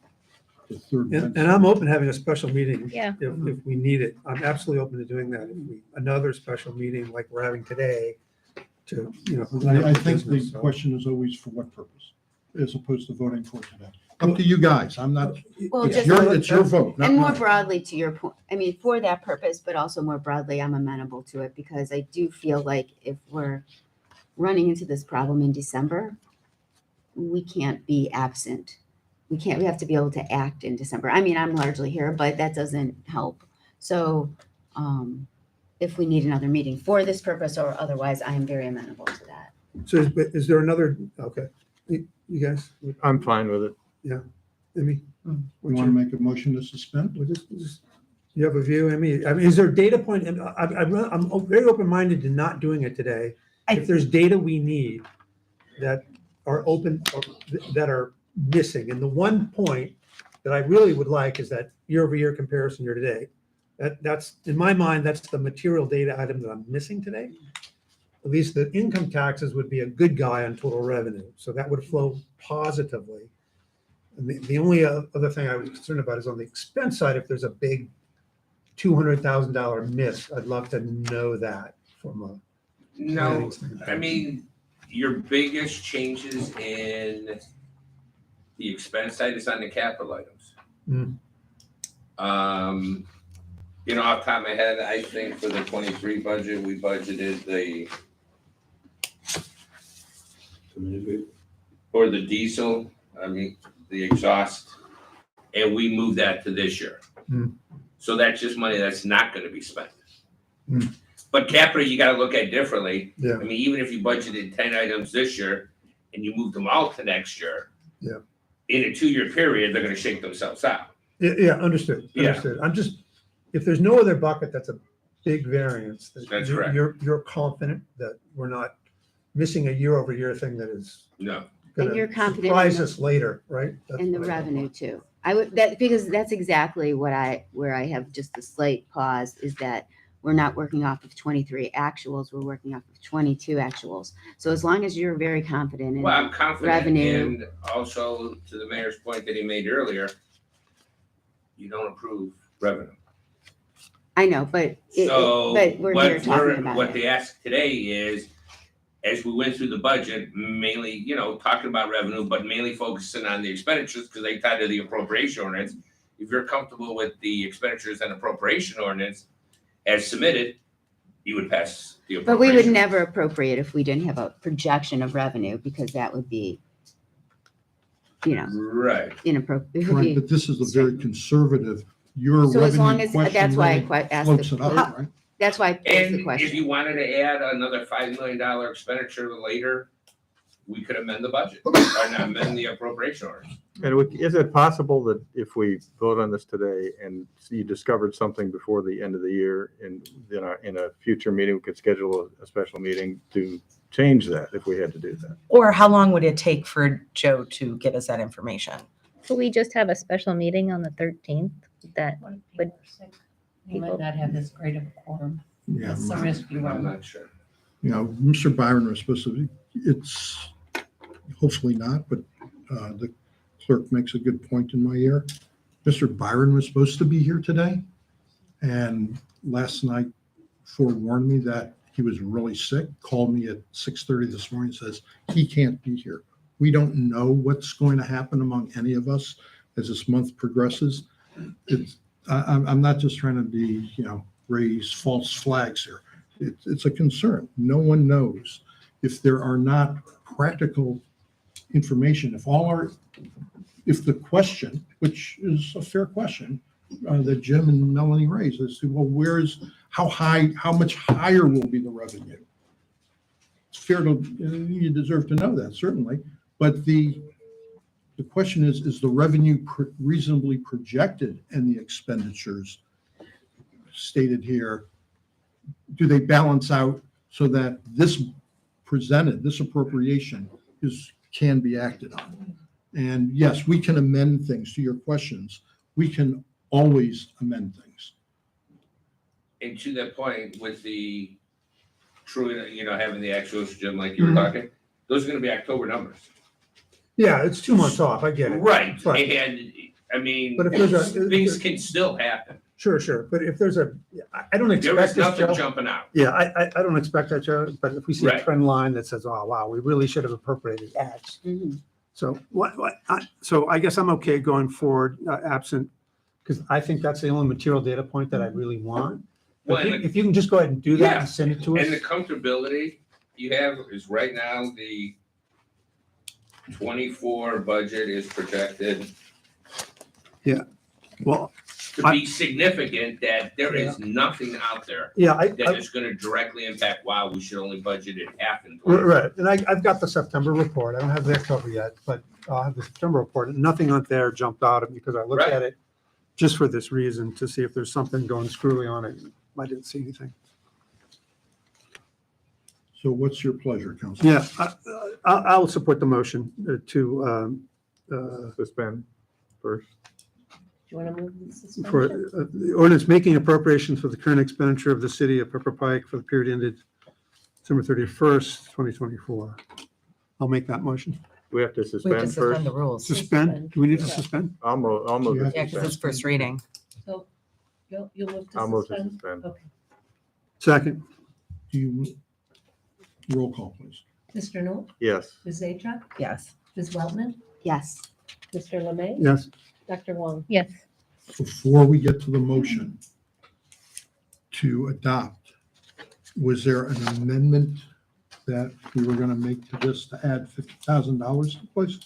the third. and I'm open to having a special meeting. Yeah. If we need it. I'm absolutely open to doing that. Another special meeting like we're having today to, I think the business, so. question is always for what purpose, as opposed to voting for today. Up to you guys. I'm not, Well, it's just- your vote, not And more mine. broadly to your point, I mean, for that purpose, but also more broadly, I'm amenable to it because I do feel like if we're running into this problem in December, we can't be absent. We have to be able to act in December. I mean, I'm largely here, but that doesn't help. So if we need another meeting for this purpose or otherwise, I am very amenable to that. So is there another, okay, you guys, I'm fine with it. Emmy? You want to make a motion to suspend? Well, you have a view, Emmy? I mean, is there a data point, and I'm very open-minded to not doing it today. If there's data we need that are open, or that are missing, and the one point that I really would like is that year-over-year comparison year to date. That's, in my mind, that's the material data item that I'm missing today. At least the income taxes would be a good guy on total revenue, so that would flow positively. And the only other thing I was concerned about is on the expense side, if there's a big $200,000 miss, I'd love to know that from a. No, I mean, your biggest changes in the expense side is on the capital items. Hmm. Off the top of my head, I think for the 23 budget, we budgeted for the diesel, the exhaust, and we moved that to this year. Hmm. So that's just money that's not gonna be spent. Hmm. But capital, you gotta look at differently. Yeah. I mean, even if you budgeted 10 items this year and you moved them all to next year. Yeah. In a 2-year period, they're gonna shake themselves out. Yeah, understood, Yeah. understood. I'm just, if there's no other bucket that's a big variance. That That's you're- correct. You're confident that we're not missing a year-over-year thing that is No. And you're gonna confident in surprise the- us later, right? That's And the what I- revenue too. Because that's exactly where I have just a slight pause is that we're not working off of 23 actuals, we're working off of 22 actuals. So as long as you're very confident in Well, I'm confident, revenue. and also to the mayor's point that he made earlier, you don't approve revenue. I know, but So but we're here talking about what it. they asked today is, as we went through the budget, mainly, talking about revenue, but mainly focusing on the expenditures because they tied to the appropriation ordinance. If you're comfortable with the expenditures and appropriation ordinance as submitted, you would pass the But we would appropriation. never appropriate if we didn't have a projection of revenue because that would be, Right. inappropriate. Right, but this is a very conservative, your So as long revenue as, question that's why I really asked floats it the, up, right? that's why I posed the And if question. you wanted to add another $5 million expenditure later, we could amend the budget or not amend the appropriation ordinance. And is it possible that if we vote on this today and you discovered something before the end of the year and then in a future meeting, we could schedule a special meeting to change that if we had to do that? Or how long would it take for Joe to get us that information? Could we just have a special meeting on the 13th? That What if But people are sick? You might not have this great of a quorum. Yeah, That's the risk you I'm run. not sure. Mr. Byron was supposed to be, it's hopefully not, but the clerk makes a good point in my ear. Mr. Byron was supposed to be here today, and last night forewarned me that he was really sick, called me at 6:30 this morning, says he can't be here. We don't know what's going to happen among any of us as this month progresses. I'm not just trying to be, raise false flags here. It's a concern. No one knows if there are not practical information, if the question, which is a fair question, that Jim and Melanie raised, is, well, how much higher will be the revenue? It's fair you deserve to know that, certainly, But the question is the revenue reasonably projected and the expenditures stated here, do they balance out so that this appropriation can be acted on? And yes, we can amend things. To your questions, we can always amend things. And to that point, with the true, having the actual Jim, like you were talking, those are gonna be October numbers. Yeah, it's 2 months off, I get it. Right, But- and, I mean, But if there's a- things can still happen. Sure, but if there's I don't There expect is this, nothing Joe. jumping out. Yeah, I don't expect that, Joe, but if we see a Right. trend line that says, oh, wow, we really should have appropriated X. So so I guess I'm okay going forward, absent, because I think that's the only material data point that I really want. Well, If you- and if you can just go ahead and do that Yeah. and send it to And the us. comfortability you have is right now, the 24 budget is projected Well, to be significant, that there is nothing out there yeah, that is gonna directly impact, wow, we should only budget it half in. right, and I've got the September report. I don't have that cover yet, but I'll have the September report. And nothing on there jumped out at me because I looked Right. at it just for this reason, to see if there's something going screwy on it. I didn't see anything. So what's your pleasure, Council? Yeah, I'll support the motion to, Suspend first. Do you want to move the for suspension? the ordinance making appropriations for the current expenditure of the city of Pepper Pike for the period ended December 31st, 2024. I'll make that motion. We have to We have suspend to suspend first. the rules. Suspend? Do we need to Yeah. suspend? I'll move Yeah, to Yeah, because it's suspend. first reading. So you'll move to I'll move to suspend? suspend. Okay. Second, Do you, roll call, please. Mr. Knoll, Yes. Ms. Zajac, Yes. Ms. Weltman, Yes. Mr. Lemay, yes. Dr. Wong. Yes. Before we get to the motion to adopt, was there an amendment that we were going to make to this to add $50,000 to place?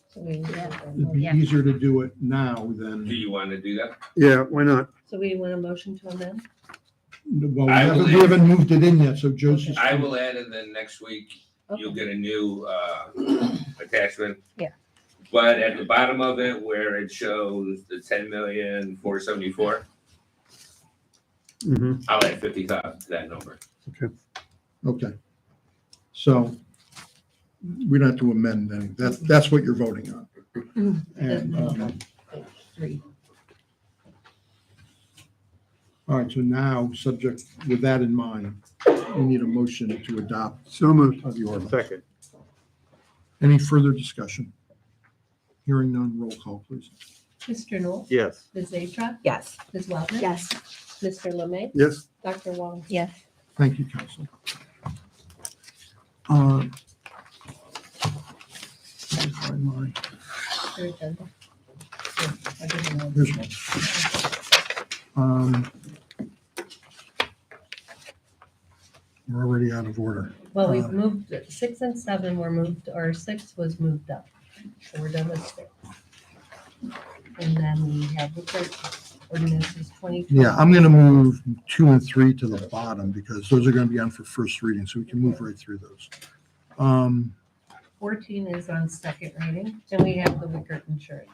So we, It'd be Yeah. easier to do it now Do than, you wanna do that? Yeah, why not? so we want a motion to amend? well, I will- we haven't moved it in yet, so Joe's just. I will add, and then next week, you'll get a new, attachment. Yeah. But at the bottom of it, where it shows the 10,474,000, Mhm. I'll add 50,000 to that number. Okay. So we don't have to amend anything. That's what you're voting on. And, Three. all right, so now, subject, with that in mind, we need a motion to adopt So moved. the ordinance. Second. Any further discussion? Hearing none, roll call, please. Mr. Knoll, Yes. Ms. Zajac, Yes. Ms. Weltman. Yes. Mr. Lemay, Yes. Dr. Wong. Yes. Thank you, council. Let me find mine. Your agenda. I didn't know. Here's one. We're already out of order. Well, we've moved, 6 and 7 were moved, or 6 was moved up. So we're done with 6. And then we have the third ordinances 20. Yeah, I'm going to move 2 and 3 to the bottom because those are going to be on for first reading, so we can move right through those. 14 is on second reading, and we have the Wickert insurance.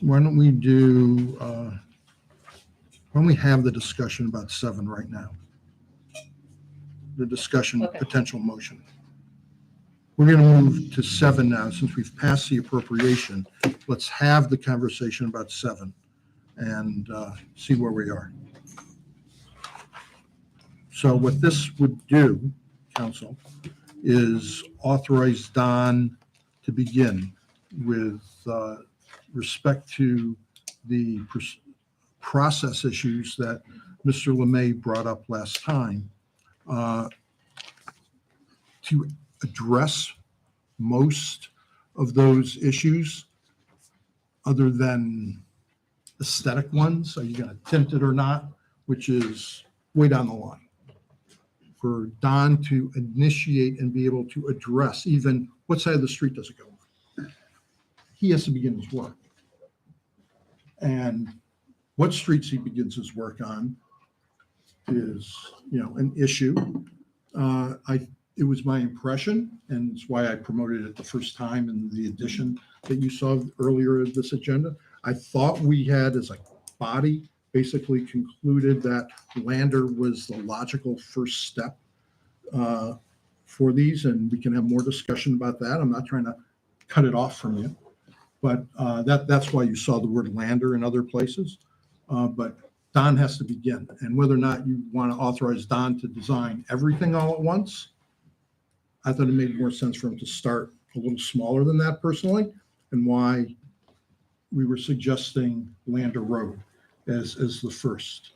Why don't we do, why don't we have the discussion about 7 right now? The discussion, Okay. potential motion. We're going to move to 7 now, since we've passed the appropriation. Let's have the conversation about 7 and see where we are. So what this would do, council, is authorize Don to begin with respect to the process issues that Mr. Lemay brought up last time, to address most of those issues other than aesthetic ones. Are you going to tint it or not? Which is way down the line. For Don to initiate and be able to address even what side of the street does it go on? He has to begin his work. And what streets he begins his work on is, an issue. It was my impression, and it's why I promoted it the first time in the edition that you saw earlier in this agenda. I thought we had, as a body, basically concluded that Lander was the logical first step for these, and we can have more discussion about that. I'm not trying to cut it off from you, but that's why you saw the word Lander in other places. But Don has to begin, and whether or not you want to authorize Don to design everything all at once, I thought it made more sense for him to start a little smaller than that personally, and why we were suggesting Lander Road as the first.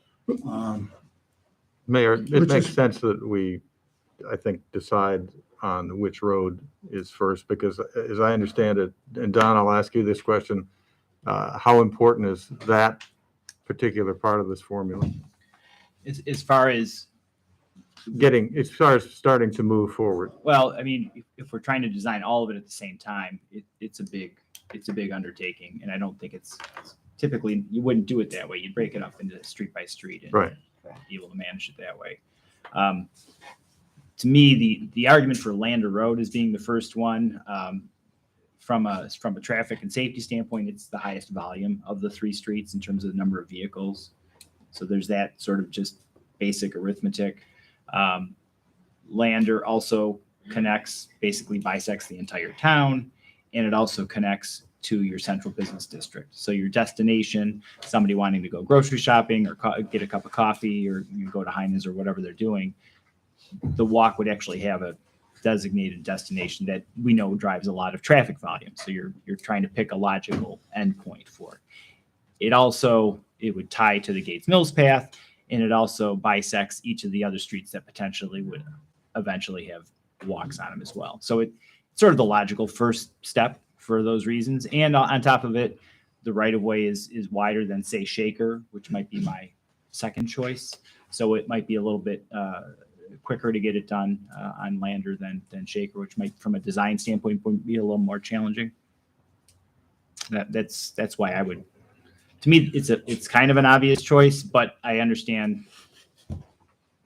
Mayor, it Which makes is- sense that we, I think, decide on which road is first, because as I understand it, and Don, I'll ask you this question, how important is that particular part of this formula? As far as, As far as starting to move forward. well, I mean, if we're trying to design all of it at the same time, it's a big undertaking, and I don't think it's typically, you wouldn't do it that way. You'd break it up into street by street and Right. be able to manage it that way. To me, the argument for Lander Road as being the first one, from a traffic and safety standpoint, it's the highest volume of the three streets in terms of the number of vehicles. So there's that sort of just basic arithmetic. Lander also basically bisects the entire town, and it also connects to your central business district. So your destination, somebody wanting to go grocery shopping or get a cup of coffee, or you go to Heinz or whatever they're doing, the walk would actually have a designated destination that we know drives a lot of traffic volume. So you're trying to pick a logical endpoint for it. It would tie to the Gates Mills path, and it also bisects each of the other streets that potentially would eventually have walks on them as well. So it's sort of the logical first step for those reasons. And on top of it, the right of way is wider than, say, Shaker, which might be my second choice. So it might be a little bit quicker to get it done on Lander than Shaker, which might, from a design standpoint, be a little more challenging. That's why I would. To me, it's kind of an obvious choice, but I understand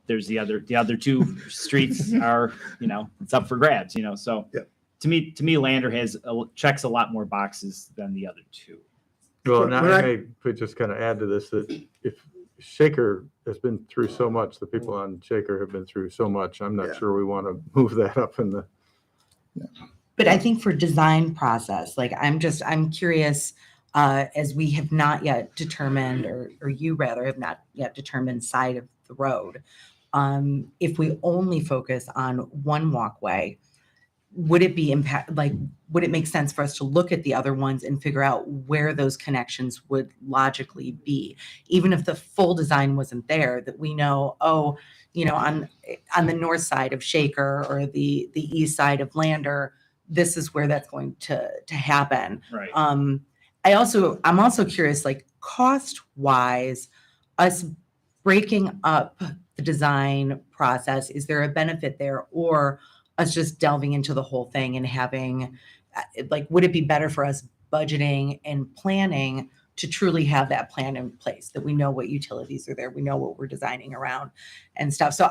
there's the other two streets are, it's up for grabs, so Yeah. to me, Lander checks a lot more boxes than the other two. Well, and When I I- may could just kind of add to this, that if Shaker has been through so much, the people on Shaker have been through so much, I'm not Yeah. sure we want to move that up in the, But I think for design process, like I'm curious, as we have not yet determined, or you rather have not yet determined side of the road. If we only focus on one walkway, would it would it make sense for us to look at the other ones and figure out where those connections would logically be? Even if the full design wasn't there, that we know, on the north side of Shaker or the east side of Lander, this is where that's going to happen. Right. I'm also curious, like cost wise, us breaking up the design process, is there a benefit there, or us just delving into the whole thing and having, would it be better for us budgeting and planning to truly have that plan in place, that we know what utilities are there, we know what we're designing around and stuff. So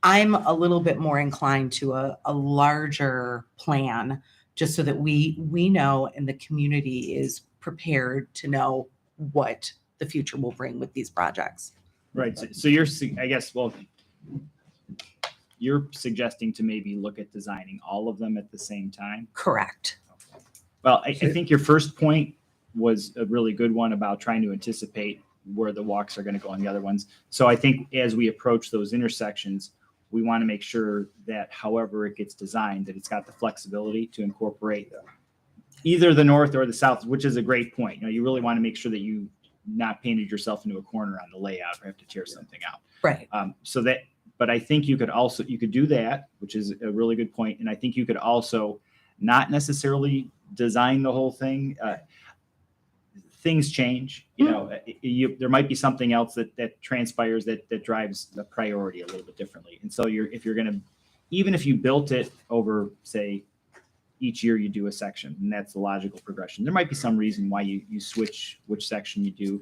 I'm a little bit more inclined to a larger plan, just so that we know and the community is prepared to know what the future will bring with these projects. Right. So you're suggesting to maybe look at designing all of them at the same time? Correct. Well, I think your first point was a really good one about trying to anticipate where the walks are going to go on the other ones. So I think as we approach those intersections, we want to make sure that however it gets designed, that it's got the flexibility to incorporate either the north or the south, which is a great point. You really want to make sure that you not painted yourself into a corner on the layout or have to tear something out. Right. But I think you could do that, which is a really good point. And I think you could also not necessarily design the whole thing. Things change, there might be something else that transpires that drives the priority a little bit differently. And so even if you built it over, say, each year you do a section, and that's the logical progression. There might be some reason why you switch which section you do.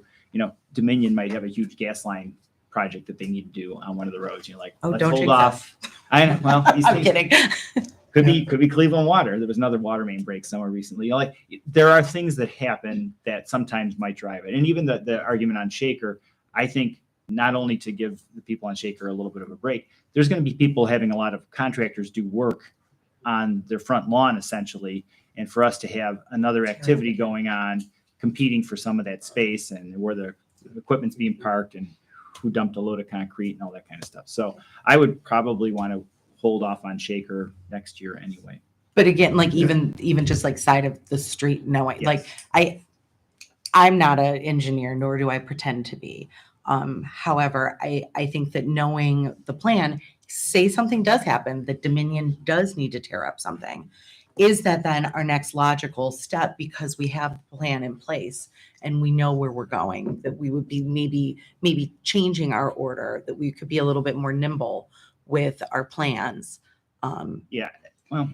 Dominion might have a huge gas line project that they need to do on one of the roads. You're like, Oh, let's don't hold jinx off. I know, well, these I'm things- kidding. could be Cleveland Water. There was another water main break somewhere recently. You know, like there are things that happen that sometimes might drive it. And even the argument on Shaker, I think not only to give the people on Shaker a little bit of a break, there's going to be people having a lot of contractors do work on their front lawn essentially. And for us to have another activity going on, competing for some of that space and where the equipment's being parked and who dumped a load of concrete and all that kind of stuff. So I would probably want to hold off on Shaker next year anyway. But again, like even just like side of the street, no, like I'm not an engineer, nor do I pretend to be. However, I think that knowing the plan, say something does happen, that Dominion does need to tear up something, is that then our next logical step, because we have a plan in place and we know where we're going, that we would be maybe changing our order, that we could be a little bit more nimble with our plans. Yeah, well,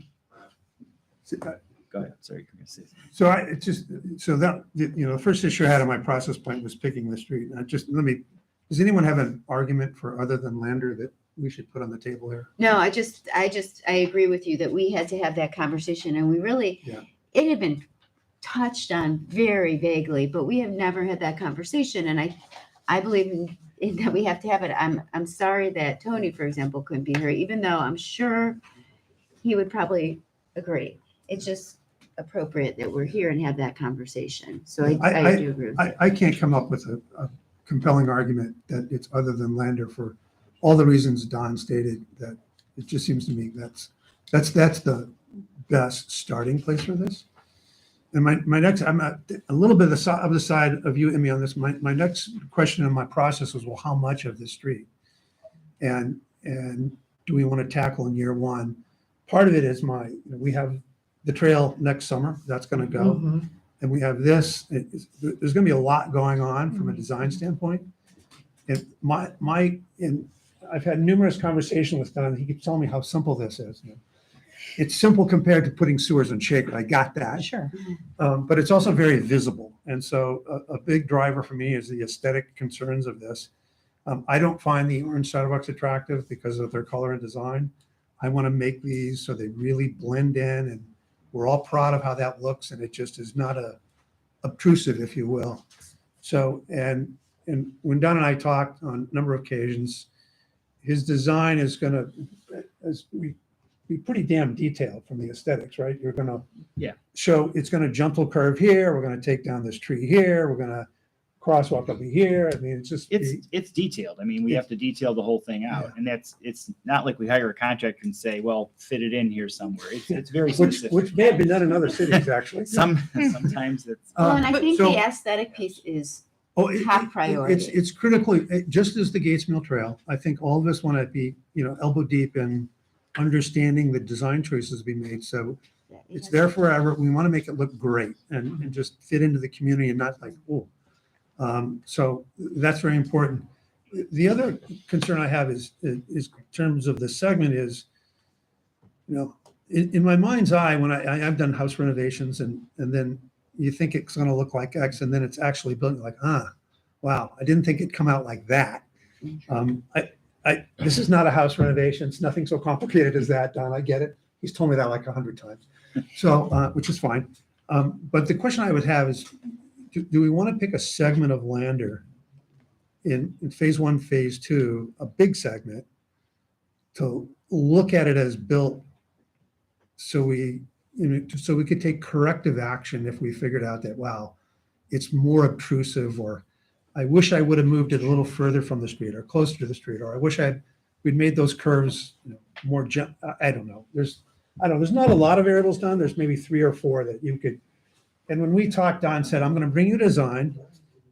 So, go ahead. Sorry, you're gonna say something. So it's just, so that, the first issue I had on my process point was picking the street. And does anyone have an argument for other than Lander that we should put on the table here? No, I agree with you that we had to have that conversation and we really, Yeah. it had been touched on very vaguely, but we have never had that conversation. And I believe in that we have to have it. I'm sorry that Tony, for example, couldn't be here, even though I'm sure he would probably agree. It's just appropriate that we're here and have that conversation. So I do agree with you. I can't come up with a compelling argument that it's other than Lander for all the reasons Don stated. That it just seems to me that's the best starting place for this. And my next, I'm a little bit of the side of you and me on this. My next question in my process was, well, how much of the street? And do we want to tackle in year one? Part of it is we have the trail next summer, that's going to go. Mhm. And we have this, there's going to be a lot going on from a design standpoint. And I've had numerous conversations with Don. He keeps telling me how simple this is. It's simple compared to putting sewers on Shaker. I got that. Sure. But it's also very visible. And so a big driver for me is the aesthetic concerns of this. I don't find the orange sidewalks attractive because of their color and design. I want to make these so they really blend in, and we're all proud of how that looks, and it just is not obtrusive, if you will. So, and when Don and I talked on a number of occasions, his design is going to be pretty damn detailed from the aesthetics, right? You're going to show it's going to gentle curve here. We're going to take down this tree here. We're going to crosswalk over here. I mean, It's detailed. I mean, we have to detail the whole thing out, and it's not like we hire a contractor and say, well, fit it in here somewhere. It's very specific. which may have been done in other cities, actually. Sometimes it's. Well, and I but think so- the aesthetic piece is Oh, top priority. It's critically, just as the Gates Mill Trail, I think all of us want to be, elbow deep in understanding the design choices we made. So it's there forever. We want to make it look great and just fit into the community and not like, oh. So that's very important. The other concern I have is in terms of the segment is, in my mind's eye, when I've done house renovations and then you think it's going to look like X and then it's actually built like, wow, I didn't think it'd come out like that. This is not a house renovation. It's nothing so complicated as that, Don. I get it. He's told me that like 100 times. So, which is fine. But the question I would have is, do we want to pick a segment of Lander in phase 1, phase 2, a big segment, to look at it as built so we could take corrective action if we figured out that, wow, it's more obtrusive, or I wish I would have moved it a little further from the street or closer to the street, or I wish we'd made those curves more, I don't know. There's not a lot of variables done. There's maybe 3 or 4 that you could. And when we talked, Don said, I'm going to bring you design.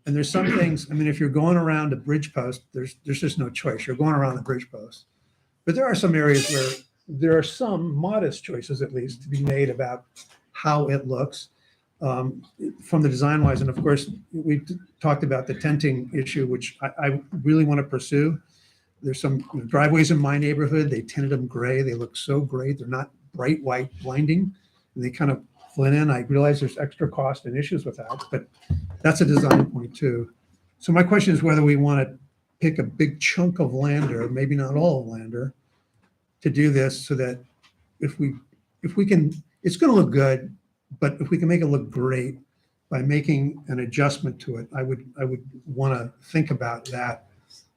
And there's some things, I mean, if you're going around a bridge post, there's just no choice. You're going around the bridge post. But there are some areas where there are some modest choices, at least, to be made about how it looks from the design wise. And of course, we talked about the tenting issue, which I really want to pursue. There's some driveways in my neighborhood. They tinted them gray. They look so great. They're not bright white blinding. And they kind of blend in. I realize there's extra cost and issues with that, but that's a design point too. So my question is whether we want to pick a big chunk of Lander, maybe not all of Lander, to do this so that if we can, it's going to look good, but if we can make it look great by making an adjustment to it, I would want to think about that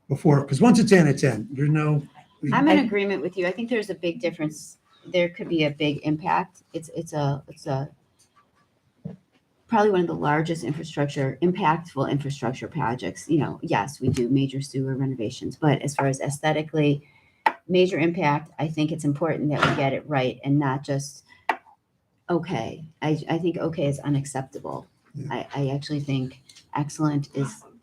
before, because once it's in, it's in. There's no. I'm in agreement with you. I think there's a big difference. There could be a big impact. It's a probably one of the largest impactful infrastructure projects. You know, yes, we do major sewer renovations, but as far as aesthetically, major impact, I think it's important that we get it right and not just okay. I think okay is unacceptable. Yeah. I actually think excellent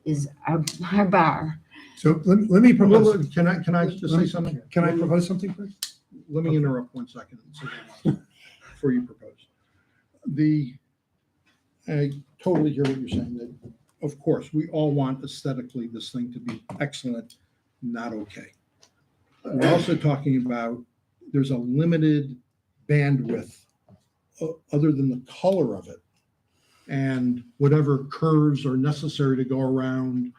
is our bar. So let me propose. Can I just say something? Can I propose something first? Let me interrupt 1 second and say before you propose. I totally hear what you're saying, that of course, we all want aesthetically this thing to be excellent, not okay. We're also talking about, there's a limited bandwidth other than the color of it and whatever curves are necessary to go around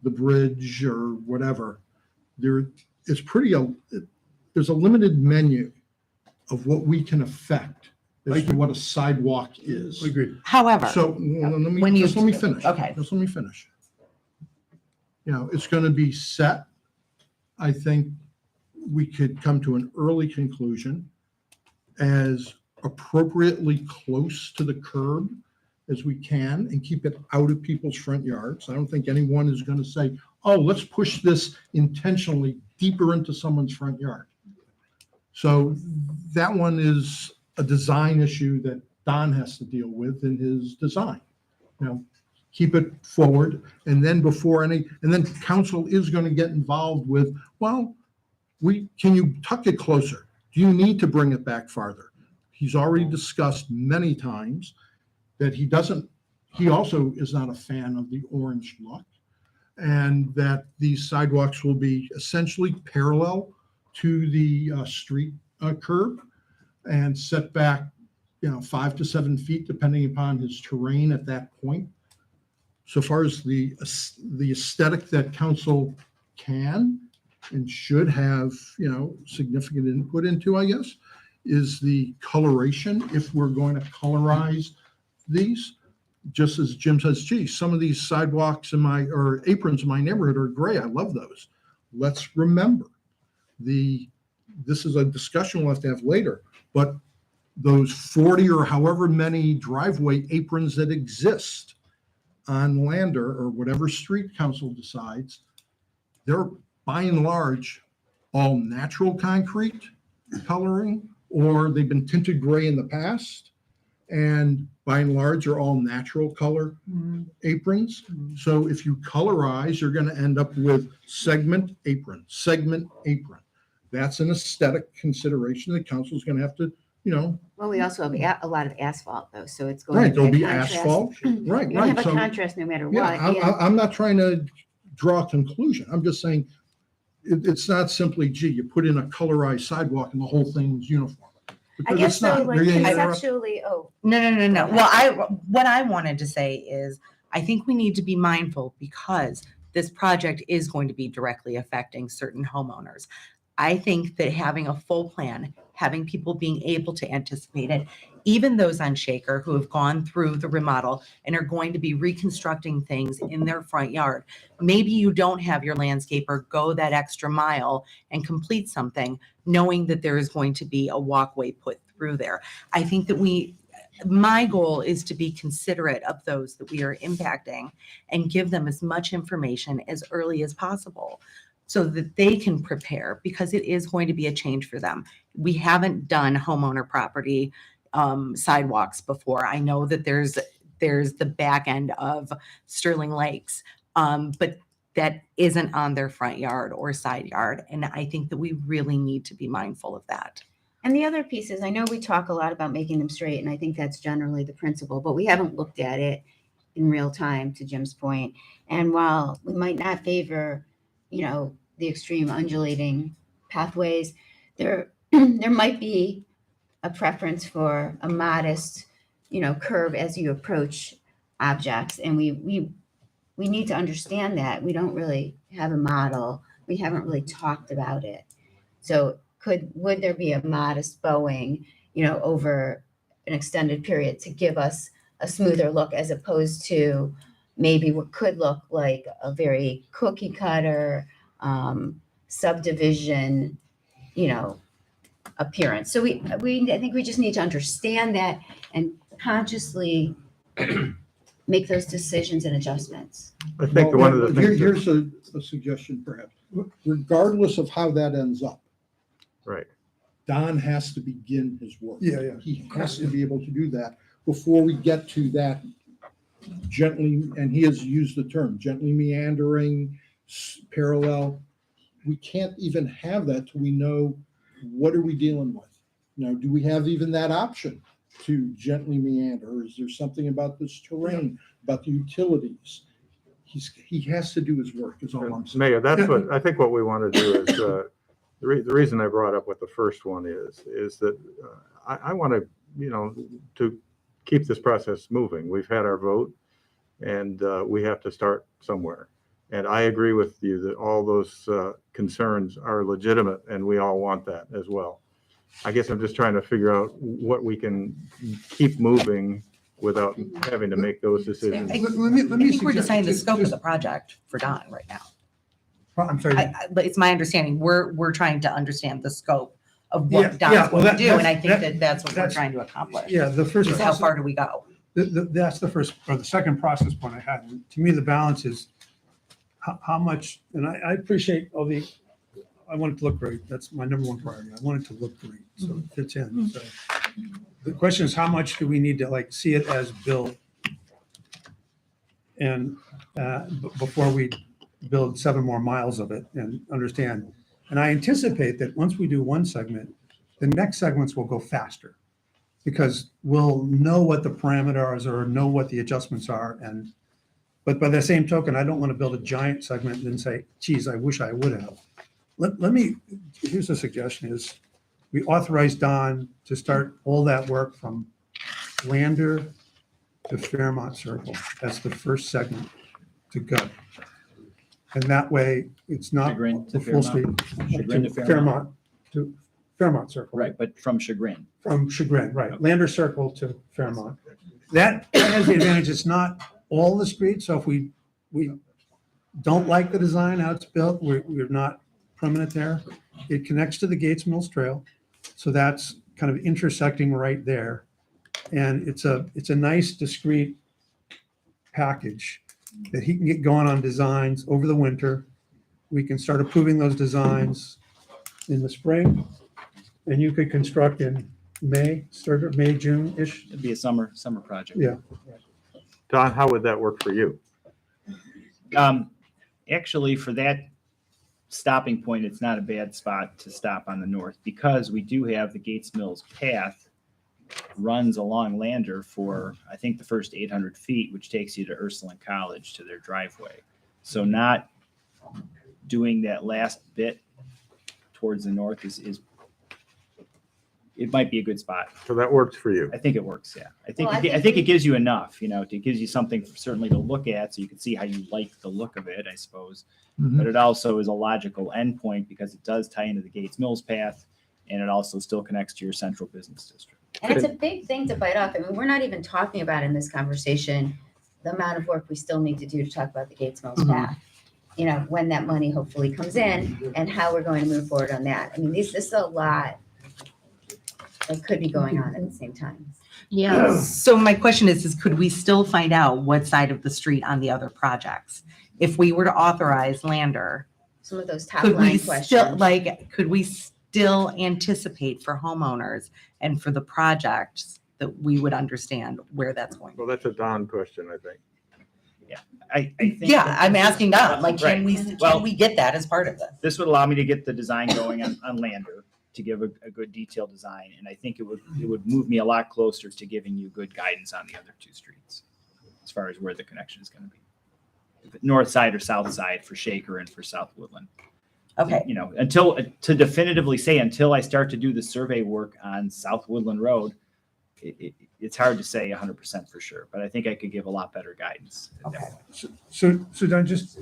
the bridge or whatever. There's a limited menu of what we can affect as to what a sidewalk is. Agreed. However, So let me finish. Okay. Just let me finish. You know, it's going to be set. I think we could come to an early conclusion as appropriately close to the curb as we can and keep it out of people's front yards. I don't think anyone is going to say, oh, let's push this intentionally deeper into someone's front yard. So that one is a design issue that Don has to deal with in his design. You know, keep it forward, and then council is going to get involved with, well, can you tuck it closer? Do you need to bring it back farther? He's already discussed many times that he also is not a fan of the orange look, and that these sidewalks will be essentially parallel to the street curb and set back, 5 to 7 feet, depending upon his terrain at that point. So far as the aesthetic that council can and should have, significant input into, I guess, is the coloration. If we're going to colorize these, just as Jim says, gee, some of these sidewalks or aprons in my neighborhood are gray. I love those. Let's remember this is a discussion we'll have to have later, but those 40 or however many driveway aprons that exist on Lander or whatever street council decides, they're by and large all natural concrete coloring, or they've been tinted gray in the past, and by and large are all natural color aprons. So if you colorize, you're going to end up with segment apron. That's an aesthetic consideration that council is going to have to, Well, we also have a lot of asphalt though, so it's going right, to there'll be be a contrast. asphalt. Right, You're gonna right. have a So, contrast no matter what. yeah, Yeah. I'm not trying to draw a conclusion. I'm just saying it's not simply, gee, you put in a colorized sidewalk and the whole thing's uniform. I Because guess it's not. so, like You're gonna interrupt- conceptually, No. Well, what I wanted to say is, I think we need to be mindful because this project is going to be directly affecting certain homeowners. I think that having a full plan, having people being able to anticipate it, even those on Shaker who have gone through the remodel and are going to be reconstructing things in their front yard. Maybe you don't have your landscaper go that extra mile and complete something, knowing that there is going to be a walkway put through there. I think that my goal is to be considerate of those that we are impacting and give them as much information as early as possible so that they can prepare, because it is going to be a change for them. We haven't done homeowner property sidewalks before. I know that there's the back end of Sterling Lakes, but that isn't on their front yard or side yard. And I think that we really need to be mindful of that. And the other piece is, I know we talk a lot about making them straight, and I think that's generally the principle, but we haven't looked at it in real time, to Jim's point. And while we might not favor, the extreme undulating pathways, there might be a preference for a modest, curve as you approach objects. And we we need to understand that. We don't really have a model. We haven't really talked about it. So would there be a modest bowing, over an extended period to give us a smoother look as opposed to maybe what could look like a very cookie cutter subdivision, appearance. So I think we just need to understand that and consciously make those decisions and adjustments. I think one of the things. Here's a suggestion perhaps. Regardless of how that ends up, Right. Don has to begin his work. Yeah. He has to be able to do that before we get to that gently, and he has used the term, gently meandering, parallel. We can't even have that till we know what are we dealing with. Now, do we have even that option to gently meander? Or is there something about this terrain, about the utilities? He has to do his work, is all I'm saying. Mayor, that's what, I think what we want to do is, the reason I brought up what the first one is that I want to keep this process moving. We've had our vote and we have to start somewhere. And I agree with you that all those concerns are legitimate and we all want that as well. I guess I'm just trying to figure out what we can keep moving without having to make those decisions. Let me I think we're suggest- deciding the just- scope of just- the project for Don right now. I'm sorry. But it's my understanding, we're trying to understand the scope of Yeah, what Don's well, going to do, and I think that- that's what we're that's- trying to accomplish. Yeah, the first. Is how far do we go? That's the first, or the second process point I had. And to me, the balance is how much, and I appreciate I want it to look great. That's my number one priority. I want it to look great, so it fits in. So the question is, how much do we need to see it as built? And before we build 7 more miles of it and understand. And I anticipate that once we do one segment, the next segments will go faster because we'll know what the parameters are, know what the adjustments are. But by the same token, I don't want to build a giant segment and then say, geez, I wish I would have. Here's a suggestion is we authorize Don to start all that work from Lander to Fairmont Circle. That's the first segment to go. And that way, it's not Chagrin to the full street. Fairmont. Chagrin to Fairmont to Fairmont Circle. Right, but from Chagrin. From Chagrin, right. Lander Circle to Fairmont. That has the advantage, it's not all the streets, so if we don't like the design, how it's built, we're not permanent there. It connects to the Gates Mills Trail, so that's kind of intersecting right there. And it's a nice discrete package that he can get going on designs over the winter. We can start approving those designs in the spring, and you could construct in May, start of May, June-ish. It'd be a summer project. Yeah. Don, how would that work for you? Actually, for that stopping point, it's not a bad spot to stop on the north because we do have the Gates Mills path runs along Lander for, I think, the first 800 feet, which takes you to Ursuline College to their driveway. So not doing that last bit towards the north is it might be a good spot. So that works for you. I think it works, yeah. I think Well, I think it gives you enough, it gives you something certainly to look at so you can see how you like the look of it, I suppose. But it also is a logical endpoint because it does tie into the Gates Mills path and it also still connects to your central business district. And it's a big thing to bite off. I mean, we're not even talking about in this conversation the amount of work we still need to do to talk about the Gates Mills path. When that money hopefully comes in and how we're going to move forward on that. I mean, this is a lot that could be going on at the same time. Yeah. So my question is could we still find out what side of the street on the other projects? If we were to authorize Lander, Some of those top could we line still, questions. could we still anticipate for homeowners and for the projects that we would understand where that's going? Well, that's a Don question, I think. I think Yeah, that I'm this is- asking Don, Right. can we get that as part of this? This would allow me to get the design going on Lander to give a good detailed design. And I think it would move me a lot closer to giving you good guidance on the other 2 streets as far as where the connection is going to be. If it north side or south side for Shaker and for South Woodland. Okay. Until to definitively say until I start to do the survey work on South Woodland Road, it's hard to say 100% for sure, but I think I could give a lot better guidance. at that Okay. point. So Don, just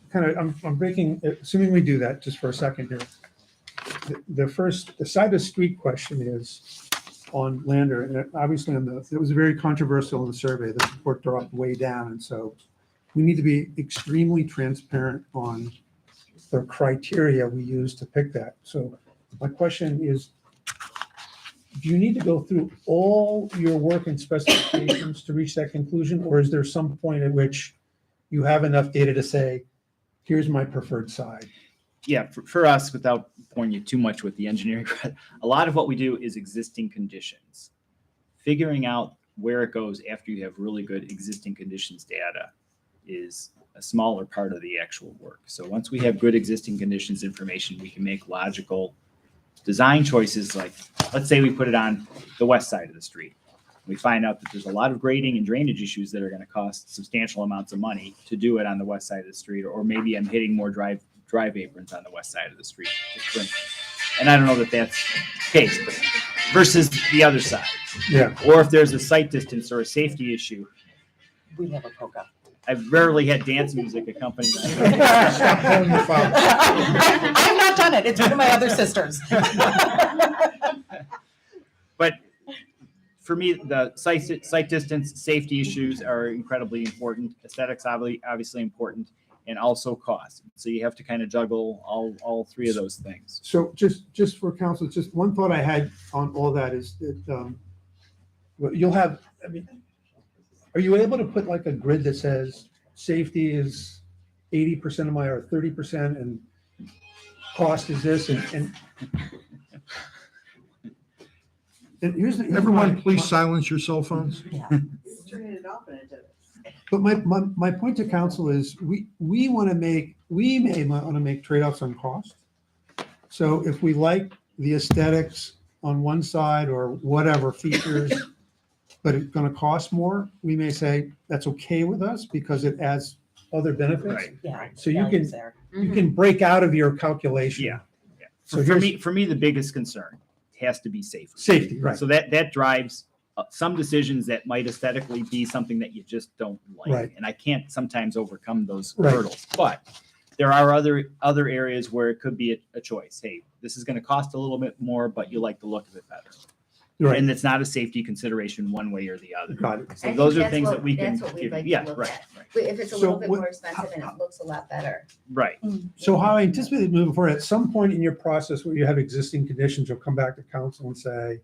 kind of, I'm breaking, assuming we do that just for a second here. The side of the street question is on Lander, and obviously it was very controversial in the survey, the support dropped way down, and so we need to be extremely transparent on the criteria we use to pick that. So my question is, do you need to go through all your work and specifications to reach that conclusion, or is there some point at which you have enough data to say, here's my preferred side? Yeah, for us, without boring you too much with the engineering, a lot of what we do is existing conditions. Figuring out where it goes after you have really good existing conditions data is a smaller part of the actual work. So once we have good existing conditions information, we can make logical design choices. Like, let's say we put it on the west side of the street. We find out that there's a lot of grading and drainage issues that are going to cost substantial amounts of money to do it on the west side of the street, or maybe I'm hitting more drive aprons on the west side of the street, just for instance. And I don't know that that's the case, but versus the other side. Yeah. Or if there's a sight distance or a safety issue. We never broke up. I've rarely had dance music accompany Stop pulling your phone. I've not done it. It's one of my other sisters. But for me, the sight distance, safety issues are incredibly important. Aesthetics obviously important, and also cost. So you have to kind of juggle all three of those things. So just for council, just one thought I had on all that is that you'll have, I mean, are you able to put like a grid that says safety is 80% of my, or 30%, and cost is this, and here's Everyone, please silence your cell phones. But my point to council is we may want to make trade-offs on cost. So if we like the aesthetics on one side or whatever features, but it's going to cost more, we may say that's okay with us because it adds other benefits. Right. Yeah. So you values can, there. you can break out of your calculation. Yeah. So For me, the biggest concern has to be safety. Safety, right. So that drives some decisions that might aesthetically be something that you just don't like. Right. And I can't sometimes overcome those Right. hurdles. But there are other areas where it could be a choice. Hey, this is going to cost a little bit more, but you like the look of it better. Right. And it's not a safety consideration one way or the other. Got it. So I those think are that's things what- that we can That's what we'd give. like Yeah, to look right, at. right, If it's a So little bit what- more expensive and it looks a lot better. right. So how I anticipate moving forward, at some point in your process where you have existing conditions, you'll come back to council and say,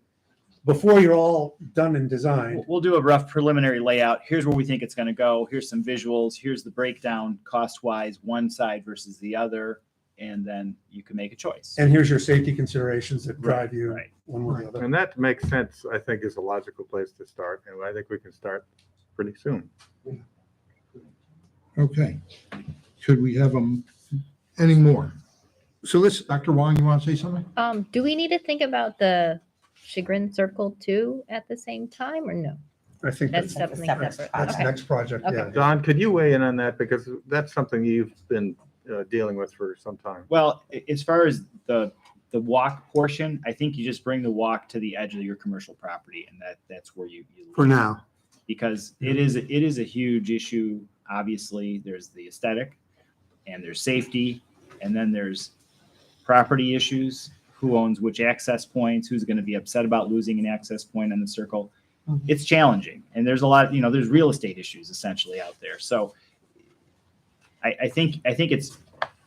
before you're all done in design, We'll do a rough preliminary layout. Here's where we think it's going to go. Here's some visuals. Here's the breakdown cost-wise, one side versus the other, and then you can make a choice. and here's your safety considerations that drive you Right. one way or the other. And that makes sense, I think, is a logical place to start, and I think we can start pretty soon. Okay. Could we have any more? So let's, Dr. Wong, you want to say something? Do we need to think about the Chagrin Circle too at the same time, or no? I think That's that's, definitely separate separate. that's Okay. next project, Okay. yeah. Don, could you weigh in on that? Because that's something you've been dealing with for some time. Well, as far as the walk portion, I think you just bring the walk to the edge of your commercial property, and that's where you For now. because it is a huge issue. Obviously, there's the aesthetic, and there's safety, and then there's property issues. Who owns which access points? Who's going to be upset about losing an access point on the circle? It's challenging, and there's a lot. There's real estate issues essentially out there. So, I think it's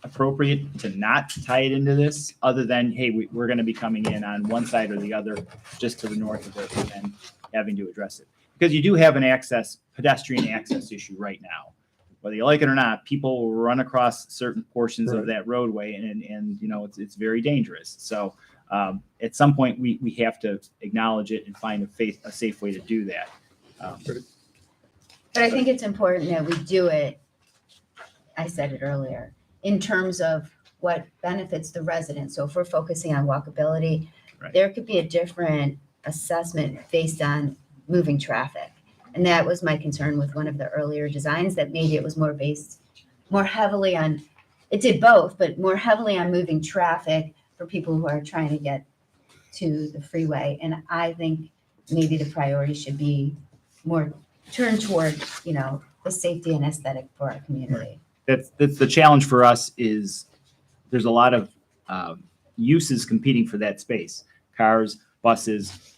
appropriate to not tie it into this, other than hey, we're going to be coming in on one side or the other, just to the north of it, and then having to address it because you do have an pedestrian access issue right now. Whether you like it or not, people will run across certain portions of that roadway, and it's very dangerous. So at some point, we have to acknowledge it and find a safe way to do that. But I think it's important that we do it, I said it earlier, in terms of what benefits the residents. So if we're focusing on walkability, Right. there could be a different assessment based on moving traffic. And that was my concern with one of the earlier designs, that maybe it was more heavily on, it did both, but more heavily on moving traffic for people who are trying to get to the freeway. And I think maybe the priority should be more turned toward, you know, the safety and aesthetic for our community. That's the challenge for us is there's a lot of uses competing for that space. Cars, buses,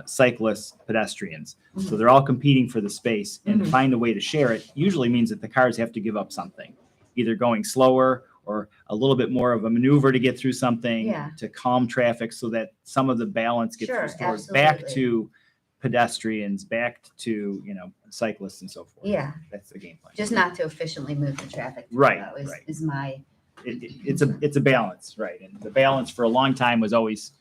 cyclists, pedestrians. So they're all competing for the space, and to find a way to share it usually means that the cars have to give up something, either going slower or a little bit more of a maneuver to get through something Yeah. to calm traffic so that some of the balance gets Sure, restored back absolutely. to pedestrians, back to, cyclists and so forth. Yeah, That's the game plan. just not to efficiently move the traffic. Right, though, right. Is my, It's a balance, right? And the balance for a long time was always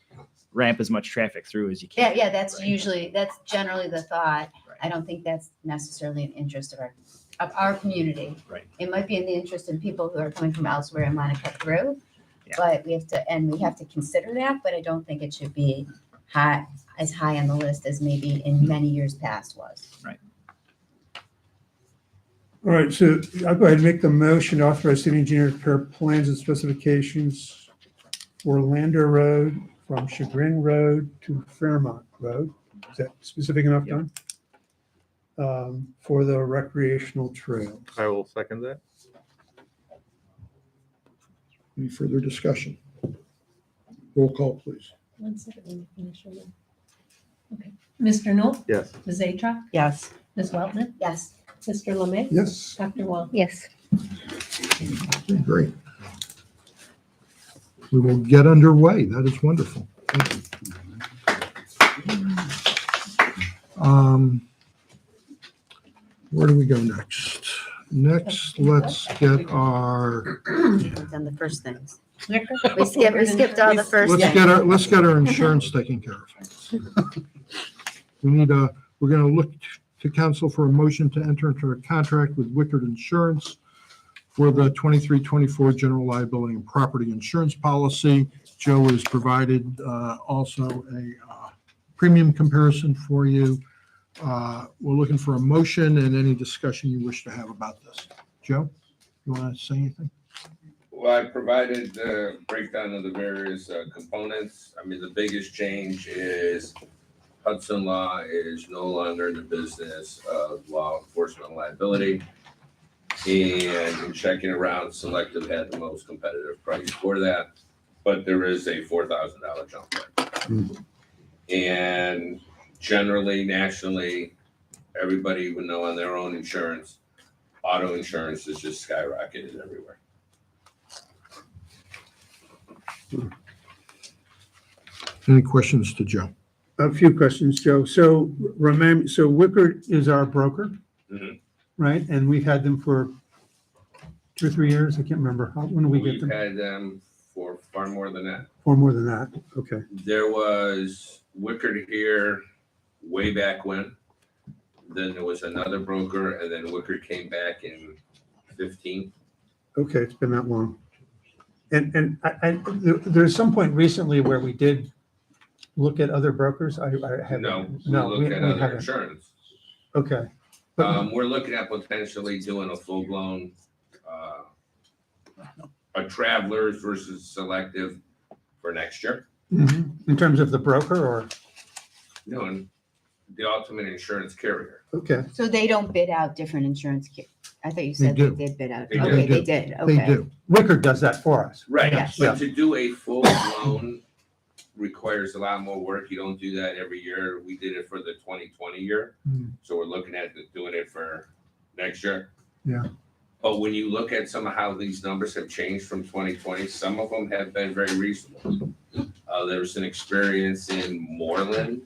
ramp as much traffic through as you yeah, can. yeah, that's Right. that's generally the thought. Right. I don't think that's necessarily an interest of our community. Right. It might be in the interest of people who are coming from elsewhere and want to cut through. Yeah. But we have to consider that, but I don't think it should be as high on the list as maybe in many years past was. All right, so I'll go ahead and make the motion to authorize city engineer to prepare plans and specifications for Lander Road from Chagrin Road to Fairmont Road. Is that specific enough, Don? For the recreational trails. I will second that. Any further discussion? Roll call, please. One second, let me finish it. Okay. Mr. Knoll? Yes. Ms. Atrox? Yes. Ms. Weltman? Yes. Mr. Lemay? Yes, Dr. Wall? Yes. okay, great. We will get underway. That is wonderful. Thank you. Where do we go next? Next, let's get our, We've done the first things. Liquor? We skipped all the first things. let's get our insurance taken care of. We're gonna look to council for a motion to enter into a contract with Wickard Insurance for the 23-24 general liability and property insurance policy. Joe has provided also a premium comparison for you. We're looking for a motion and any discussion you wish to have about this. Joe, you want to say anything? Well, I provided the breakdown of the various components. I mean, the biggest change is Hudson Law is no longer in the business of law enforcement liability. And in checking around, Selective had the most competitive price for that, but there is a $4,000 jump there. And generally, nationally, everybody would know on their own insurance, auto insurance is just skyrocketed everywhere. Any questions to Joe? A few questions, Joe. So remember, so Wickard is our broker, Mhm. right? And we've had them for 2 or 3 years. I can't remember. When did we get We've them? had them for far more than that. Or more than that. Okay. There was Wickard here way back when. Then there was another broker, and then Wickard came back in 15. Okay, it's been that long. And there's some point recently where we did look at other brokers. I haven't. No, we No, looked at other haven't. insurance. Okay. But, We're looking at potentially doing a full-blown, a Travelers versus Selective for next year. mhm. In terms of the broker or, Doing the ultimate insurance carrier. okay. So they don't bid out different insurance. I thought you said do. they did bid out. They Okay, do. they did. They Okay. do. Wickard does that for us. Right, Yes. but to do a full-blown requires a lot more work. You don't do that every year. We did it for the 2020 year. Hmm. So we're looking at doing it for next year. Yeah. But when you look at some of how these numbers have changed from 2020, some of them have been very reasonable. There's an experience in Moreland.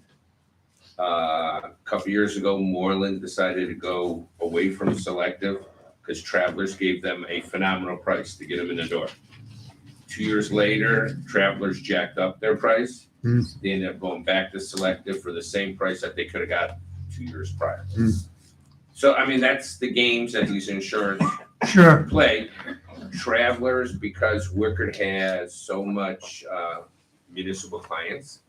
A couple years ago, Moreland decided to go away from Selective because Travelers gave them a phenomenal price to get them in the door. 2 years later, Travelers jacked up their price. Hmm. They ended up going back to Selective for the same price that they could have got 2 years prior. Hmm. So, I mean, that's the games that these insurance Sure. play. Travelers, because Wickard has so much municipal clients,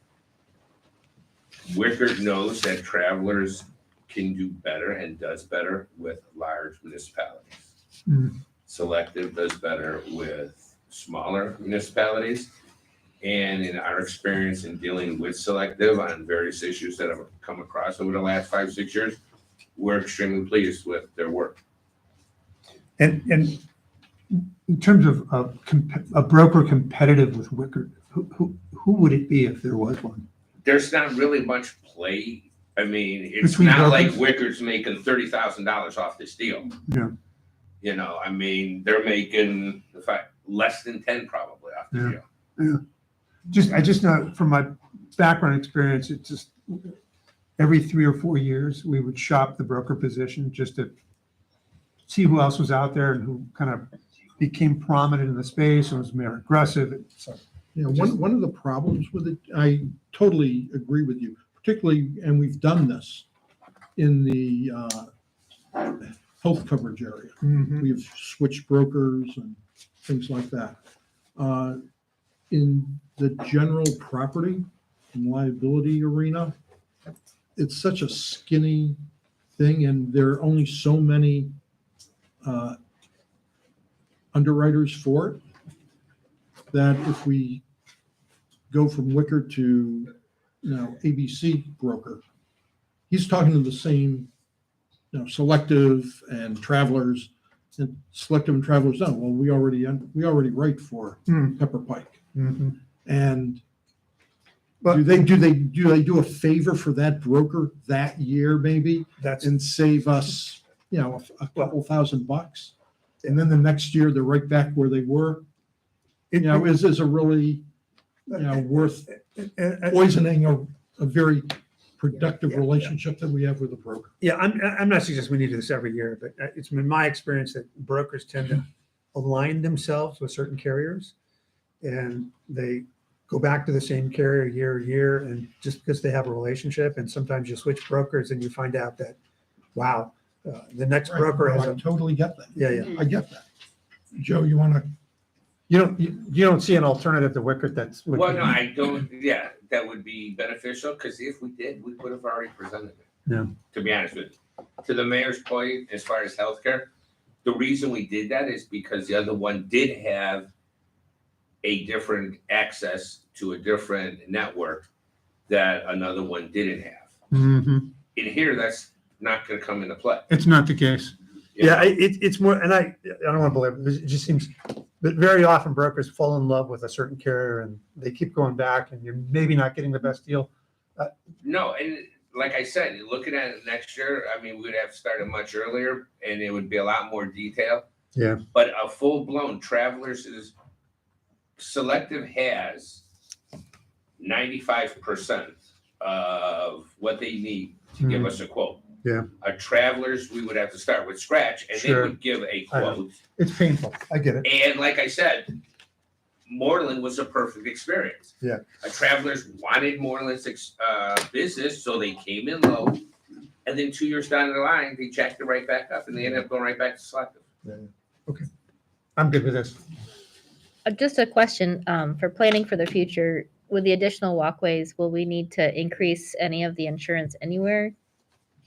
Wickard knows that Travelers can do better and does better with large municipalities. Mm. Selective does better with smaller municipalities. And in our experience in dealing with Selective on various issues that have come across over the last 5-6 years, we're extremely pleased with their work. And in terms of a broker competitive with Wickard, who would it be if there was one? There's not really much play. I mean, it's Between not like brokers? Wickard's making $30,000 off this deal. Yeah. You know, I mean, they're making less than 10 probably off the deal. I just know from my background experience, it's just every 3 or 4 years, we would shop the broker position just to see who else was out there and who kind of became prominent in the space and was more aggressive. So, Yeah, one of the problems with it, I totally agree with you, particularly, and we've done this in the health coverage area. We've switched brokers and things like that. In the general property and liability arena, it's such a skinny thing, and there are only so many underwriters for it, that if we go from Wickard to, ABC broker, he's talking to the same, Selective and Travelers, and Selective and Travelers, no, well, we already write for Pepper Pike. And do they do a favor for that broker that year maybe and save us, a couple $1,000? And then the next year they're right back where they were. Is a really, worth poisoning a very productive relationship that we have with the broker. yeah, I'm not suggesting we need to do this every year, but it's been my experience that brokers tend to align themselves with certain carriers, and they go back to the same carrier year, and just because they have a relationship, and sometimes you switch brokers and you find out that, wow, the next broker has I a, totally get that. yeah. I get that. Joe, you want to? You don't see an alternative to Wickard that's. would Well, be- no, I don't, yeah, that would be beneficial, because if we did, we would have already presented it. Yeah. To be honest with you. To the mayor's point, as far as healthcare, the reason we did that is because the other one did have a different access to a different network that another one didn't have. Mhm. In here, that's not gonna come into play. It's not the case. you Yeah, know? it's more, and I don't want to believe it. It just seems that very often brokers fall in love with a certain carrier and they keep going back, and you're maybe not getting the best deal. No, and like I said, looking at it next year, I mean, we'd have started much earlier and it would be a lot more detailed. Yeah. But a full-blown Travelers is, Selective has 95% of what they need to give us a quote. Yeah. A Travelers, we would have to start with scratch, and they Sure. would give a I know. quote. It's painful. I get it. And like I said, Moreland was a perfect experience. Yeah. A Travelers wanted Moreland's business, so they came in low. And then 2 years down the line, they jacked it right back up, and they ended up going right back to Selective. I'm good with this. Just a question, for planning for the future, with the additional walkways, will we need to increase any of the insurance anywhere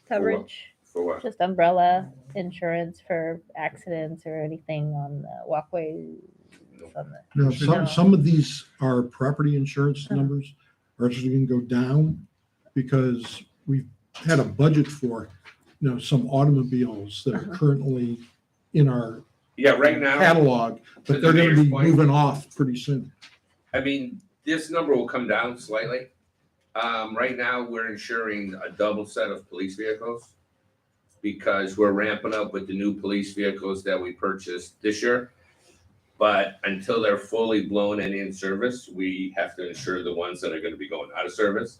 coverage? For what? Just umbrella insurance for accidents or anything on the walkways? on the- No, No. some of these are property insurance numbers are actually going to go down because we've had a budget for, some automobiles that are currently in our Yeah, right now, catalog, to but the they're going to mayor's be point- moving off pretty soon. I mean, this number will come down slightly. Right now, we're insuring a double set of police vehicles because we're ramping up with the new police vehicles that we purchased this year. But until they're fully blown and in service, we have to insure the ones that are gonna be going out of service.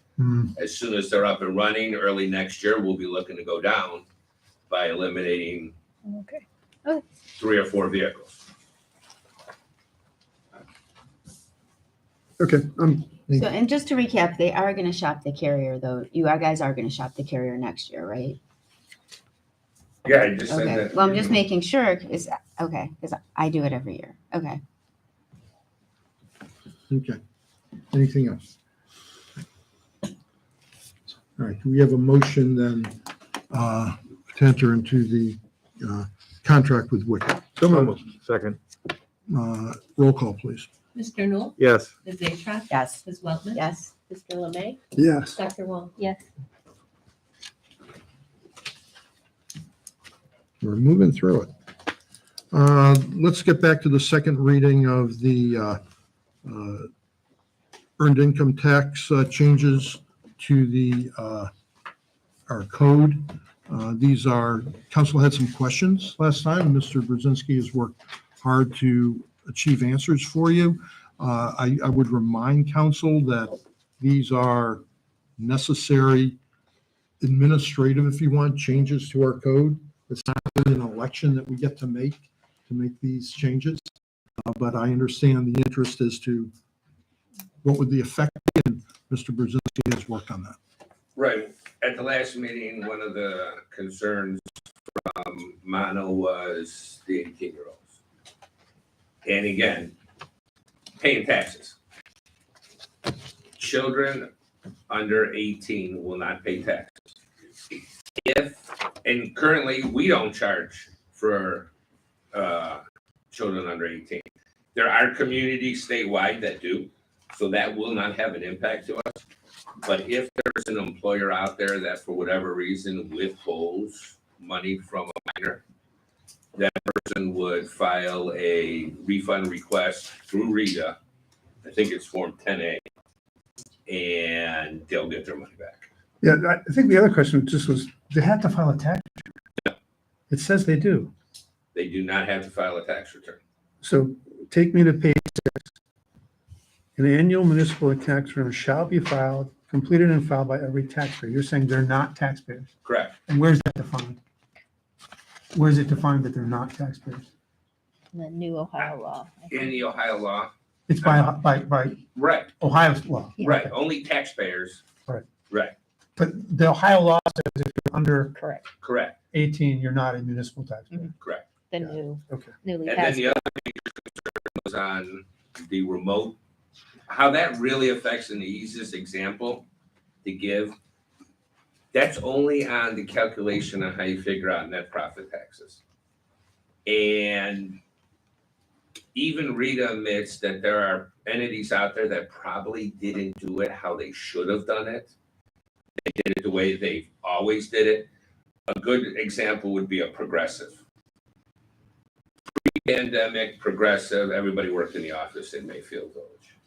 As soon as they're up and running, early next year, we'll be looking to go down by eliminating Okay. 3 or 4 vehicles. Okay. So, and just to recap, they are gonna shop the carrier though. Guys are gonna shop the carrier next year, right? Yeah, I just said Okay, that. well, I'm just making sure, because I do it every year. Okay. Okay. Anything else? All right, do we have a motion then to enter into the contract with Wicked? So moved. Second. Roll call, please. Mr. Newell? Yes. Ms. Acushnet? Yes. Ms. Weltman? Yes. Mr. Lemay? Yes. Dr. Wong? Yes. We're moving through it. Let's get back to the second reading of the earned income tax changes to the our code. These are, council had some questions last time. Mr. Brzezinski has worked hard to achieve answers for you. I would remind council that these are necessary administrative, if you want, changes to our code. It's not really an election that we get to make these changes. But I understand the interest as to what would the effect be, and Mr. Brzezinski has worked on that. Right. At the last meeting, one of the concerns from Mono was the 18-year-olds. And again, paying taxes. Children under 18 will not pay taxes. And currently, we don't charge for children under 18. There are communities statewide that do, so that will not have an impact to us. But if there's an employer out there that for whatever reason withholds money from a minor, that person would file a refund request through Rita. I think it's Form 10A, and they'll get their money back. Yeah, I think the other question just was, they have to file a tax return. It says they do. They do not have to file a tax return. So take me to page 6. An annual municipal tax return shall be filed, completed and filed by every taxpayer. You're saying they're not taxpayers. Correct. And where's that defined? Where is it defined that they're not taxpayers? The new Ohio law. I think. In the Ohio law, It's by right, Ohio's law. right, only taxpayers. Right. Right, But the Ohio law says if you're under Correct. correct, 18, you're not a municipal taxpayer. correct. The Yeah. new, Okay. newly And then passed. the other major concern was on the remote, how that really affects, in the easiest example to give, that's only on the calculation of how you figure out net profit taxes. And even Rita admits that there are entities out there that probably didn't do it how they should have done it. They did it the way they always did it. A good example would be a Progressive. Pre-pandemic, Progressive, everybody worked in the office in Mayfield Village.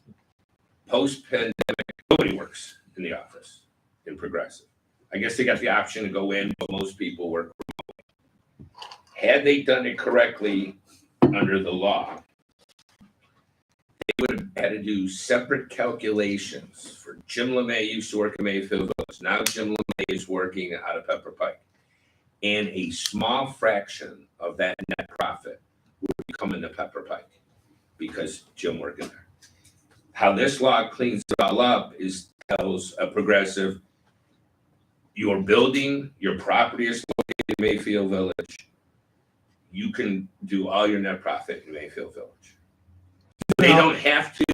Post-pandemic, nobody works in the office in Progressive. I guess they got the option to go in, but most people work remotely. Had they done it correctly under the law, they would have had to do separate calculations. For Jim LeMay used to work in Mayfield Village. Now Jim LeMay is working out of Pepper Pike. And a small fraction of that net profit would be coming to Pepper Pike because Jim worked in there. How this law cleans it all up is tells a Progressive, your building, your property is located in Mayfield Village. You can do all your net profit in Mayfield Village. They don't have to.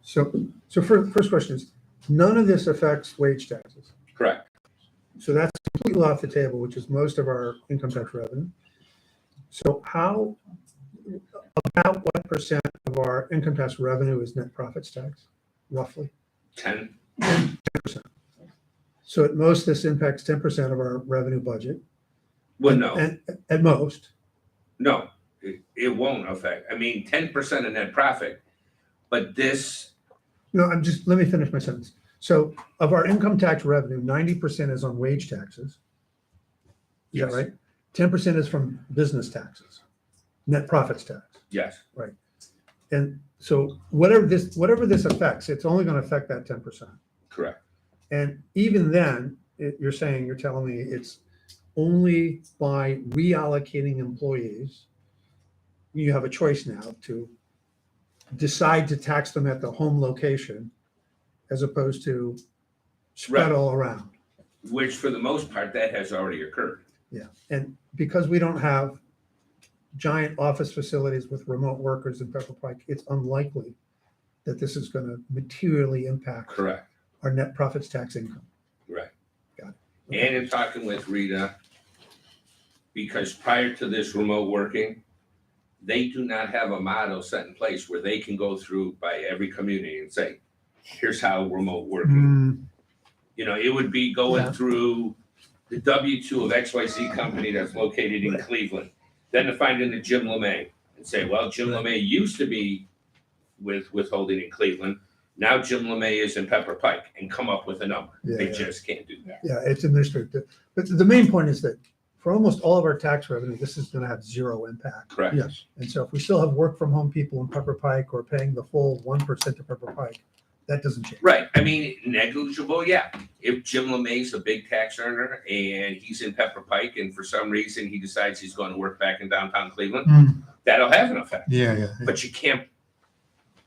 So first question is, none of this affects wage taxes. Correct. So that's completely off the table, which is most of our income tax revenue. So about what percent of our income tax revenue is net profits tax, roughly? 10. 10%. So at most, this impacts 10% of our revenue budget. Well, no, And at most. no, it won't affect. I mean, 10% of net profit, but this, No, let me finish my sentence. So of our income tax revenue, 90% is on wage taxes. Is that Yes. right? 10% is from business taxes, net profits tax. yes, And so whatever this affects, it's only going to affect that 10%. correct. And even then, you're telling me it's only by reallocating employees, you have a choice now to decide to tax them at the home location as opposed to spread Right. all around. Which for the most part, that has already occurred. Yeah. And because we don't have giant office facilities with remote workers in Pepper Pike, it's unlikely that this is going to materially impact Correct, our net profits tax income. right. Got And in talking with Rita, because prior to this remote working, they do not have a model set in place where they can go through by every community and say, here's how remote working. You know, it would be going through the W-2 of XYZ company that's located in Cleveland, then to find in the Jim LeMay and say, well, Jim LeMay used to be with withholding in Cleveland. Now Jim LeMay is in Pepper Pike, and come up with a number. They just can't do that. Yeah, it's administrative. But the main point is that for almost all of our tax revenue, this is going to have zero impact. Correct. Yes. And so if we still have work from home people in Pepper Pike or paying the full 1% to Pepper Pike, that doesn't change. Right. I mean, negligible, yeah. If Jim LeMay's a big tax earner and he's in Pepper Pike and for some reason he decides he's going to work back in downtown Cleveland, that'll have an effect. Yeah. But you can't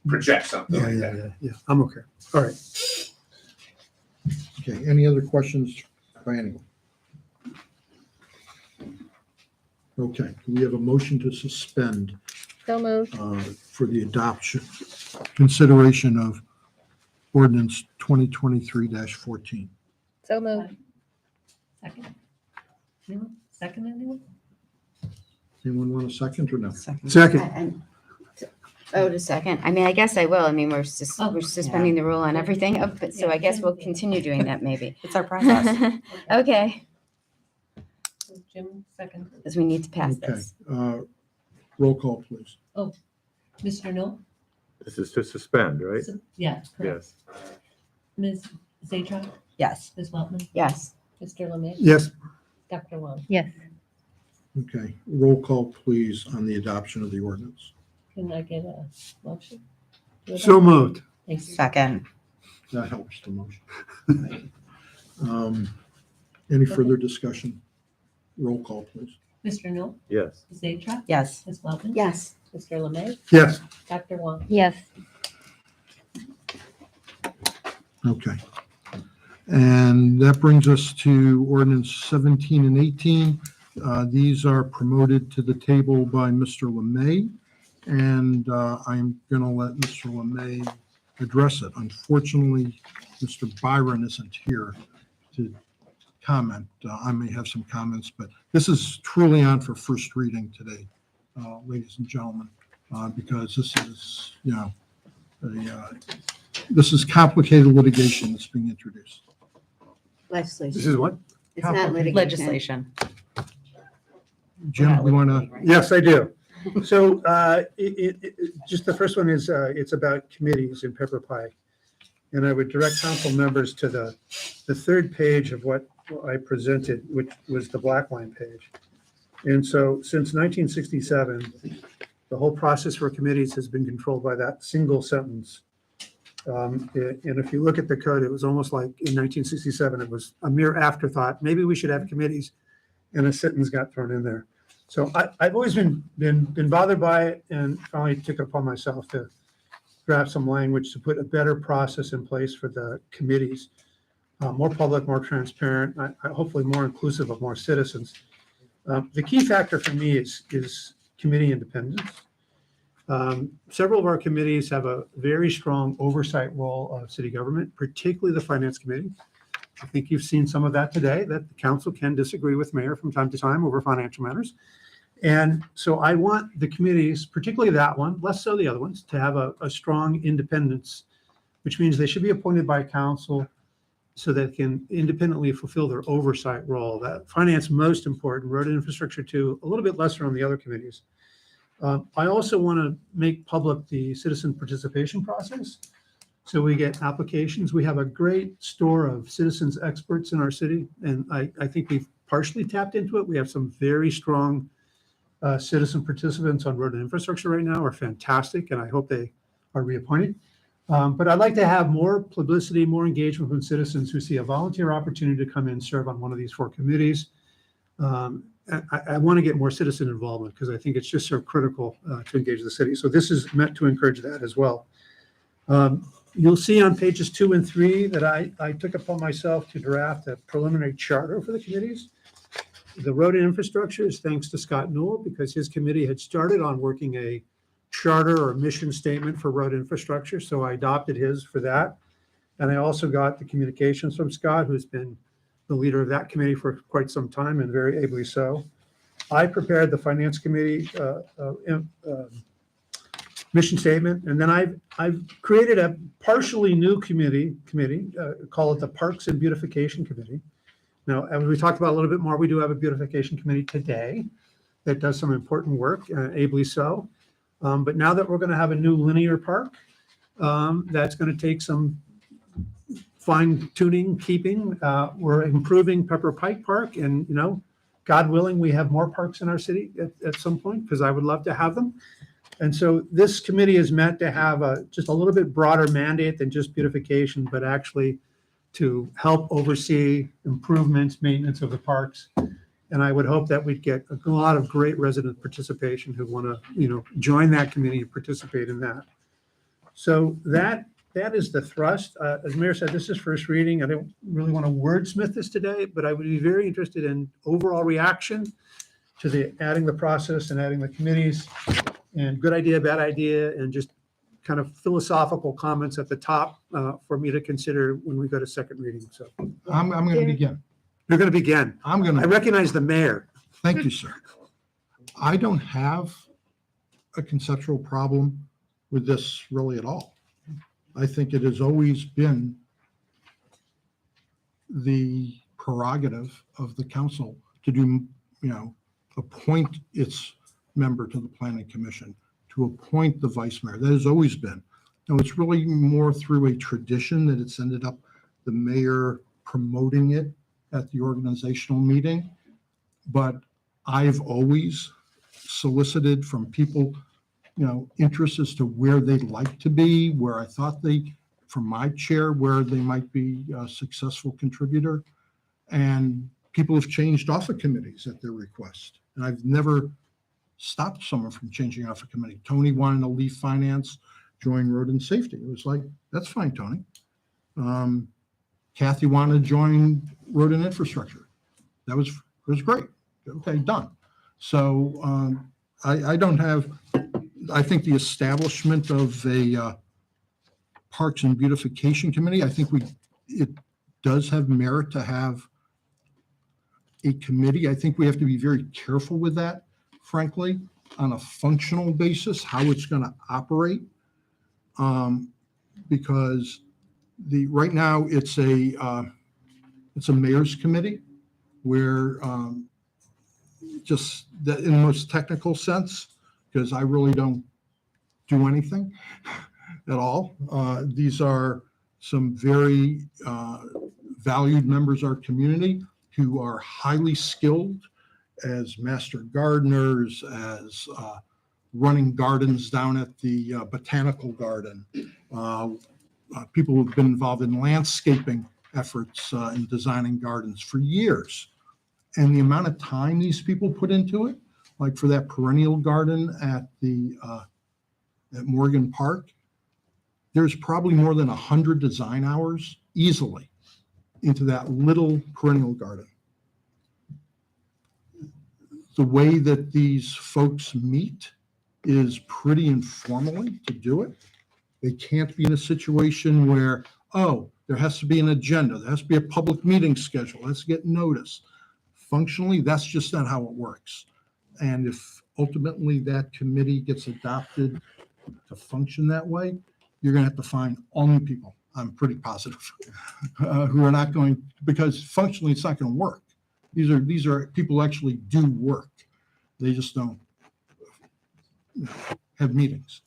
project something like that. Yeah, I'm okay. All right. Okay, any other questions by anyone? Okay, do we have a motion to suspend So moved. for the adoption, consideration of ordinance 2023-14? So moved. Second. Anyone? Second, anyone? Anyone want a second or no? Second. To second. I mean, I guess I will. I mean, we're Oh, we're suspending the rule on everything, but so I guess we'll continue doing that maybe. It's our process. Okay, So Jim, second. because we need to pass Okay, this. roll call, please. Mr. Knoll? This is to suspend, right? Yeah, correct. Yes. Ms. Zatron? Yes. Ms. Weltman? Yes. Mr. Lemay? Yes. Dr. Wong? Yes. Okay, roll call, please, on the adoption of the ordinance. Can I get a motion? So moved. Thank you. Second. That helps the motion. Any further discussion? Roll call, please. Mr. Knoll? Yes. Ms. Zatron? Yes. Ms. Weltman? Yes. Mr. Lemay? Yes. Dr. Wong? Yes. Okay. And that brings us to ordinance 17 and 18. These are promoted to the table by Mr. Lemay, and I'm going to let Mr. Lemay address it. Unfortunately, Mr. Byron isn't here to comment. I may have some comments, but this is truly on for first reading today, ladies and gentlemen, because this is, this is complicated litigation that's being introduced. Legislation. This is what? It's not litigation. Legislation. Jim, you want to? Yes, I do. So just the first one is, it's about committees in Pepper Pike. And I would direct council members to the third page of what I presented, which was the black line page. And so since 1967, the whole process for committees has been controlled by that single sentence. And if you look at the code, it was almost like in 1967, it was a mere afterthought. Maybe we should have committees, and a sentence got thrown in there. So I've always been bothered by it, and finally took it upon myself to draft some language to put a better process in place for the committees, more public, more transparent, hopefully more inclusive of more citizens. The key factor for me is committee independence. Several of our committees have a very strong oversight role of city government, particularly the finance committee. I think you've seen some of that today, that the council can disagree with mayor from time to time over financial matters. And so I want the committees, particularly that one, less so the other ones, to have a strong independence, which means they should be appointed by council so they can independently fulfill their oversight role. That finance most important, road and infrastructure too, a little bit lesser on the other committees. I also want to make public the citizen participation process. So we get applications. We have a great store of citizens experts in our city, and I think we've partially tapped into it. We have some very strong citizen participants on road and infrastructure right now are fantastic, and I hope they are reappointed. But I'd like to have more publicity, more engagement from citizens who see a volunteer opportunity to come in and serve on one of these four committees. I want to get more citizen involvement because I think it's just so critical to engage the city. So this is meant to encourage that as well. You'll see on pages 2 and 3 that I took upon myself to draft a preliminary charter for the committees. The road and infrastructure is thanks to Scott Newell because his committee had started on working a charter or mission statement for road infrastructure. So I adopted his for that. And I also got the communications from Scott, who's been the leader of that committee for quite some time and very ably so. I prepared the finance committee mission statement, and then I've created a partially new committee, call it the Parks and Beautification Committee. Now, as we talked about a little bit more, we do have a beautification committee today that does some important work, ably so. But now that we're going to have a new linear park, that's going to take some fine tuning, keeping. We're improving Pepper Pike Park, and God willing, we have more parks in our city at some point, because I would love to have them. And so this committee is meant to have just a little bit broader mandate than just beautification, but actually to help oversee improvements, maintenance of the parks. And I would hope that we'd get a lot of great resident participation who want to, join that committee and participate in that. So that is the thrust. As Mayor said, this is first reading. I don't really want to wordsmith this today, but I would be very interested in overall reaction to adding the process and adding the committees, and good idea, bad idea, and just kind of philosophical comments at the top for me to consider when we go to second reading. So I'm going to begin. you're going to begin. I'm going I to, recognize the mayor. thank you, sir. I don't have a conceptual problem with this really at all. I think it has always been the prerogative of the council to do, appoint its member to the planning commission, to appoint the vice mayor. That has always been. Now, it's really more through a tradition that it's ended up the mayor promoting it at the organizational meeting. But I've always solicited from people, interest as to where they'd like to be, where I thought from my chair, where they might be a successful contributor. And people have changed off of committees at their request. And I've never stopped someone from changing off a committee. Tony wanted to leave finance, join road and safety. It was like, that's fine, Tony. Kathy wanted to join road and infrastructure. It was great. Okay, done. So I don't have, I think the establishment of a Parks and Beautification Committee, I think it does have merit to have a committee. I think we have to be very careful with that, frankly, on a functional basis, how it's going to operate. Because right now it's a mayor's committee where just that in the most technical sense, because I really don't do anything at all. These are some very valued members of our community who are highly skilled as master gardeners, as running gardens down at the botanical garden. People who've been involved in landscaping efforts in designing gardens for years. And the amount of time these people put into it, like for that perennial garden at Morgan Park, there's probably more than 100 design hours easily into that little perennial garden. The way that these folks meet is pretty informally to do it. They can't be in a situation where, there has to be an agenda, there has to be a public meeting schedule, let's get notice. Functionally, that's just not how it works. And if ultimately that committee gets adopted to function that way, you're going to have to find all new people, I'm pretty positive, who are not going, because functionally it's not going to work. These are people who actually do work. They just don't have meetings.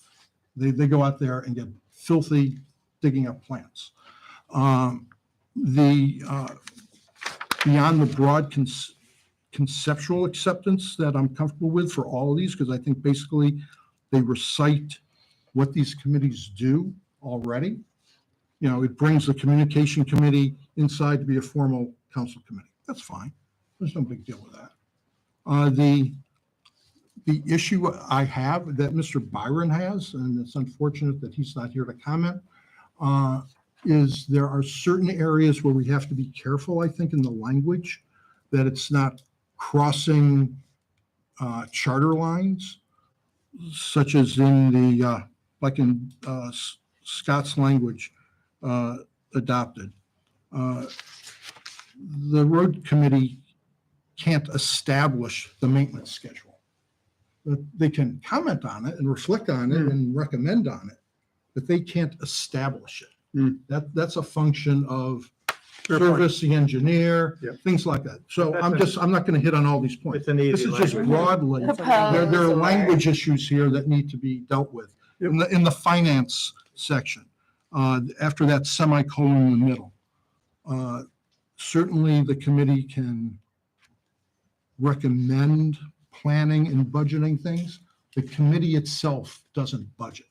They go out there and get filthy digging up plants. Beyond the broad conceptual acceptance that I'm comfortable with for all of these, because I think basically they recite what these committees do already. It brings the communication committee inside to be a formal council committee. That's fine. There's no big deal with that. The issue I have that Mr. Byron has, and it's unfortunate that he's not here to comment, is there are certain areas where we have to be careful, I think, in the language, that it's not crossing charter lines, such as in the, like in Scott's language adopted. The road committee can't establish the maintenance schedule. But they can comment on it and reflect on it and recommend on it, but they can't establish it. That's a function of Fair point. service, the engineer, Yep. things like that. So That's I'm not going to hit on all these points. It's an easy This is just language. broadly, there are language issues here that need to be dealt with. In the finance section, after that semicolon in the middle, certainly the committee can recommend planning and budgeting things. The committee itself doesn't budget.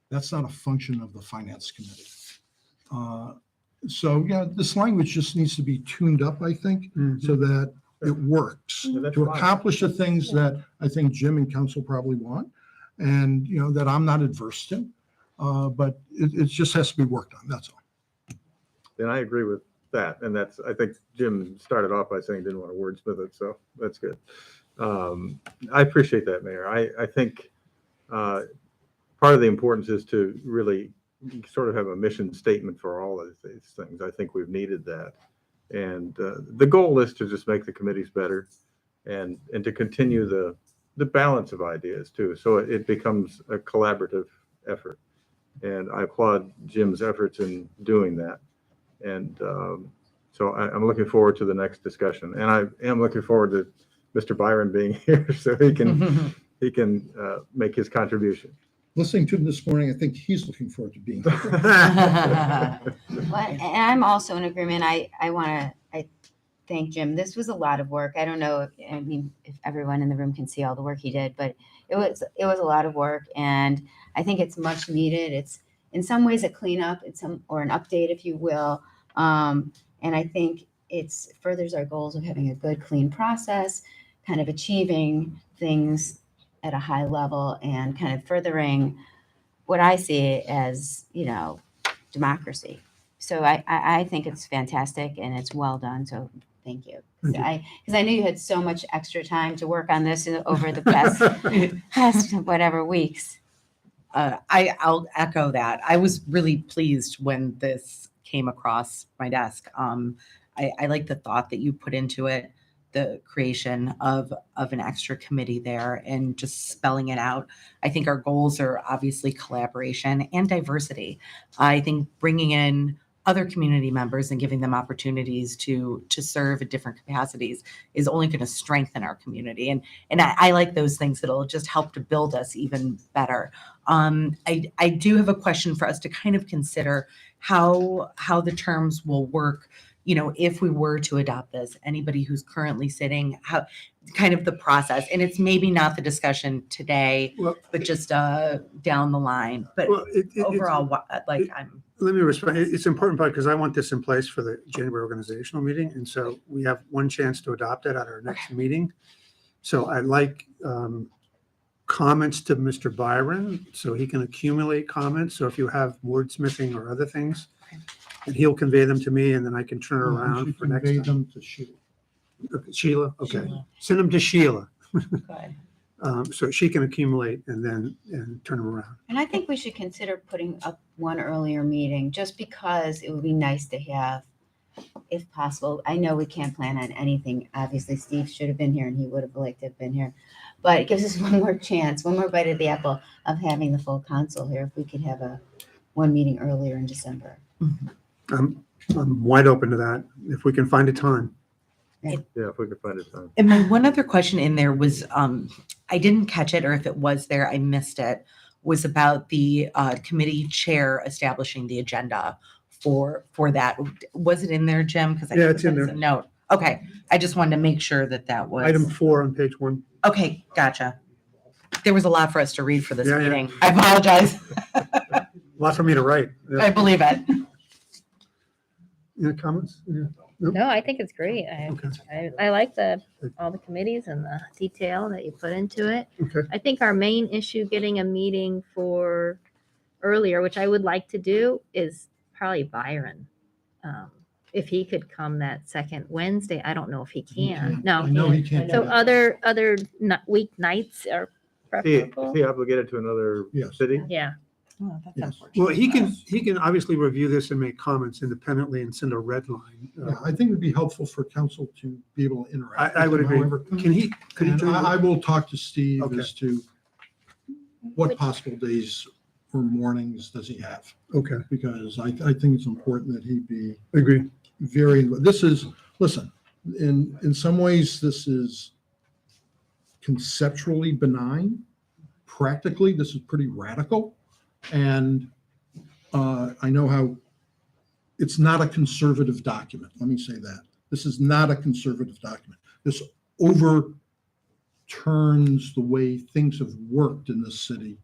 That's not a function of the finance committee. So, yeah, this language just needs to be tuned up, I think, so that it works Yeah, that's to fine. accomplish the things that I think Jim and council probably want, and, you know, that I'm not adverse to. But it just has to be worked on, that's all. And I agree with that. And that's, I think Jim started off by saying he didn't want to wordsmith it, so that's good. I appreciate that, Mayor. I think part of the importance is to really sort of have a mission statement for all of these things. I think we've needed that. And the goal is to just make the committees better and to continue the balance of ideas too. So it becomes a collaborative effort. And I applaud Jim's efforts in doing that. And so I'm looking forward to the next discussion. And I am looking forward to Mr. Byron being here so he can make his contribution. Listening to him this morning, I think he's looking forward to being here. Well, and I'm also in agreement. I thank Jim. This was a lot of work. I don't know if everyone in the room can see all the work he did, but it was a lot of work, and I think it's much needed. It's in some ways a cleanup, or an update, if you will. And I think it's furthers our goals of having a good, clean process, kind of achieving things at a high level and kind of furthering what I see as, democracy. So I think it's fantastic and it's well done. So thank you. Because I knew you had so much extra time to work on this over the past whatever weeks. I'll echo that. I was really pleased when this came across my desk. I like the thought that you put into it, the creation of an extra committee there and just spelling it out. I think our goals are obviously collaboration and diversity. I think bringing in other community members and giving them opportunities to serve in different capacities is only going to strengthen our community. And I like those things that'll just help to build us even better. I do have a question for us to kind of consider how the terms will work, if we were to adopt this. Anybody who's currently sitting, how kind of the process, and it's maybe not the discussion today, but just down the line. But overall, Let me respond. It's important part because I want this in place for the January organizational meeting. And so we have one chance to adopt it at our next meeting. So I'd like comments to Mr. Byron so he can accumulate comments. So if you have wordsmithing or other things, and he'll convey them to me and then I can turn it around for next Convey time. them to Sheila. Okay, Sheila, okay. Sheila. Send them to Sheila. Good. So she can accumulate and turn them around. And I think we should consider putting up one earlier meeting just because it would be nice to have, if possible. I know we can't plan on anything. Obviously, Steve should have been here and he would have liked to have been here. But it gives us one more chance, one more bite at the apple of having the full council here if we could have one meeting earlier in December. I'm wide open to that if we can find a time. Yeah, if we could find a time. And my one other question in there was, I didn't catch it, or if it was there, I missed it, was about the committee chair establishing the agenda for that. Was it in there, Jim? Because Yeah, it's in there. Note. Okay, I just wanted to make sure that was. Item 4 on page 1. Okay, gotcha. There was a lot for us to read for this Yeah, yeah. meeting. I apologize. A lot for me to write. I believe it. Any comments? Yeah. No, I think it's great. Okay. I like all the committees and the detail that you put into it. Okay. I think our main issue getting a meeting for earlier, which I would like to do, is probably Byron. If he could come that second Wednesday, I don't know if he can. No. I know he can't. So other week nights are Is he preferable. obligated to another Yes. city? Yeah. Oh, that's Yes. unfortunate. Well, he can obviously review this and make comments independently and send a red line. Yeah, I think it'd be helpful for council to be able to interact. I would with them, agree. however. Could he And join? I will talk to Steve Okay. as to what possible days or mornings does he have? Okay, Because I think it's important that he be agree. very, this is, listen, in some ways, this is conceptually benign. Practically, this is pretty radical. And I know how, it's not a conservative document. Let me say that. This is not a conservative document. This overturns the way things have worked in this city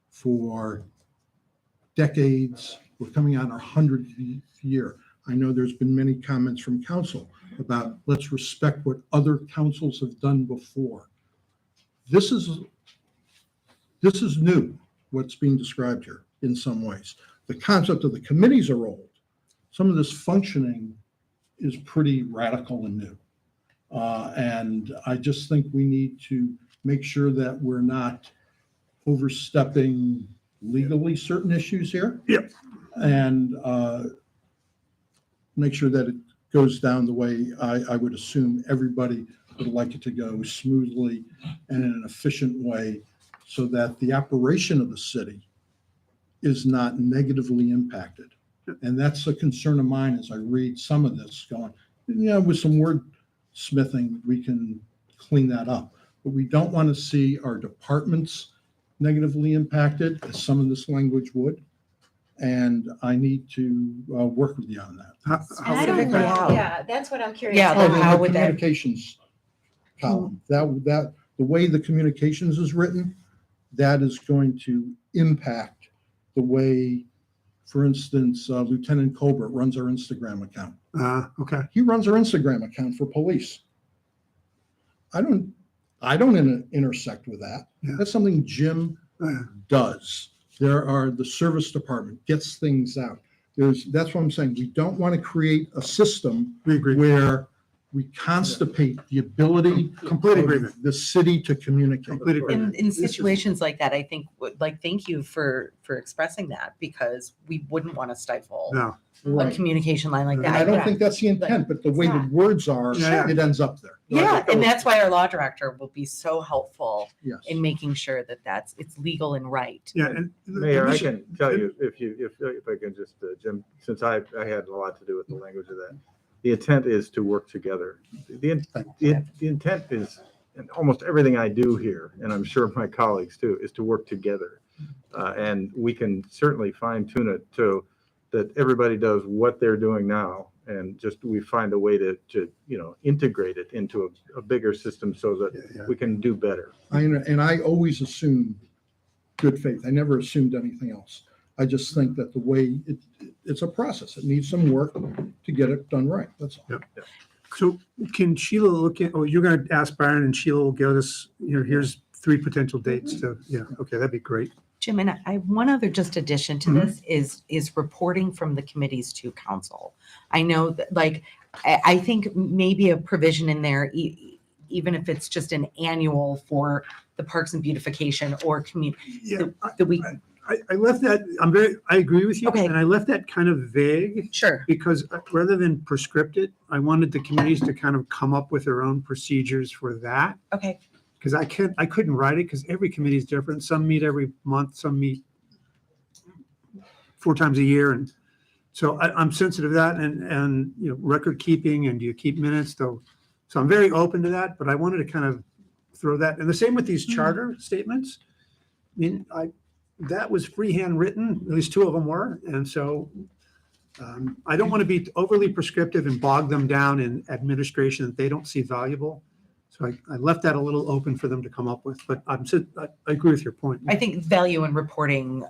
for decades. We're coming on our 100th year. I know there's been many comments from council about let's respect what other councils have done before. This is new, what's being described here in some ways. The concept of the committees are old. Some of this functioning is pretty radical and new. And I just think we need to make sure that we're not overstepping legally certain issues here. Yep. And make sure that it goes down the way I would assume everybody would like it to go, smoothly and in an efficient way, so that the operation of the city is not negatively impacted. And that's a concern of mine as I read some of this going, with some wordsmithing, we can clean that up. But we don't want to see our departments negatively impacted, as some of this language would. And I need to work with you on that. And I don't know, How? yeah, that's what I'm curious Yeah, about. then how The would that- communications column, that, the way the communications is written, that is going to impact the way, for instance, Lieutenant Colbert runs our Instagram account. Okay. He runs our Instagram account for police. I don't intersect with that. Yeah. That's something Jim does. The service department gets things out. That's what I'm saying. We don't want to create a system We agree. where we constipate the ability Complete of agreement. the city to communicate. Complete agreement. In situations like that, I think, thank you for expressing that, because we wouldn't want to stifle No. a Right. communication line like And that. I don't think that's the intent, but the way the words are, Yeah. it ends up there. Yeah, and that's why our law director will be so helpful Yes. in making sure that it's legal and right. Yeah, and. the Mayor, I mission- can tell you, if I can just, Jim, since I had a lot to do with the language of that, the intent is to work together. The intent is, and almost everything I do here, and I'm sure my colleagues too, is to work together. And we can certainly fine tune it to that everybody does what they're doing now, and just we find a way to integrate it into a bigger system so that we can do better. I always assumed good faith. I never assumed anything else. I just think that the way it's a process. It needs some work to get it done right. That's all. So can Sheila look at, you're going to ask Byron and Sheila will give us, here's 3 potential dates to, okay, that'd be great. Jim, and I have one other just addition to this is reporting from the committees to council. I know that, I think maybe a provision in there, even if it's just an annual for the parks and beautification or community, Yeah, that we, I left that, I agree with you. Okay. And I left that kind of vague sure. because rather than prescript it, I wanted the committees to kind of come up with their own procedures for that. Okay. Because I couldn't write it because every committee is different. Some meet every month, some meet 4 times a year. And so I'm sensitive to that and record keeping, and do you keep minutes though? So I'm very open to that, but I wanted to kind of throw that. And the same with these charter statements. I mean, that was freehand written, at least 2 of them were. And so I don't want to be overly prescriptive and bog them down in administration that they don't see valuable. So I left that a little open for them to come up with, but I agree with your point. I think value in reporting,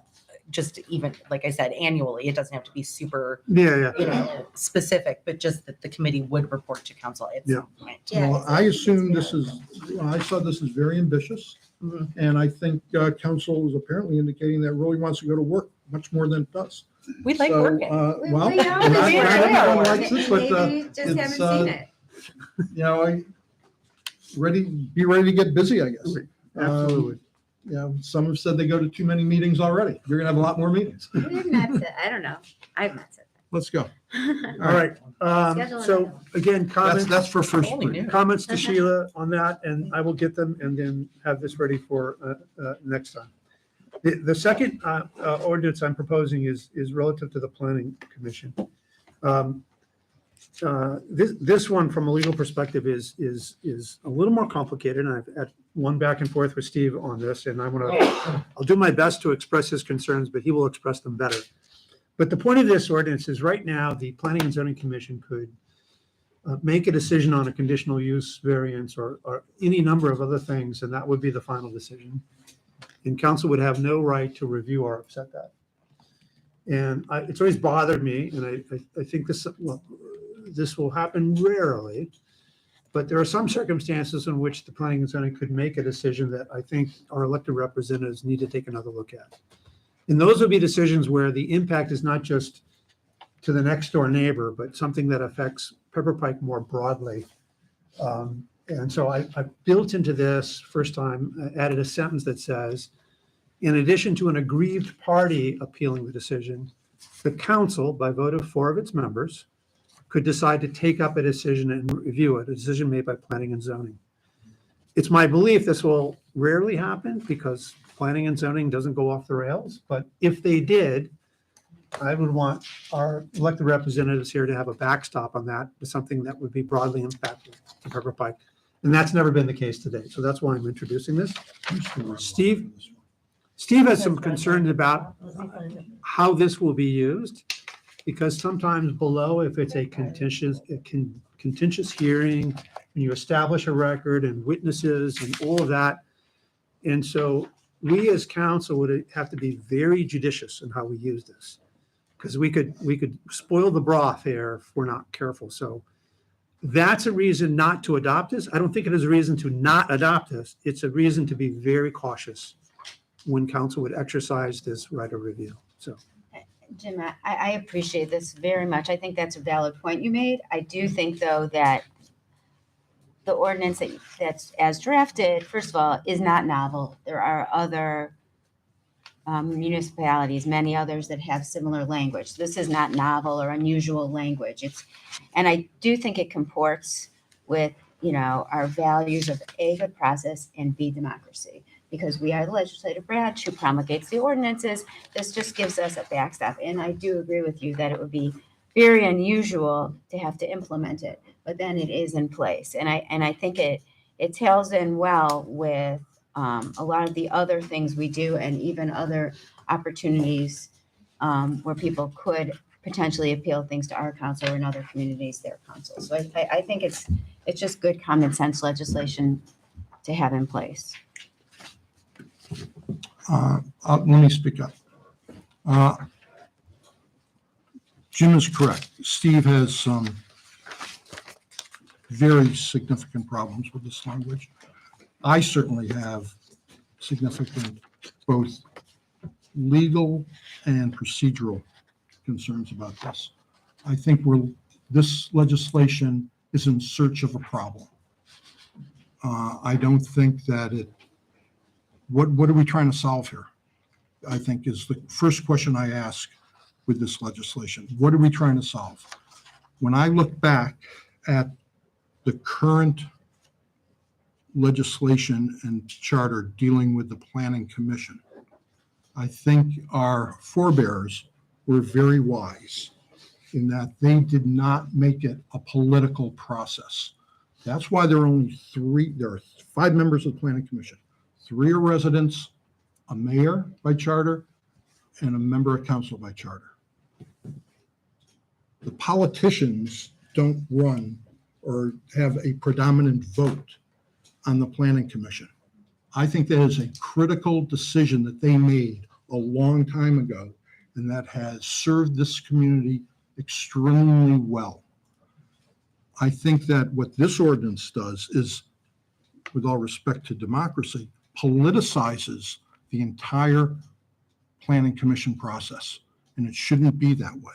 just even, like I said, annually, it doesn't have to be super, Yeah. specific, but just that the committee would report to council at some point. Yeah, Well, I assume this is, I saw this as very ambitious. Mhm. And I think council is apparently indicating that it really wants to go to work much more than it does. We like So, working. well, We know not this, everyone right? likes this, but, Maybe you just it's, haven't seen it. be ready to get busy, I guess. Absolutely. you know, some have said they go to too many meetings already. You're gonna have a lot more meetings. We've not said, I don't know. I've not said Let's go. that. All right. Schedule So another. again, comments. That's for first Only reading. new. Comments to Sheila on that, and I will get them and then have this ready for next time. The second ordinance I'm proposing is relative to the planning commission. This one, from a legal perspective, is a little more complicated, and I've had one back and forth with Steve on this, and I'll do my best to express his concerns, but he will express them better. But the point of this ordinance is, right now, the Planning and Zoning Commission could make a decision on a conditional use variance or any number of other things, and that would be the final decision. And council would have no right to review or upset that. And it's always bothered me, and I think this will happen rarely, but there are some circumstances in which the Planning and Zoning could make a decision that I think our elected representatives need to take another look at. And those would be decisions where the impact is not just to the next door neighbor, but something that affects Pepper Pike more broadly. And so I built into this first time, added a sentence that says, in addition to an aggrieved party appealing the decision, the council, by vote of 4 of its members, could decide to take up a decision and review it, a decision made by Planning and Zoning. It's my belief this will rarely happen because Planning and Zoning doesn't go off the rails, but if they did, I would want our elected representatives here to have a backstop on that, something that would be broadly impactful to Pepper Pike. And that's never been the case today. So that's why I'm introducing this. Steve has some concerns about how this will be used, because sometimes below, if it's a contentious hearing, and you establish a record and witnesses and all of that. And so we as council would have to be very judicious in how we use this, because we could spoil the broth here if we're not careful. So that's a reason not to adopt this. I don't think it is a reason to not adopt this. It's a reason to be very cautious when council would exercise this right of review. So. Jim, I appreciate this very much. I think that's a valid point you made. I do think, though, that the ordinance that's as drafted, first of all, is not novel. There are other municipalities, many others that have similar language. This is not novel or unusual language. And I do think it comports with, our values of A, good process, and B, democracy. Because we are the legislative branch who promulgates the ordinances. This just gives us a backstop. And I do agree with you that it would be very unusual to have to implement it, but then it is in place. And I think it tails in well with a lot of the other things we do, and even other opportunities where people could potentially appeal things to our council or in other communities, their council. So I think it's just good common sense legislation to have in place. Let me speak up. Jim is correct. Steve has some very significant problems with this language. I certainly have significant both legal and procedural concerns about this. I think this legislation is in search of a problem. I don't think that what are we trying to solve here? I think is the first question I ask with this legislation. What are we trying to solve? When I look back at the current legislation and charter dealing with the Planning Commission, I think our forebears were very wise in that they did not make it a political process. That's why there are 5 members of the Planning Commission. 3 are residents, a mayor by charter, and a member of council by charter. The politicians don't run or have a predominant vote on the Planning Commission. I think that is a critical decision that they made a long time ago, and that has served this community extremely well. I think that what this ordinance does is, with all respect to democracy, politicizes the entire Planning Commission process, and it shouldn't be that way.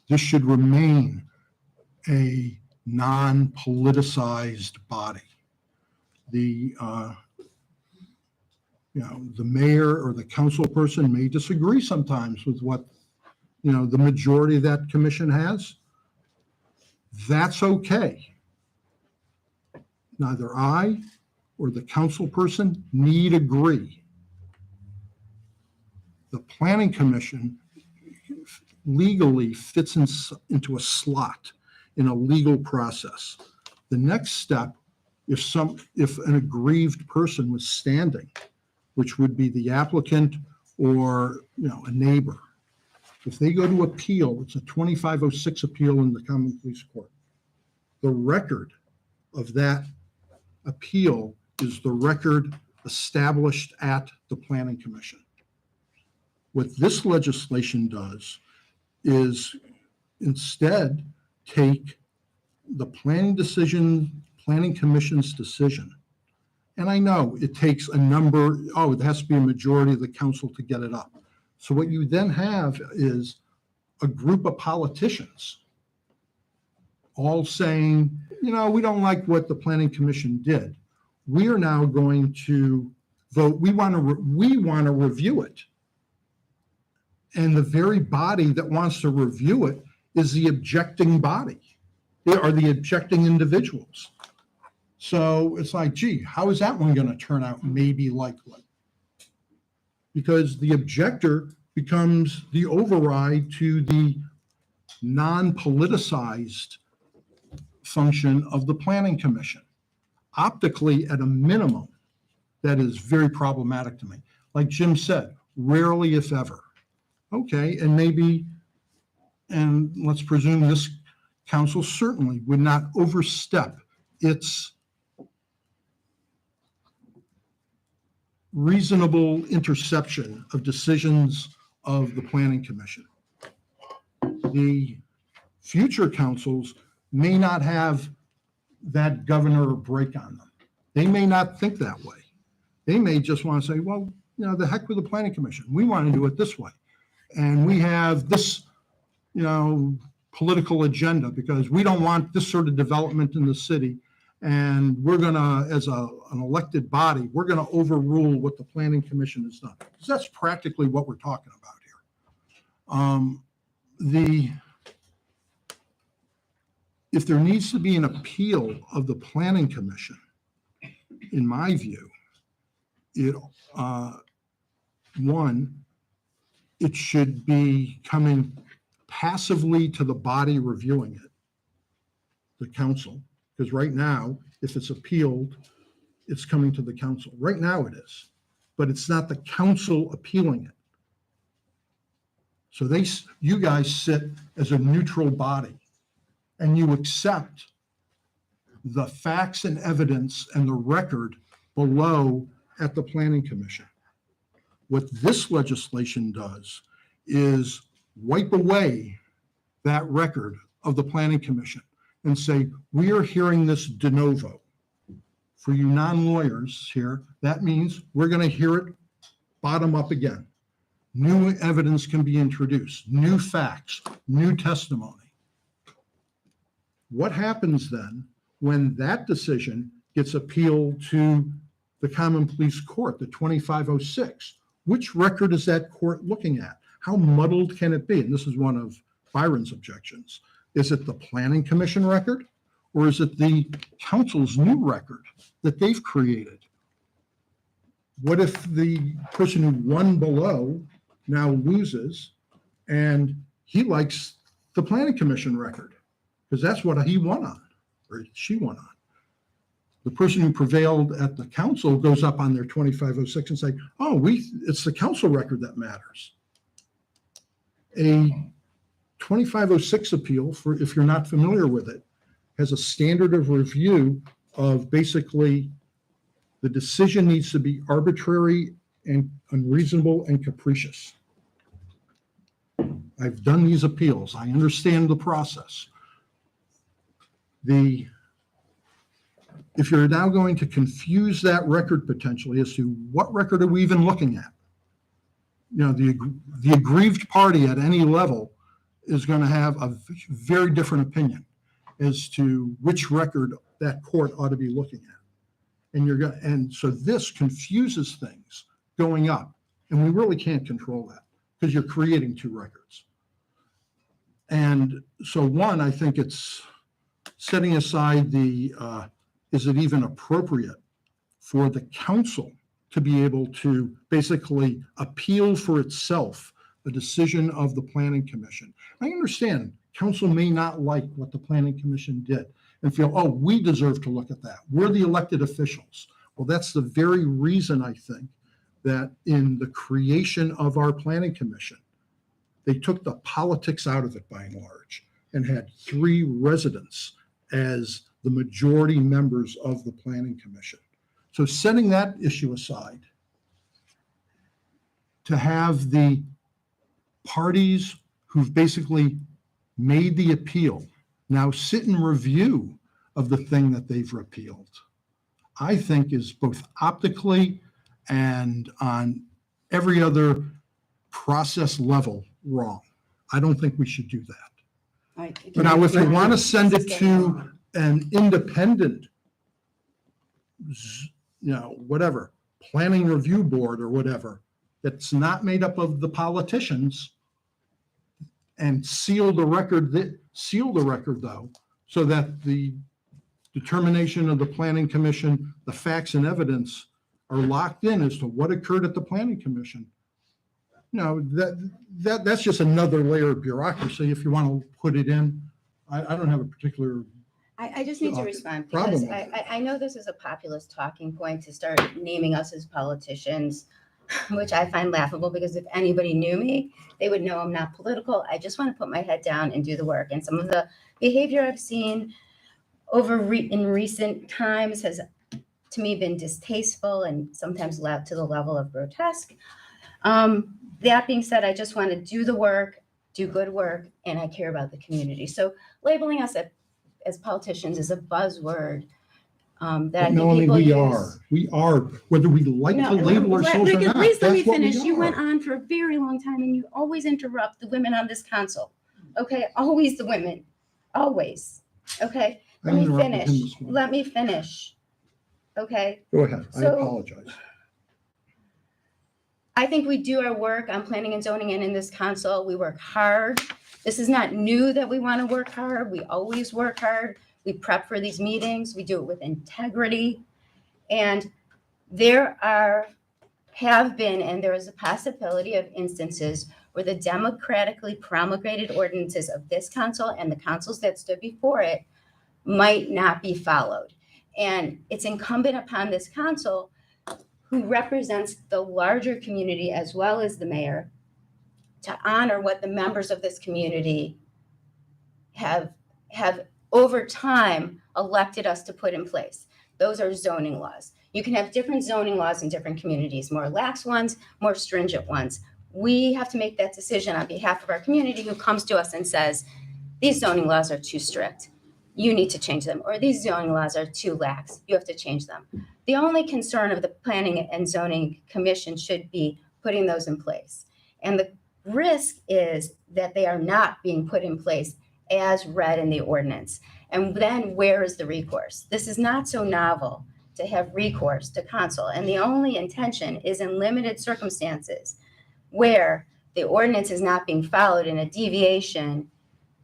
This should remain a non-politicized body. The mayor or the council person may disagree sometimes with what, the majority of that commission has. That's okay. Neither I or the council person need agree. The planning commission legally fits into a slot in a legal process. The next step, if an aggrieved person was standing, which would be the applicant or, a neighbor, if they go to appeal, it's a 2506 appeal in the Common Police Court. The record of that appeal is the record established at the Planning Commission. What this legislation does is instead take the planning commission's decision. And I know it takes it has to be a majority of the council to get it up. So what you then have is a group of politicians all saying, we don't like what the planning commission did. We are now going to vote. We want to review it. And the very body that wants to review it is the objecting body. They are the objecting individuals. So it's like, gee, how is that one going to turn out maybe likely? Because the objector becomes the override to the non-politicized function of the planning commission. Optically, at a minimum, that is very problematic to me. Like Jim said, rarely if ever. Okay, and let's presume this council certainly would not overstep its reasonable interception of decisions of the planning commission. The future councils may not have that governor break on them. They may not think that way. They may just want to say, well, the heck with the planning commission. We want to do it this way. And we have this, political agenda because we don't want this sort of development in the city. And we're going to, as an elected body, we're going to overrule what the planning commission has done. Because that's practically what we're talking about here. If there needs to be an appeal of the planning commission, in my view, it should be coming passively to the body reviewing it, the council. Because right now, if it's appealed, it's coming to the council. Right now it is, but it's not the council appealing it. So you guys sit as a neutral body and you accept the facts and evidence and the record below at the planning commission. What this legislation does is wipe away that record of the planning commission and say, we are hearing this de novo. For you non-lawyers here, that means we're going to hear it bottom up again. New evidence can be introduced, new facts, new testimony. What happens then when that decision gets appealed to the Common Police Court, the 2506? Which record is that court looking at? How muddled can it be? And this is one of Byron's objections. Is it the planning commission record or is it the council's new record that they've created? What if the person who won below now loses and he likes the planning commission record? Because that's what he won on, or she won on. The person who prevailed at the council goes up on their 2506 and say, oh, it's the council record that matters. A 2506 appeal, if you're not familiar with it, has a standard of review of basically the decision needs to be arbitrary and unreasonable and capricious. I've done these appeals. I understand the process. If you're now going to confuse that record potentially as to what record are we even looking at? The aggrieved party at any level is going to have a very different opinion as to which record that court ought to be looking at. And so this confuses things going up. And we really can't control that because you're creating two records. And so one, I think it's setting aside the, is it even appropriate for the council to be able to basically appeal for itself the decision of the planning commission? I understand council may not like what the planning commission did and feel, oh, we deserve to look at that. We're the elected officials. Well, that's the very reason I think that in the creation of our planning commission, they took the politics out of it by and large and had 3 residents as the majority members of the planning commission. So setting that issue aside, to have the parties who've basically made the appeal now sit in review of the thing that they've repealed, I think is both optically and on every other process level wrong. I don't think we should do that. Right. But now, if you want to send it to an independent, whatever, planning review board or whatever, that's not made up of the politicians, and seal the record though, so that the determination of the planning commission, the facts and evidence are locked in as to what occurred at the planning commission. That's just another layer of bureaucracy. If you want to put it in, I don't have a particular. I just need to respond because problem with it. I know this is a populist talking point to start naming us as politicians, which I find laughable because if anybody knew me, they would know I'm not political. I just want to put my head down and do the work. And some of the behavior I've seen in recent times has, to me, been distasteful and sometimes led to the level of grotesque. That being said, I just want to do the work, do good work, and I care about the community. So labeling us as politicians is a buzzword that I think Melanie, people we use. We are, whether we like to label ourselves or not. Please let me That's what we finish. You went are. on for a very long time and you always interrupt the women on this council. Okay, always the women, always. Okay, I let me interrupted him finish. this morning. Let me finish. Okay. Go ahead. I So- apologize. I think we do our work on planning and zoning and in this council, we work hard. This is not new that we want to work hard. We always work hard. We prep for these meetings. We do it with integrity. And there have been, and there is a possibility of instances where the democratically promulgated ordinances of this council and the councils that stood before it might not be followed. And it's incumbent upon this council, who represents the larger community as well as the mayor, to honor what the members of this community have over time elected us to put in place. Those are zoning laws. You can have different zoning laws in different communities, more lax ones, more stringent ones. We have to make that decision on behalf of our community who comes to us and says, these zoning laws are too strict. You need to change them. Or these zoning laws are too lax. You have to change them. The only concern of the Planning and Zoning Commission should be putting those in place. And the risk is that they are not being put in place as read in the ordinance. And then where is the recourse? This is not so novel to have recourse to council. And the only intention is in limited circumstances where the ordinance is not being followed in a deviation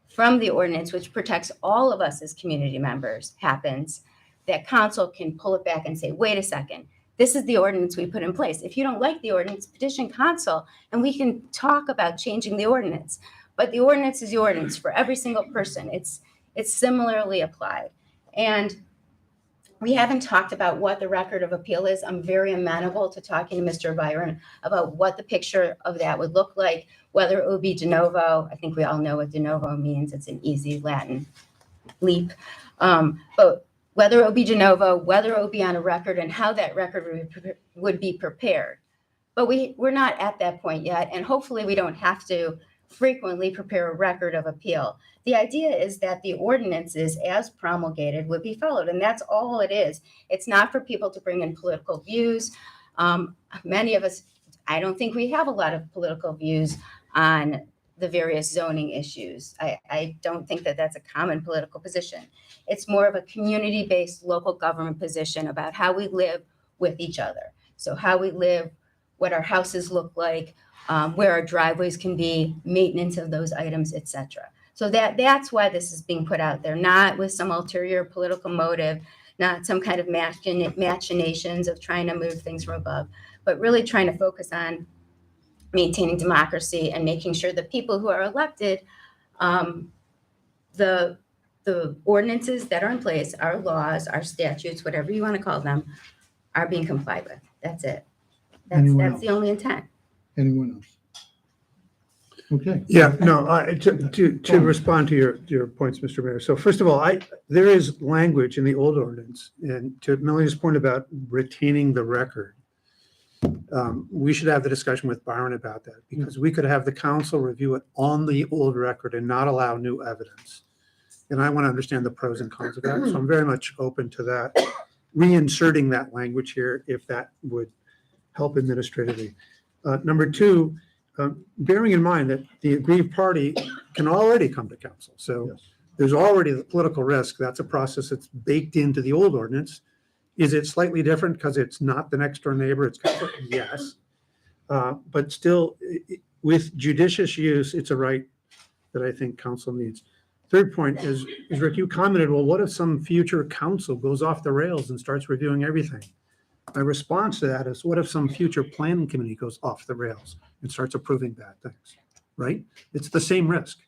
from the ordinance, which protects all of us as community members, happens, that council can pull it back and say, wait a second, this is the ordinance we put in place. If you don't like the ordinance, petition council, and we can talk about changing the ordinance. But the ordinance is the ordinance for every single person. It's similarly applied. And we haven't talked about what the record of appeal is. I'm very amenable to talking to Mr. Byron about what the picture of that would look like, whether it would be de novo. I think we all know what de novo means. It's an easy Latin leap. But whether it would be de novo, whether it would be on a record, and how that record would be prepared. But we're not at that point yet, and hopefully we don't have to frequently prepare a record of appeal. The idea is that the ordinances as promulgated would be followed, and that's all it is. It's not for people to bring in political views. Many of us, I don't think we have a lot of political views on the various zoning issues. I don't think that that's a common political position. It's more of a community-based local government position about how we live with each other. So how we live what our houses look like, where our driveways can be, maintenance of those items, etc. So that's why this is being put out there, not with some ulterior political motive, not some kind of machinations of trying to move things from above, but really trying to focus on maintaining democracy and making sure the people who are elected, the ordinances that are in place, our laws, our statutes, whatever you want to call them, are being complied with. That's it. Anyone That's the only intent. Anyone else? Okay. Yeah, no, to respond to your points, Mr. Mayor. So first of all, there is language in the old ordinance, and to Melanie's point about retaining the record, we should have the discussion with Byron about that, because we could have the council review it on the old record and not allow new evidence. And I want to understand the pros and cons of that, so I'm very much open to that, reinserting that language here if that would help administratively. Number two, bearing in mind that the aggrieved party can already come to council. So Yes. there's already the political risk. That's a process that's baked into the old ordinance. Is it slightly different because it's not the next door neighbor? It's yes. But still, with judicious use, it's a right that I think council needs. Third point is Rick, you commented, well, what if some future council goes off the rails and starts reviewing everything? My response to that is, what if some future planning committee goes off the rails and starts approving bad things, right? It's the same risk.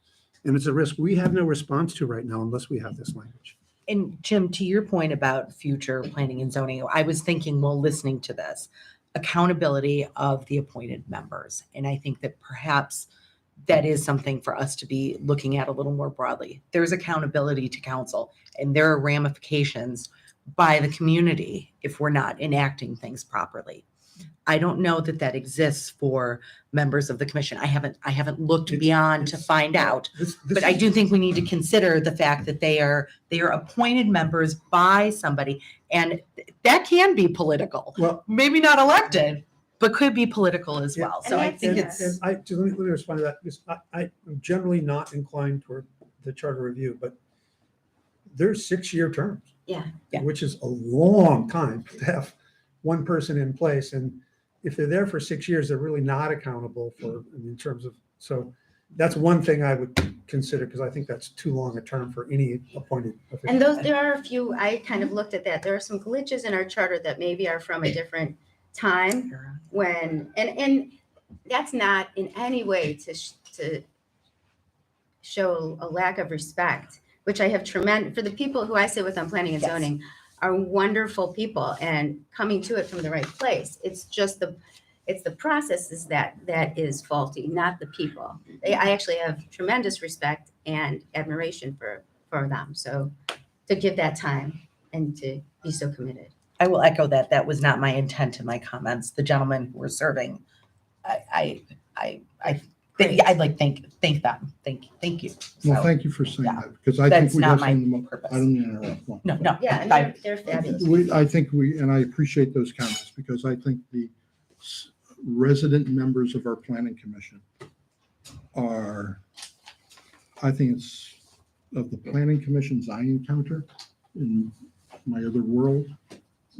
And it's a risk we have no response to right now unless we have this language. And Jim, to your point about future planning and zoning, I was thinking while listening to this, accountability of the appointed members. And I think that perhaps that is something for us to be looking at a little more broadly. There's accountability to council, and there are ramifications by the community if we're not enacting things properly. I don't know that that exists for members of the commission. I haven't looked beyond to find out, but I do think we need to consider the fact that they are appointed members by somebody, and that can be political. Well, Maybe not elected, but could be political as well. So I And think that's- it's, let me respond to that, because I'm generally not inclined toward the charter review, but there's 6-year terms. Yeah. Yeah. Which is a long time to have one person in place. And if they're there for 6 years, they're really not accountable for, in terms of, so that's one thing I would consider, because I think that's too long a term for any appointed official. And there are a few, I kind of looked at that. There are some glitches in our charter that maybe are from a different time when, and that's not in any way to show a lack of respect, which I have tremendous, for the people who I sit with on planning and Yes. zoning are wonderful people and coming to it from the right place. It's just it's the processes that is faulty, not the people. I actually have tremendous respect and admiration for them. So to give that time and to be so committed. I will echo that. That was not my intent in my comments. The gentlemen who were serving, I'd like thank them. Thank you. Well, So, thank you for saying yeah. that, because I That's think we not have my some, purpose. I don't mean to interrupt. Well, No. Yeah, and I- they're fabulous. I think and I appreciate those comments, because I think the resident members of our planning commission I think it's, of the planning commissions I encounter in my other world,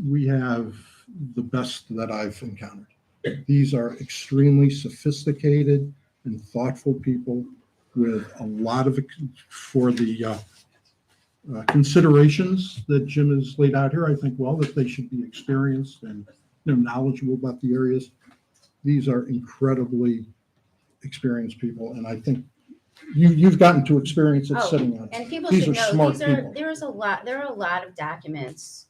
we have the best that I've encountered. These are extremely sophisticated and thoughtful people with a lot of, for the considerations that Jim has laid out here, I think, well, that they should be experienced and knowledgeable about the areas. These are incredibly experienced people, and I think you've gotten to experience it Oh, sitting on. And people These should are know, smart people. there are a lot of documents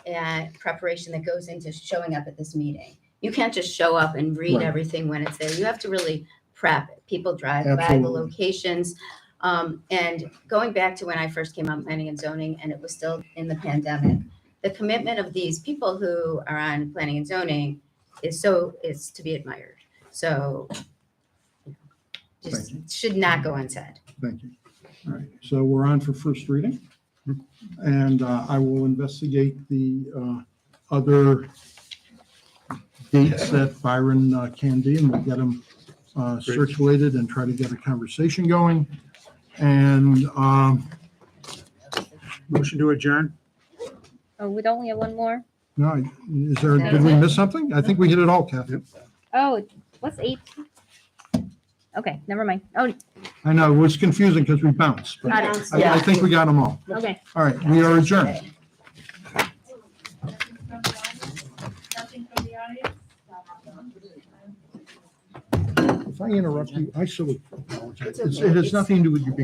and preparation that goes into showing up at this meeting. You can't just show up and read Right. everything when it's there. You have to really prep it. People drive by the Absolutely. locations. And going back to when I first came on planning and zoning, and it was still in the pandemic, the commitment of these people who are on planning and zoning is to be admired. So just should not go unsaid. Thank you. All right, so we're on for first reading. And I will investigate the other dates that Byron can be, and we'll get them circulated and try to get a conversation going. And Motion to adjourn? Oh, we'd only have one more? no, did we miss something? I think we hit it all, Kathy. Oh, what's 8? Okay, never mind. Oh, I know, it was confusing because we bounced, but got it. I think we got them all. Okay. All right, we are adjourned. If I interrupt you, I so apologize. It has nothing to do with you being